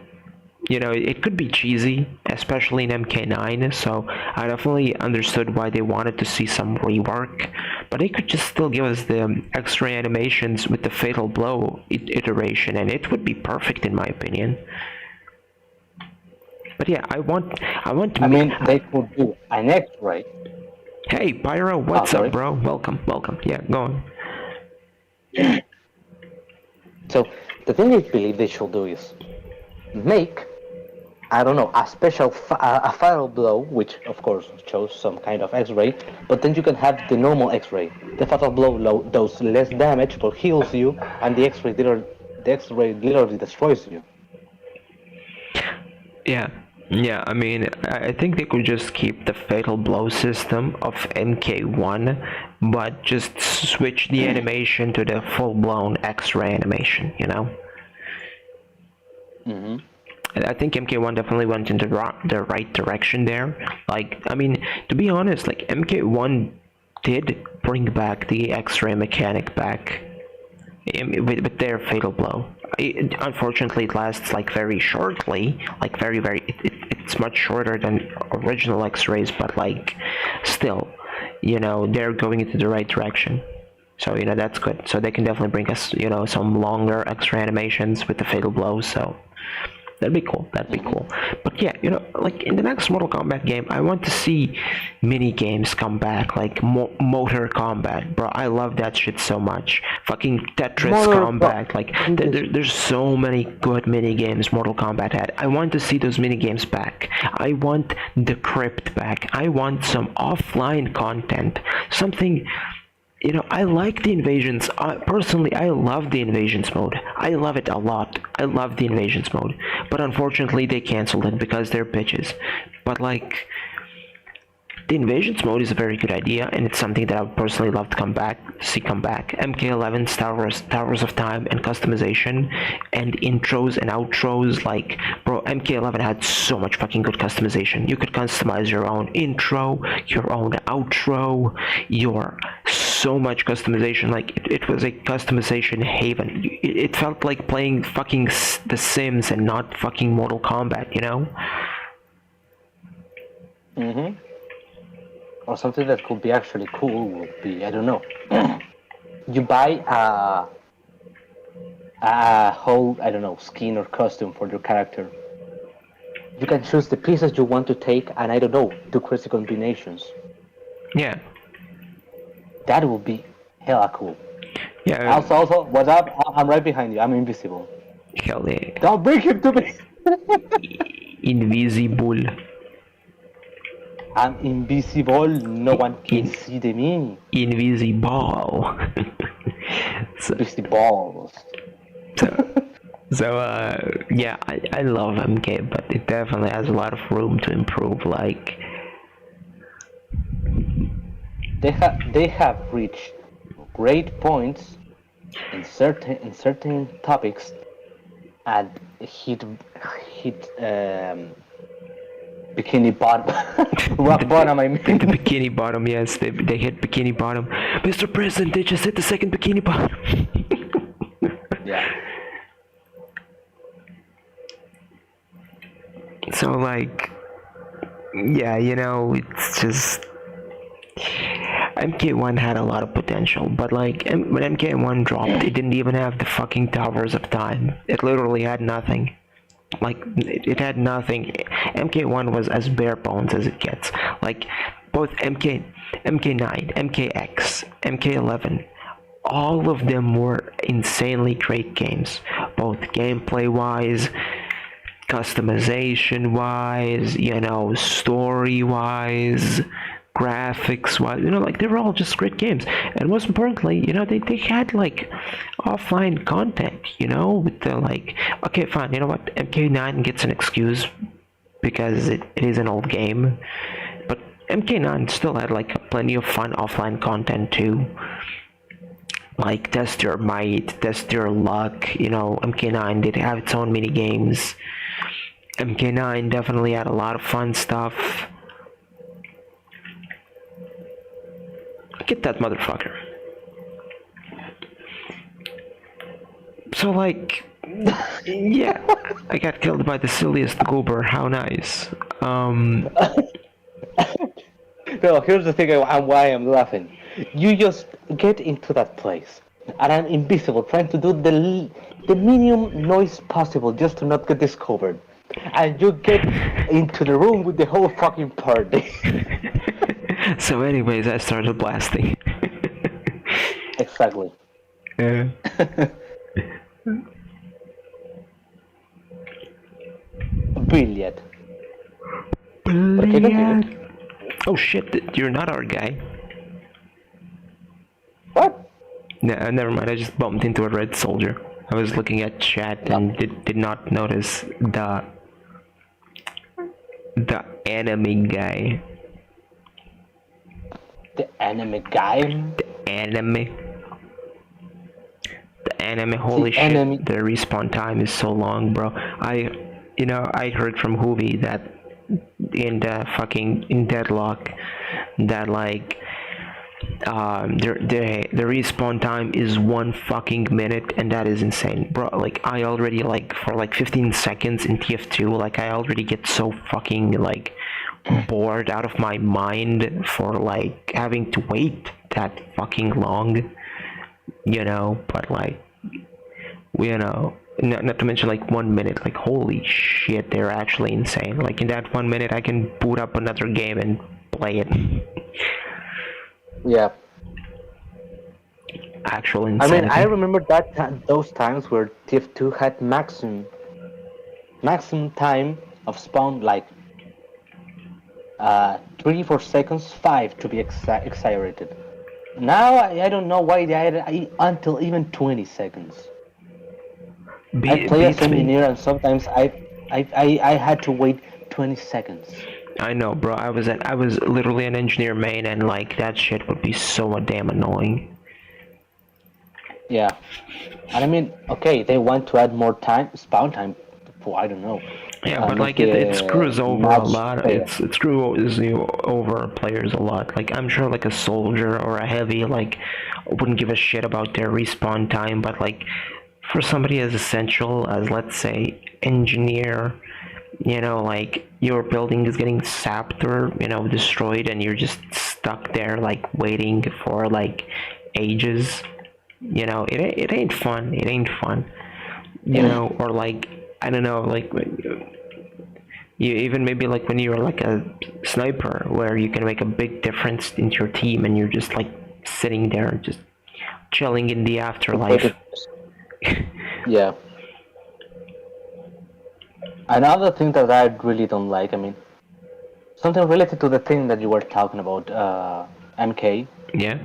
you know, it could be cheesy, especially in MK9, so I definitely understood why they wanted to see some rework, but they could just still give us the X-ray animations with the fatal blow iteration, and it would be perfect in my opinion. But yeah, I want to I mean, they could do an X-ray. Hey, Pyro, what's up, bro? Welcome. Yeah, go on. So, the thing I believe they should do is make, I don't know, a special a fatal blow, which of course shows some kind of X-ray, but then you can have the normal X-ray. The fatal blow does less damage but heals you, and the X-ray literally destroys you. Yeah, I mean, I think they could just keep the fatal blow system of MK1, but just switch the animation to the full-blown X-ray animation, you know? Mm-hmm. And I think MK1 definitely went in the right direction there. Like, I mean, to be honest, like, MK1 did bring back the X-ray mechanic back with their fatal blow. Unfortunately, it lasts like very shortly, like it's much shorter than original X-rays, but like still, you know, they're going into the right direction. So, you know, that's good. So they can definitely bring us, you know, some longer X-ray animations with the fatal blow. So that'd be cool. But yeah, you know, like in the next Mortal Kombat game, I want to see mini games come back, like motor combat, bro. I love that shit so much. Fucking Tetris combat, like there's so many good mini games Mortal Kombat had. I want to see those mini games back. I want the crypt back. I want some offline content, something. You know, I like the invasions. Personally, I love the invasions mode. I love it a lot. I love the invasions mode. But unfortunately, they canceled it because they're bitches. But, like, the invasions mode is a very good idea, and it's something that I would personally love to see come back. MK11's Towers of Time and customization, and intros and outros, like, bro, MK11 had so much fucking good customization. You could customize your own intro, your own outro, so much customization. Like, it was a customization haven. It felt like playing fucking The Sims and not fucking Mortal Kombat, you know? Mm-hmm. Or something that could be actually cool would be, I don't know, you buy a whole, I don't know, skin or costume for your character. You can choose the pieces you want to take, and I don't know, do crazy combinations. Yeah. That would be hella cool. Yeah. Also, what's up? I'm right behind you. I'm invisible. Hell yeah. Don't bring him to me! Invisible. I'm invisible. No one can see me. Invisible. Invisible. Yeah, I love MK, but it definitely has a lot of room to improve. Like, they have reached great points in certain topics and hit bikini bottom, rock bottom. I The mean, bikini bottom, yes, they hit bikini bottom. Mr. President, they just hit the second bikini bottom. yeah, So like, yeah, it's just MK1 had a lot of potential, but like when MK1 dropped, it didn't even have the fucking Towers of Time. It literally had nothing. Like it had nothing. MK1 was as bare bones as it gets. Like both MK9, MKX, MK11, all of them were insanely great games, both gameplay wise, customization wise, story wise, graphics wise, like they were all just great games. And most importantly, they had like offline content, with the like, okay, fine, you know what, MK9 gets an excuse because it is an old game, but MK9 still had like plenty of fun offline content too. Like test your might, test your luck, MK9 did have its own mini games. MK9 definitely had a lot of fun stuff. Get that motherfucker. So like, yeah, I got killed by the silliest goober. How nice. no. Here's the thing. Why I'm laughing. You just get into that place, and I'm invisible, trying to do the minimum noise possible just to not get discovered. And you get into the room with the whole fucking party. So anyways, I started blasting. Exactly. Yeah. Brilliant. Brilliant. Oh shit, you're not our guy. What? No, never mind, I just bumped into a red soldier. I was looking at chat and did not notice the enemy guy. The anime guy? The enemy. The enemy, holy shit, enemy. the respawn time is so long, bro. I heard from Hoovy that in Deadlock that like the respawn time is 1 fucking minute, and that is insane, bro. Like I already like for like 15 seconds in TF2, like I already get so fucking like bored out of my mind for like having to wait that fucking long, but like, not to mention like 1 minute, like holy shit, they're actually insane. Like in that 1 minute I can boot up another game and play it. Yeah. Actual I insanity. mean, I remember those times where TF2 had maximum time of spawn, like 3-4 seconds, 5 to be exaggerated. Now I don't know why they added until even 20 seconds. I play as engineer, and sometimes I had to wait 20 seconds. I know, bro. I was literally an engineer main, and like that shit would be so damn annoying. Yeah, and I mean, okay, they want to add more spawn time for, I don't know. Yeah, but like it screws over a lot. Fail. It screws over players a lot. Like I'm sure like a soldier or a heavy like wouldn't give a shit about their respawn time, but like for somebody as essential as, let's say, engineer, like your building is getting sapped or destroyed, and you're just stuck there like waiting for like ages. It ain't fun. It ain't fun. Or like, I don't know, like you even maybe like when you're like a sniper where you can make a big difference into your team, and you're just like sitting there just chilling in the afterlife. Yeah. Another thing that I really don't like, I mean, something related to the thing that you were talking about, MK. Yeah.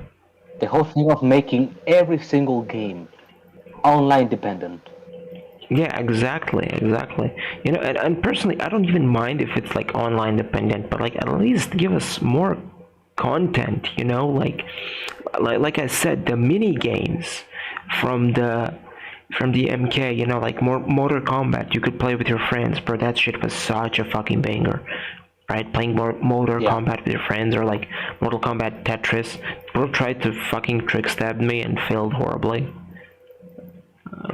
The whole thing of making every single game online dependent. Yeah, exactly. And personally, I don't even mind if it's like online dependent, but like at least give us more content, you know, like I said, the mini games from the MK, you know, like more Motor Combat you could play with your friends, bro. That shit was such a fucking banger. Right, playing more Motor Yeah. Combat with your friends, or like Mortal Kombat Tetris. Bro tried to fucking trick stab me and failed horribly.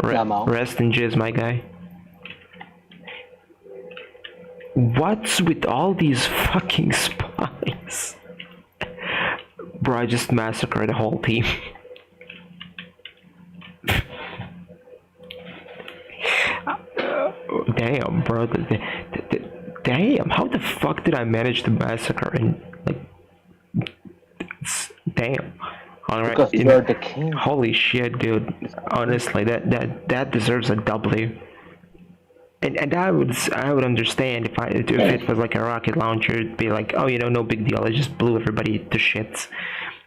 Yeah, Mao. Rest in jizz, my guy. What's with all these fucking spies? Bro, I just massacred the whole team. Damn, bro. Damn, how the fuck did I manage to massacre and like? Damn. All right. Because you're the king. Holy shit, dude. Honestly, that deserves a W. And I would understand if it was like a rocket launcher, it'd be like, oh, you know, no big deal. I just blew everybody to shits.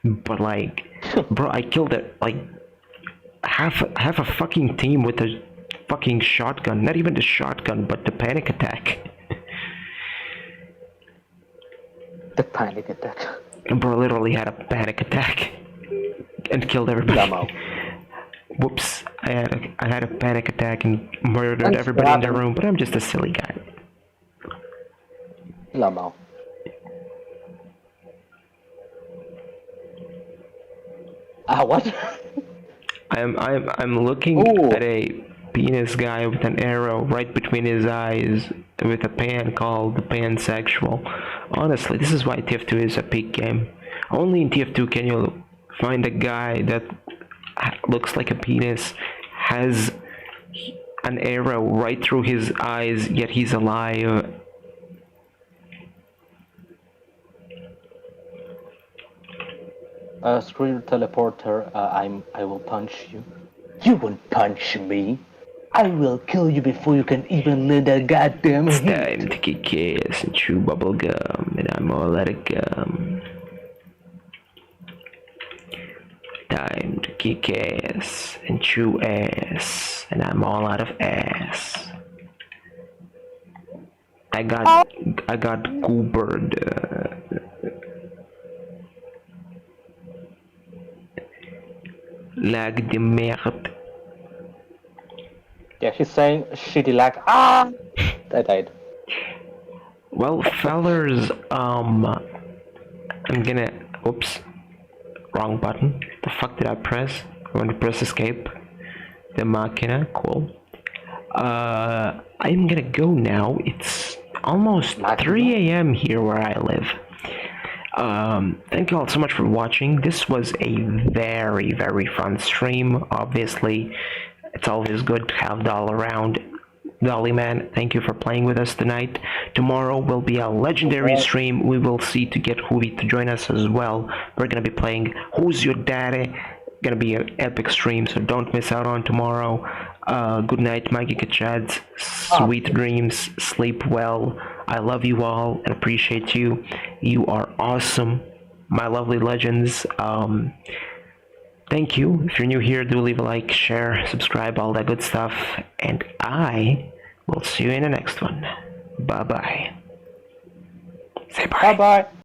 But like, bro, I killed it like half a fucking team with a fucking shotgun. Not even the shotgun, but the panic attack. The panic attack. Bro literally had a panic attack and killed everybody. Yeah, Mao. Whoops! I had a panic attack and murdered everybody in the room. But I'm just a silly guy. Lamau. What? I'm looking at a penis guy with an arrow right between his eyes with a pan called the pansexual. Honestly, this is why TF2 is a peak game. Only in TF2 can you find a guy that looks like a penis, has an arrow right through his eyes, yet he's alive. Screw your teleporter. I will punch you. You won't punch me. I will kill you before you can even leave that goddamn It's heat. time to kick ass and chew bubble gum, and I'm all out of gum. Time to kick ass and chew ass, and I'm all out of ass. I got goobered. Lag de merde. Yeah, she's saying shitty lag. I died. Well, fellers, I'm gonna. Oops. Wrong button. The fuck did I press? I want to press escape. The machina. Cool. I'm gonna go now. It's almost 3 a.m. here where I live. Thank you all so much for watching. This was a very, very fun stream. Obviously, it's always good to have Doll around. Dolly Man, thank you for playing with us tonight. Tomorrow will be a legendary stream. We will see to get Hoovy to join us as well. We're gonna be playing Who's Your Daddy? Gonna be an epic stream, so don't miss out on tomorrow. Good night, my Chads. Sweet dreams. Sleep well. I love you all and appreciate you. You are awesome, my lovely legends. Thank you. If you're new here, do leave a like, share, subscribe, all that good stuff. And I will see you in the next one. Bye-bye. Say bye. Bye-bye.